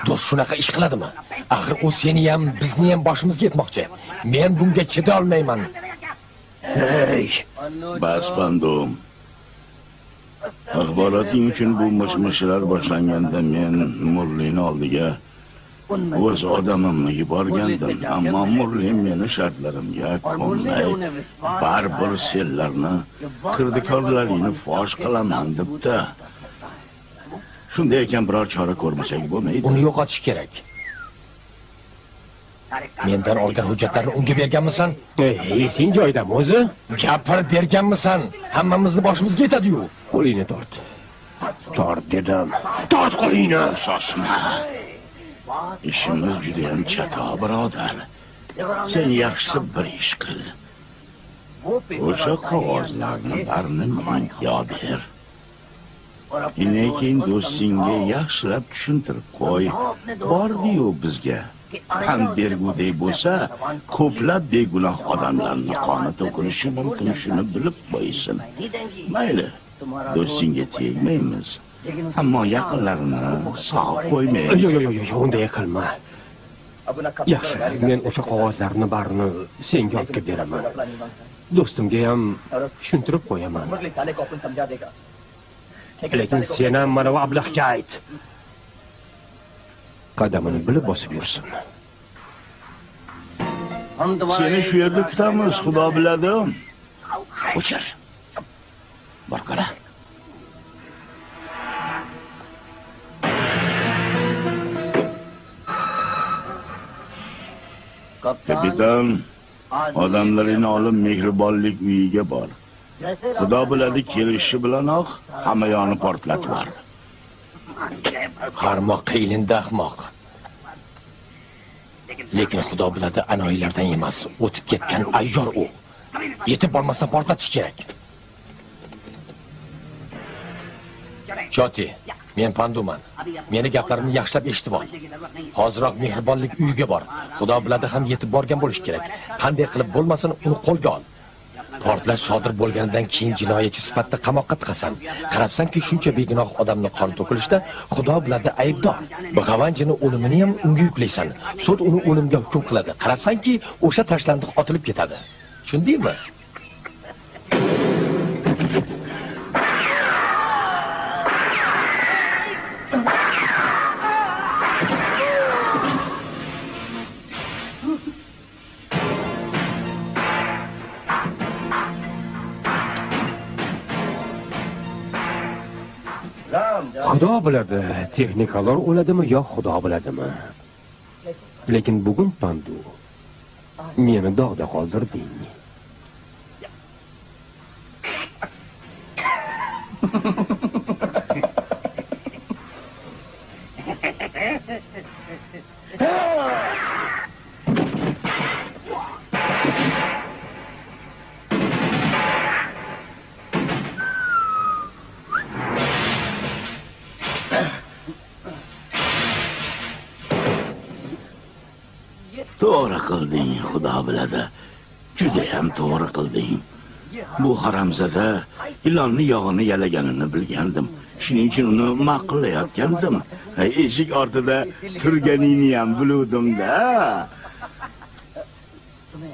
Do'st shunaqa ish qiladimi? Axir u seni ham, bizni ham boshimizga yetmoqchi. Men bunga chida olmayman. Ey, Bas bandum. Axboroting uchun bu mishmishlar boshlanganda men Murlini oldiga o'z odamimni yuborgandim, ammo Murli meni shartlarimga ko'nmay, baribir senlarni kirdikorlaringni fosh qilaman debdi. Shunday ekan biror chora ko'rmasak bo'lmaydi. Uni yo'qotish kerak. Mendan olgan hujjatlarni unga berganmisan? Esing joyidami o'zi? Gapirib berganmisan? Hammamizni boshimizga yetadi-yu. Qo'lingni tort. Tort dedim. Tort qo'lingni. Shoshma. İşimiz juda ham chatoq, birodar. Sen yaxshisi bir ish qil. O'sha qog'ozlarni barini menga ber. Keyin do'stingga yaxshilab tushuntirib qo'y. Bordi-yu bizga. Pand bergudek bo'lsa, ko'plab begunoh odamlarning qoni to'kilishi mumkin, shuni bilib qo'ysin. Mayli, do'stingga tegmaymiz. Ammo yaqinlarini sog' qo'ymaymiz. Yo'q, unday qilma. Yaxshi, men o'sha qog'ozlarni barini senga olib beraman. Do'stimga ham tushuntirib qo'yaman. Lekin sen ham mana bu ablahga ayt. Qadamini bilib bosib yursin. Seni shu yerda kutamiz, xudo biladi. O'chir. Bor qara. Kapitan, odamlarini olib mehribonlik uyiga bor. Xudo biladi, kelishi bilanoq hamma yoni portlatlar. Qarmoq qiylindi ahmoq. Lekin xudo biladi, anoyilardan emas, o'tib ketgan ayyor u. Yetib bormasa portlatish kerak. Choti, men panduman. Meni gaplarimni yaxshilab eshitib ol. Hoziroq mehribonlik uyiga bor. Xudo biladi, ham yetib borgan bo'lish kerak. Qanday qilib bo'lmasin, uni qo'lga ol. Portlash sodir bo'lganidan keyin jinoyatchi sifatida qamoqqa tiqasan. Qarabsanki, shuncha begunoh odamni qon to'kilishda xudo biladi aybdor. Big'avanjini o'limini ham unga yuklaysan. Sud uni o'limga hukm qiladi. Qarabsanki, o'sha tashlandiq otilib ketadi. Tushundingmi? Xudo biladi, texnikalar o'ladimi yo xudo biladimi. Lekin bugun pandu meni dog'da qoldirding. To'g'ri qilding, xudo biladi. Juda ham to'g'ri qilding. Bu haramzada ilonni yog'ini yalaganini bilgandim. Shuning uchun uni ma'qullayotgandim. Eshik ortida turganingni ham biluvdim-da.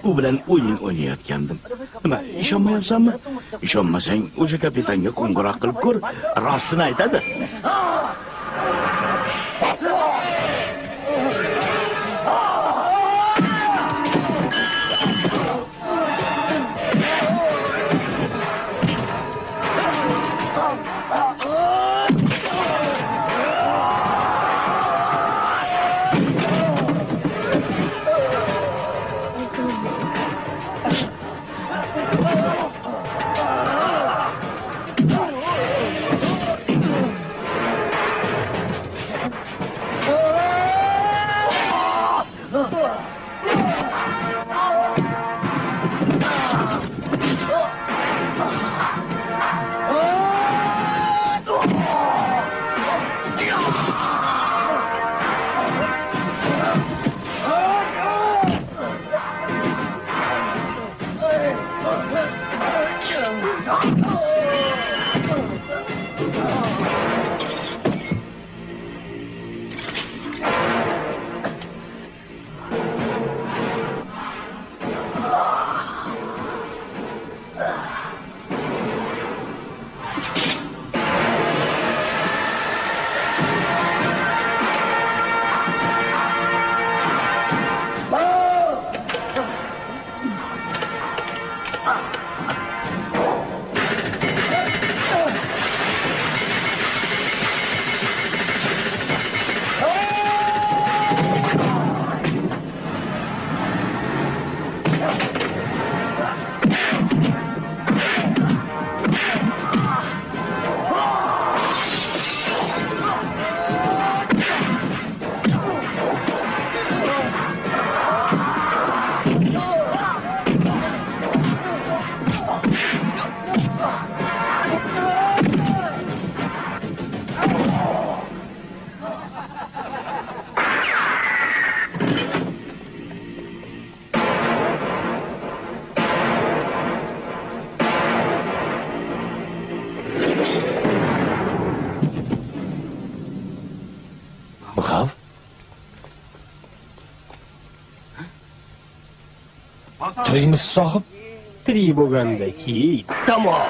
U bilan o'yin o'ynayotgandim. Nima, ishonmayapsanmi? Ishonmasang, o'sha kapitanga qo'ng'iroq qilib ko'r, rostini aytadi. xavf? Tirikmisiz sohib? Tirik bo'lgandaki, tamom.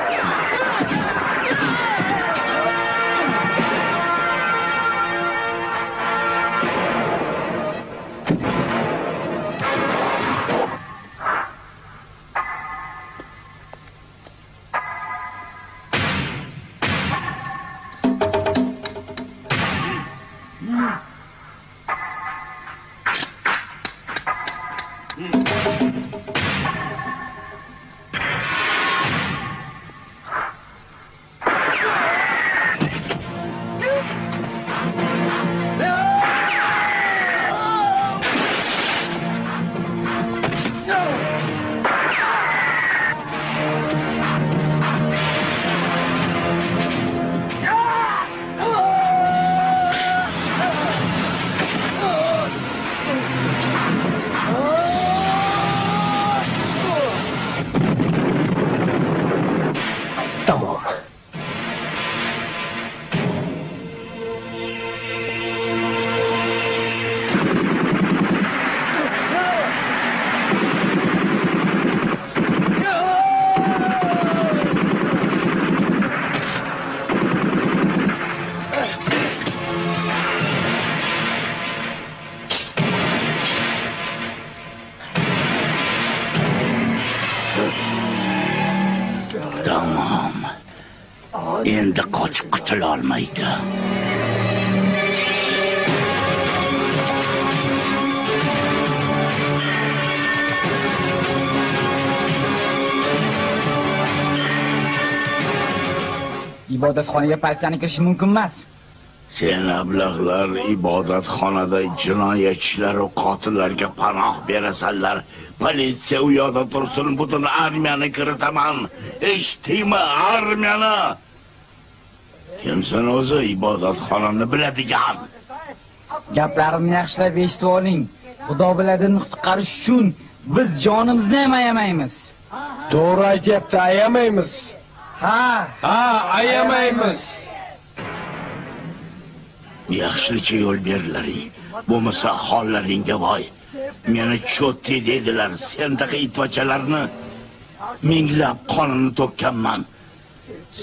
Tamam. Endi qochib qutula olmaydi. Ibodatxonaga politsiyani kirishi mumkin emas. Sen ablahlar ibodatxonada jinoyatchilar va qotillarga panoh berasanlar. Politsiya u yoqda tursin, butun armiyani kiritaman. Eshitdingmi, armiyani? Kimsan o'zi ibodatxonani biladigan? Gaplarimni yaxshilab eshitib oling. Xudo biladini qutqarish uchun biz jonimizni ham ayamaymiz. To'g'ri aytyapti, ayamaymiz. Ha, ayamaymiz. Yaxshilicha yo'l berlaring. Bo'lmasa hollaringga voy. Meni cho'tti dedilar. Sendaqa itvachalarni minglab qonini to'kkanman.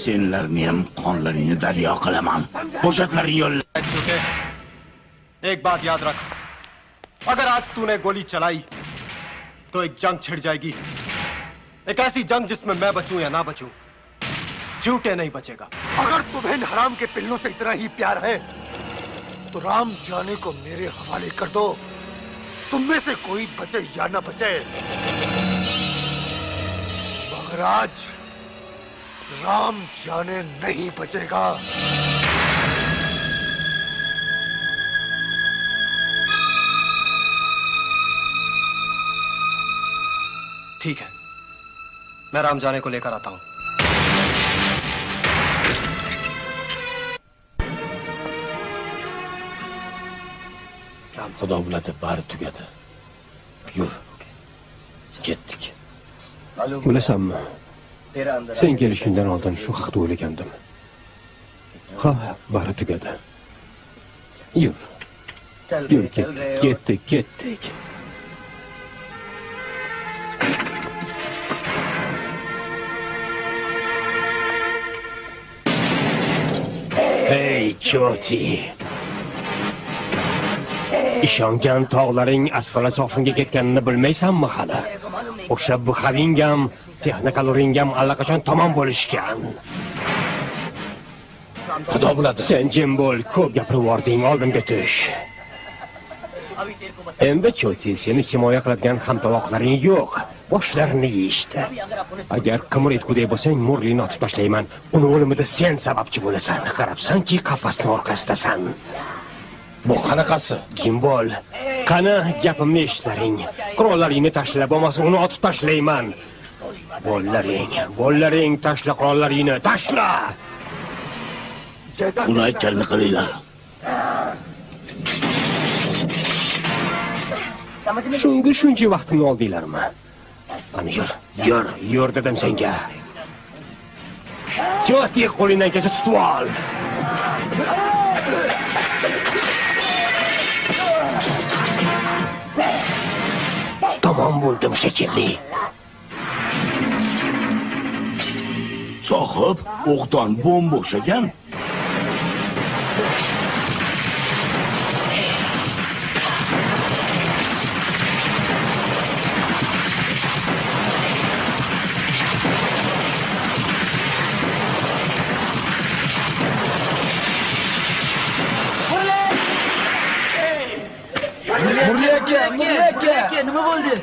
Senlarni ham qonlaringni daryo qilaman. Bo'shatlaring yo'llar. एक बात याद रख, अगर आज तूने गोली चलाई तो एक जंग छिड़ जाएगी। एक ऐसी जंग जिसमें मैं बचूं या ना बचूं, झूठे नहीं बचेगा। अगर तुम्हें इन हराम के पिल्लों से इतना ही प्यार है तो राम जाने को मेरे हवाले कर दो। तुम में से कोई बचे या ना बचे, मगर आज राम जाने नहीं बचेगा। ठीक है, मैं राम जाने को लेकर आता हूं। Xudo biladi, bari tugadi. Yur. Ketdik. Bilasanmi? Sen kelishingdan oldin shu haqda o'ylagandim. Ha, bari tugadi. Yur. Yur, ketdik. Hey, Choti. Ishongan tog'laring asfala sofinga ketganini bilmaysanmi hali? O'sha buxaring ham, texnikalaring ham allaqachon tamom bo'lishgan. Xudo biladi. Sen jim bo'l, ko'p gapirib yording, oldimga tush. Endi Choti, seni himoya qiladigan hamtovoqlaring yo'q. Boshlarini yeyishdi. Agar qimir etguday bo'lsang, Murlini otib tashlayman. Uni o'limida sen sababchi bo'lasan. Qarabsanki, qafasning orqasidasan. Bu qanaqasi? Jim bo'l. Qani, gapimni eshitlaring. Qurollaringni tashlab, bo'lmasa uni otib tashlayman. Bo'llaring, tashla qurollaringni, tashla. Uni aytganini qilinglar. Shunga shuncha vaqtimni oldinglarmi? Ana yur dedim senga. Choti qo'lingdan kelsa tutib ol. bo'ldim shekilli. Sohib, o'qdan bo'sh ekan. Murli aka, nima bo'ldi?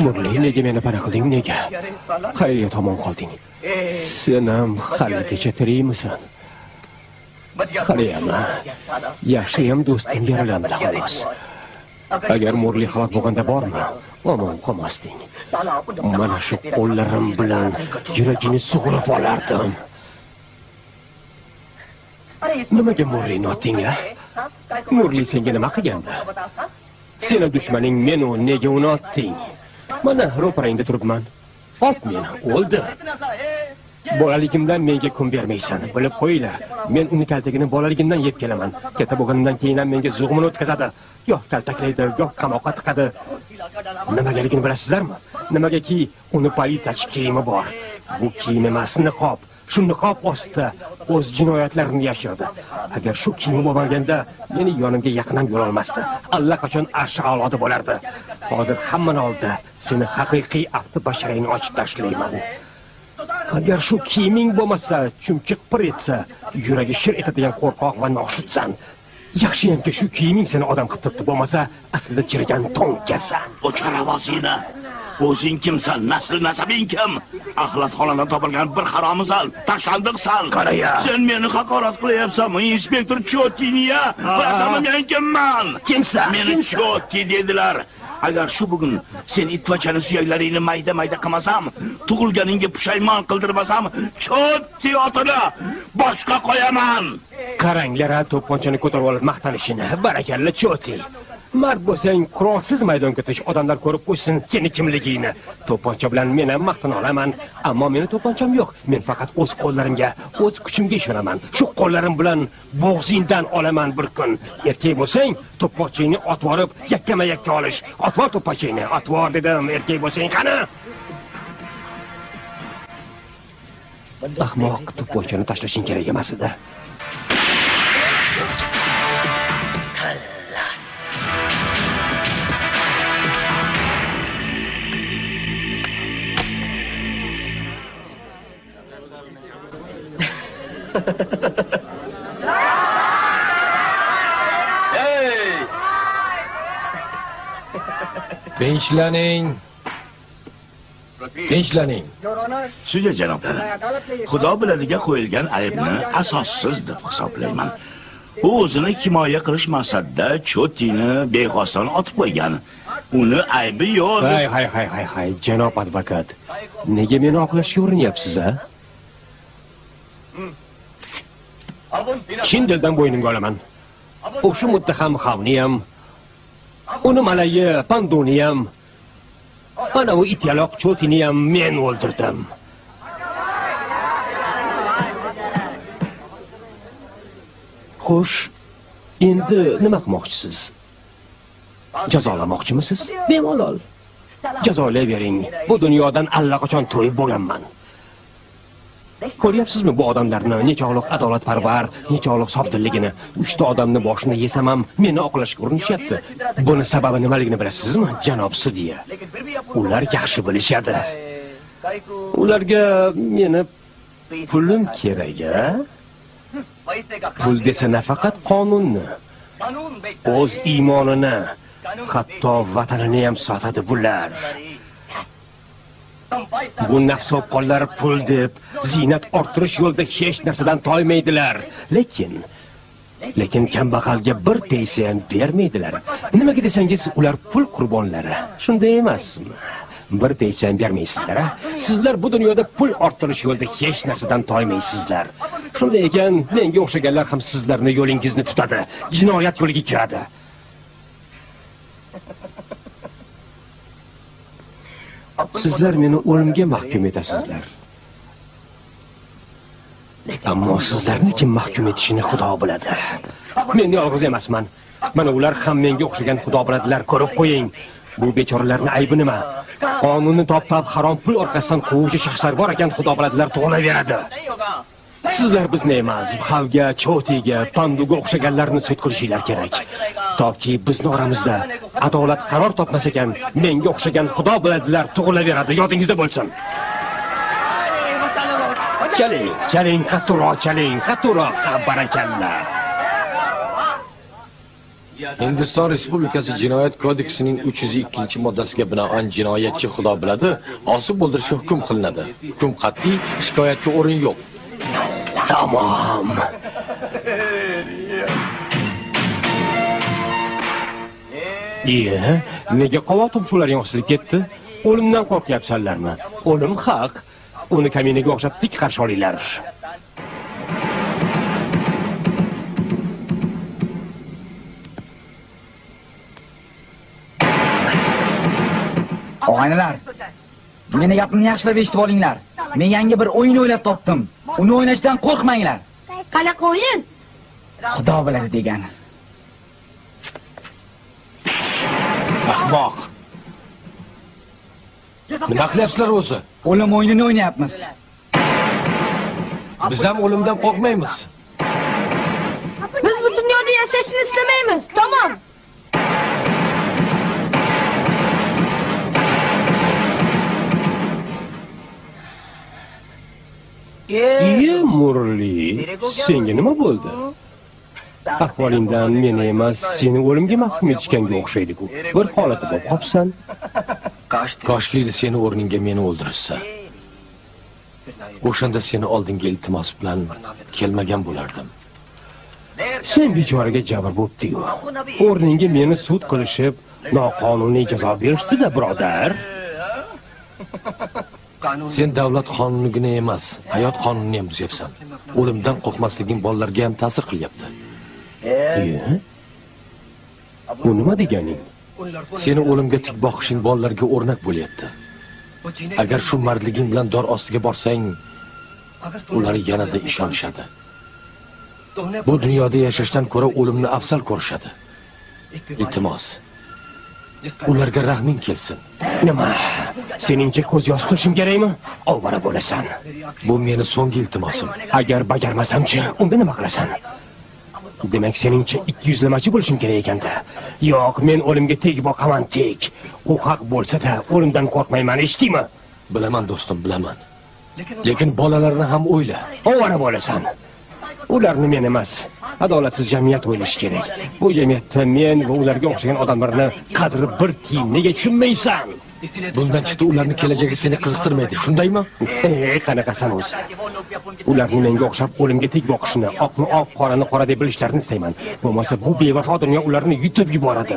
Murli, nega meni pana qilding, nega? Qayerga tomon qolding? Sen ham haligacha tirikmisan? Qarayman. Yaxshiyam do'stim yaralandi xolos. Agar Murli halok bo'lganda bormi? Omon qolmasding. Mana shu qo'llarim bilan yuragini sug'urib olardim. Nimaga Murlini otding-a? Murli senga nima qilgandi? Seni dushmaning men-u, nega uni otding? Mana ro'parangda turibman. Ot meni, o'ldi. Bolaligimdan menga kun bermaysan, bilib qo'yinglar. Men uni kaltagini bolaligimdan yeb kelaman. Katta bo'lgandan keyin ham menga zug'umini o'tkazadi. Yo'q kaltaklaydi, yo'q qamoqqa tiqadi. Nimagaligini bilasizlarmi? Nimagaki uni politsiyachi kiyimi bor. Bu kiyim emas, niqob. Shu niqob ostida o'z jinoyatlarini yashirdi. Agar shu kiyim bo'lmaganda meni yonimga yaqin ham yo'l olmasdi. Allaqachon arshi a'loda bo'lardi. Hozir hammaning oldida seni haqiqiy afti basharangni ochib tashlayman. Agar shu kiyiming bo'lmasa, chumchuq pir etsa, yuragi shir etadigan qo'rqoq va noshudsan. Yaxshiyamki shu kiyiming seni odam qilib turibdi, bo'lmasa aslida chirigan to'nkasan. O'char ovozingni. O'zing kimsan? Nasl nasabing kim? Axlat xonada topilgan bir haromizal, tashlandiqsan. Qaraya. Sen meni haqorat qilyapsanmi, inspektor Chotiniya? Bilasanmi men kimman? Kimsan? Meni Choti dedilar. Agar shu bugun sen itvachani suyaklaringni mayda-mayda qilmasam, tug'ilganingga pushaymon qildirmasam, Choti otini boshqa qo'yaman. Qaranglar, to'pponchani ko'tarib olib maqtanishini. Barakalla Choti. Mard bo'lsang, quroqsiz maydonga o'tish, odamlar ko'rib qo'ysin seni kimligingni. To'pponcha bilan men ham maqtana olaman, ammo meni to'pponcham yo'q. Men faqat o'z qo'llarimga, o'z kuchimga ishonaman. Shu qo'llarim bilan bo'g'zingdan olaman bir kun. Erkak bo'lsang, to'pponchangni otvorib, yakkama-yakka olish. Otvor to'pponchangni, otvor dedim. Erkak bo'lsang qani? Ahmoq, to'pponchani tashlashing kerak emas edi. Tinchlaning. Sudya janoblari, Xudo biladiga qo'yilgan aybni asossiz deb hisoblayman. U o'zini himoya qilish maqsadida Chotini bexosdan otib qo'ygan. Uni aybi yo'q. Hay, janob advokat. Nega meni oqlashga urinyapsiz-a? Chin dildan bo'ynimga olaman. O'sha muttaham xavni ham, uni malayi Panduni ham, ana u ityaloq Chotini ham men o'ldirdim. Xo'sh, endi nima qilmoqchisiz? Jazolamoqchimisiz? Bemalol. Jazolayvering. Bu dunyodan allaqachon to'yib bo'lganman. Ko'ryapsizmi bu odamlarni, nechog'liq adolatparvar, nechog'liq sofdilligini? 3 ta odamni boshini yesam ham meni oqlashga urinishyapti. Buni sababi nimaligini bilasizmi, janob sudya? Ular yaxshi bilishadi. Ularga meni pulim kerak-a? Pul desa nafaqat qonunni, o'z iymonini, hatto vatanini ham sotadi bular. Bu nafsopqonlar pul deb ziynat orttirish yo'lida hech narsadan toymaydilar. Lekin kambag'alga bir paysa ham bermaydilar. Nimaga desangiz, ular pul qurbonlari. Shunday emasmi? Bir paysa ham bermaysizlar. Sizlar bu dunyoda pul orttirish yo'lida hech narsadan toymaysizlar. Shunday ekan, menga o'xshaganlar ham sizlarning yo'lingizni tutadi, jinoyat yo'liga kiradi. Sizlar meni o'limga mahkum etasizlar. Ammo sizlarni kim mahkum etishini Xudo biladi. Men yolg'iz emasman. Mana ular ham menga o'xshagan, Xudo biladilar, ko'rib qo'ying. Bu bechoralarning aybi nima? Qonunni top-top harom pul orqasidan quvuvchi shaxslar bor ekan, xudo biladilar, tug'ilaveradi. Sizlar bizni emas, xalga, chotiga, panduga o'xshaganlarni sud qilishinglar kerak. Toki bizni oramizda adolat qaror topmas ekan, menga o'xshagan xudo biladilar, tug'ilaveradi, yodingizda bo'lsin. Chaling, qattiqroq, barakalla. Hindiston Respublikasi Jinoyat kodeksining 302-moddasiga binoan jinoyatchi xudo biladi, osib o'ldirishga hukm qilinadi. Hukm qat'iy, shikoyatga o'rin yo'q. Tamam. Nega qavotim shularga osilib ketdi? O'limdan qo'rqyapsanlarmi? O'lim haq. Uni kaminaga o'xshab tik qarshi olinglar. Og'aynilar, meni gapimni yaxshilab eshitib olinglar. Men yangi bir o'yin o'ylab topdim. Uni o'ynashdan qo'rqmanglar. Qanaqa o'yin? Xudo biladi degan. Ahmoq. Nima qilyapsizlar o'zi? O'lim o'yinini o'ynayapmiz. Biz ham o'limdan qo'rqmaymiz. Biz bu dunyoda yashashni istamaymiz. Tamom. Murli, senga nima bo'ldi? Ahvolingdan meni emas, seni o'limga mahkum etishganga o'xshaydi-ku. Bir holati bo'lib qopsan. Koshki seni o'rningga meni o'ldirishsa. O'shanda seni oldinga iltimos bilan kelmagan bo'lardim. Sen bechoraga jabr bo'pti-yu. O'rningga meni sud qilishib, noqonuniy jazo berishdi-da, birodar. Sen davlat qonunigina emas, hayot qonunini ham buzyapsan. O'limdan qo'rqmasliging bolalarga ham ta'sir qilyapti. Bu nima deganing? Seni o'limga tik boqishing bolalarga o'rnak bo'lyapti. Agar shu mardliging bilan dor ostiga borsang, ular yanada ishonishadi. Bu dunyoda yashashdan ko'ra o'limni afzal ko'rishadi. Iltimos, ularga rahming kelsin. Nima? Seningcha ko'z yosh qilishim kerakmi? Ovora bo'lasan. Bu meni so'nggi iltimosim. Agar bajarmasam-chi, unda nima qilasan? Demak, seningcha 200lamachi bo'lishim kerak ekanda. Yo'q, men o'limga teg boqaman, teg. U haq bo'lsa-da, o'limdan qo'rqmayman, eshitdingmi? Bilaman do'stim, bilaman. Lekin bolalarni ham o'yla. Ovora bo'lasan. Ularni men emas, adolatsiz jamiyat o'ylashi kerak. Bu jamiyatda men va ularga o'xshagan odamlarni qadri bir tiyinga tushunmaysan. Bundan chiqdi ularning kelajagi seni qiziqtirmaydi, shundaymi? Qanaqasan o'zi? Ularning menga o'xshab o'limga teg boqishini, oqni oq, qorani qora deb bilishlarini istayman. Bo'lmasa bu bevafo dunyo ularni yutib yuboradi.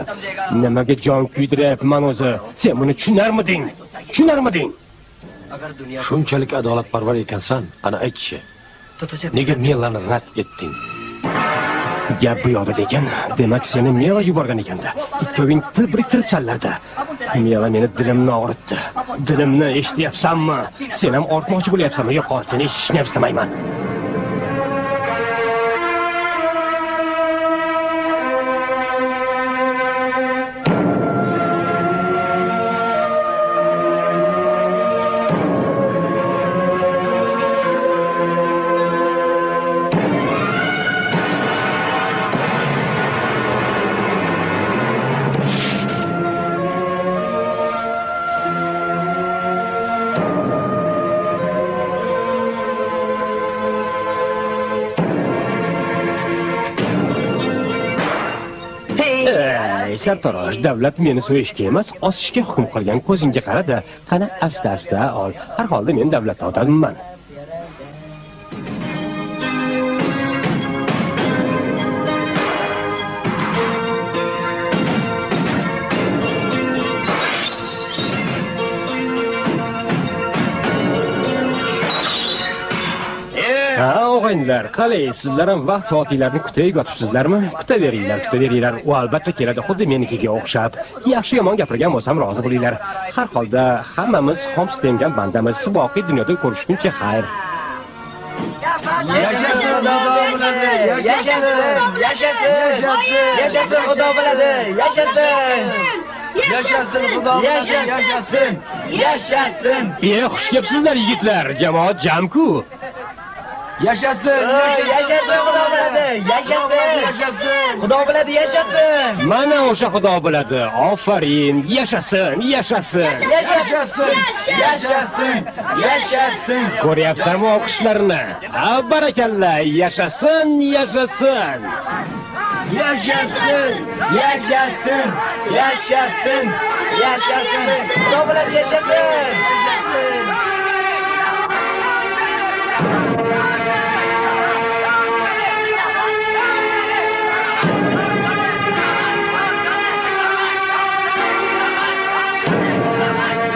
Nimaga jon kuydiryapman o'zi? Sen buni tushunarmiding? Shunchalik adolatparvar ekansan, ana aytchi. Nega Melani rad etding? Gap bu yoqda ekan, demak seni Mela yuborgan ekanda. Ikkoving til biriktiribsanlarda. Mela meni dilimni og'ritdi. Dilimni eshityapsanmi? Sen ham ortmoqchi bo'lyapsanmi? Yo'q, seni eshitishni ham istamayman. Sartarosh, davlat meni so'yishga emas, osishga hukm qilgan. Ko'zingga qara-da, qana asta-asta ol. Har holda men davlatdan odamman. Og'aynilar, qalay, sizlar ham vaqt soatinglarni kutib yotibsizlarmi? Kutaveringlar. U albatta keladi, xuddi menikiga o'xshab. Yaxshi yomon gapirgan bo'lsam rozi bo'linglar. Har holda hammamiz xomsi tengan bandamiz. Boqiy dunyoda ko'rishguncha xayr. Yashasin xudo biladi. Yashasin. Yashasin Xudo bilan yashasin. Yashasin. Xush kelibsizlar yigitlar, jamoat jamku. Yashasin. Yashasin Xudo biladi. Yashasin. Yashasin. Xudo biladi yashasin. Mana o'sha Xudo biladi. Ofarin, yashasin, yashasin. Yashasin. Yashasin. Yashasin. Ko'ryapsanmi o'qishlarini? Ha, barakalla, yashasin, yashasin. Yashasin. Yashasin. Yashasin. Yashasin. Xudo biladi yashasin. Yashasin.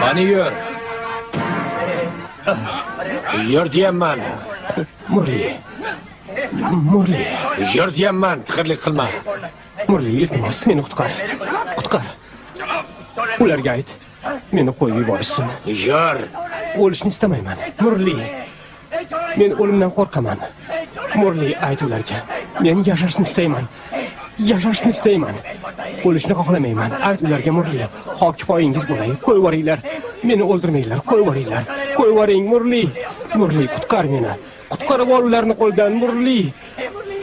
Qani yur. Yur deyapman. Murli. Murli. Yur deyapman, tiqirlik qilma. Murli, iltimos, meni qutqar. Qutqar. Ularga ayt, meni qo'yib yuborishsin. Yur. O'lishni istamayman. Murli. Men o'limdan qo'rqaman. Murli, ayt ularga. Men yashashni istayman. Yashashni istayman. O'lishni xohlamayman. Ayt ularga Murli. Hoki poyingiz bo'lay. Qo'yib yuboringlar. Meni o'ldirmanglar. Qo'yib yuboringlar. Qo'yib yuboring Murli. Murli, qutqar meni. Qutqarib ol ularni qo'ldan Murli.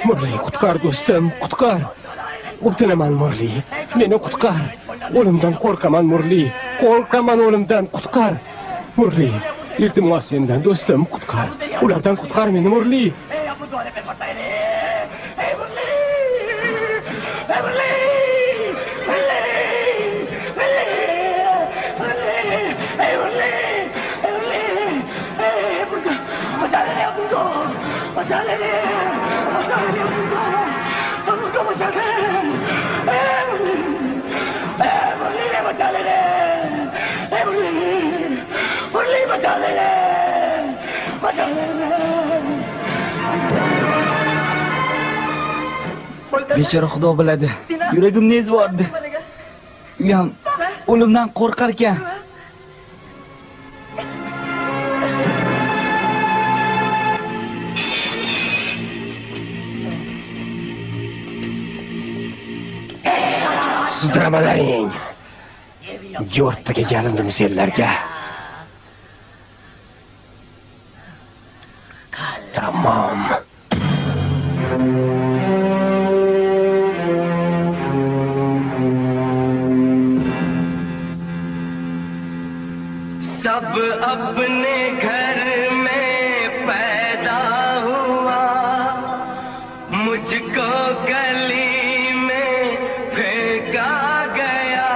Murli, qutqar do'stim, qutqar. O'tinaman Murli. Meni qutqar. O'limdan qo'rqaman Murli. Qo'rqaman o'limdan, qutqar. Murli, iltimos sendan do'stim, qutqar. Ulardan qutqar meni Murli. Bechora Xudo biladi. Yuragimni ezib yubordi. Uyam o'limdan qo'rqar ekan. Sudramalarning. Jo'rttaga galindim senlarga. Tamam. सब अपने घर में पैदा हुआ, मुझको गली में फेंका गया।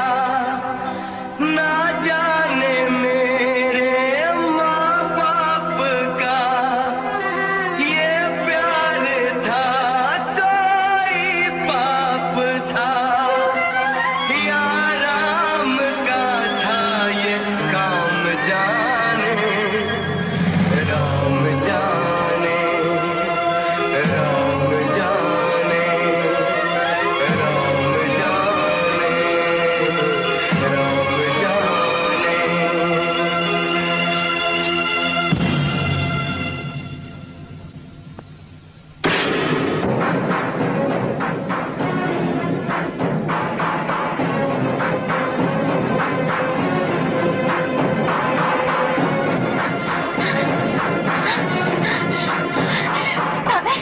ना जाने मेरे माँ बाप का ये प्यार था तो ही पाप था, या राम का था ये काम जाने, राम जाने, राम जाने, राम जाने, राम जाने।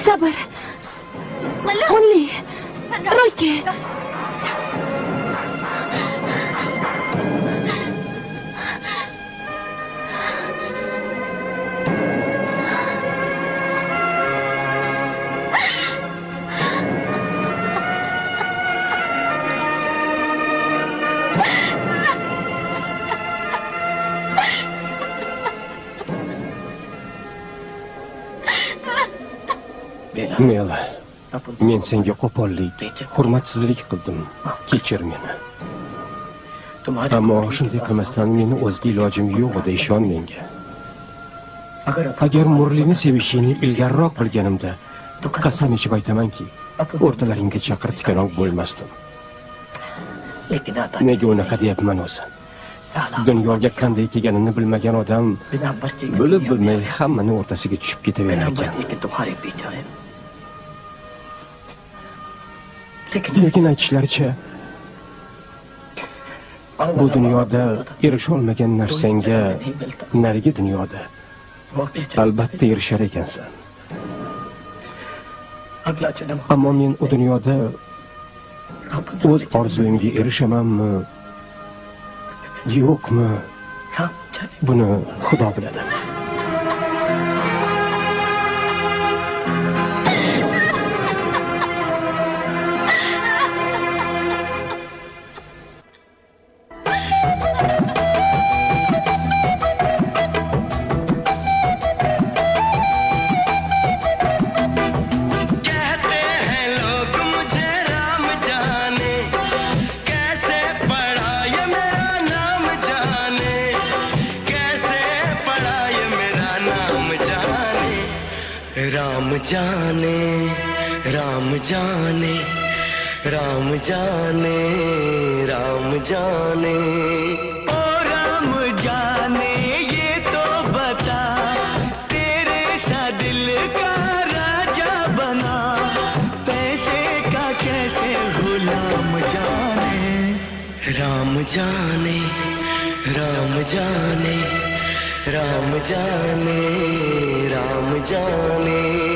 Sabr. Murli. Roki. Mela, men senga qo'pollik, hurmatsizlik qildim. Kechir meni. Ammo shunday qilmasdan meni o'zga ilojim yo'q edi, ishon menga. Agar Murlini sevishingni ilgariroq bilganimda, qasam ichib aytamanki, o'rtalaringga chaqir tikanoq bo'lmasdim. Nega unaqa deyapman o'zi? Dunyoga qanday kelganini bilmagan odam bilib bilmay hammani o'rtasiga tushib ketaverar ekan. Lekin aytishlaricha bu dunyoda erisholmagan narsangga narigi dunyoda albatta erishar ekansan. Ammo men u dunyoda o'z orzuyimga erishamanmi, yo'qmi? Buni Xudo biladi. जाने राम जाने राम जाने राम जाने ओ राम जाने ये तो बता तेरे सा दिल का राजा बना पैसे का कैसे गुलाम जाने राम जाने राम जाने राम जाने राम जाने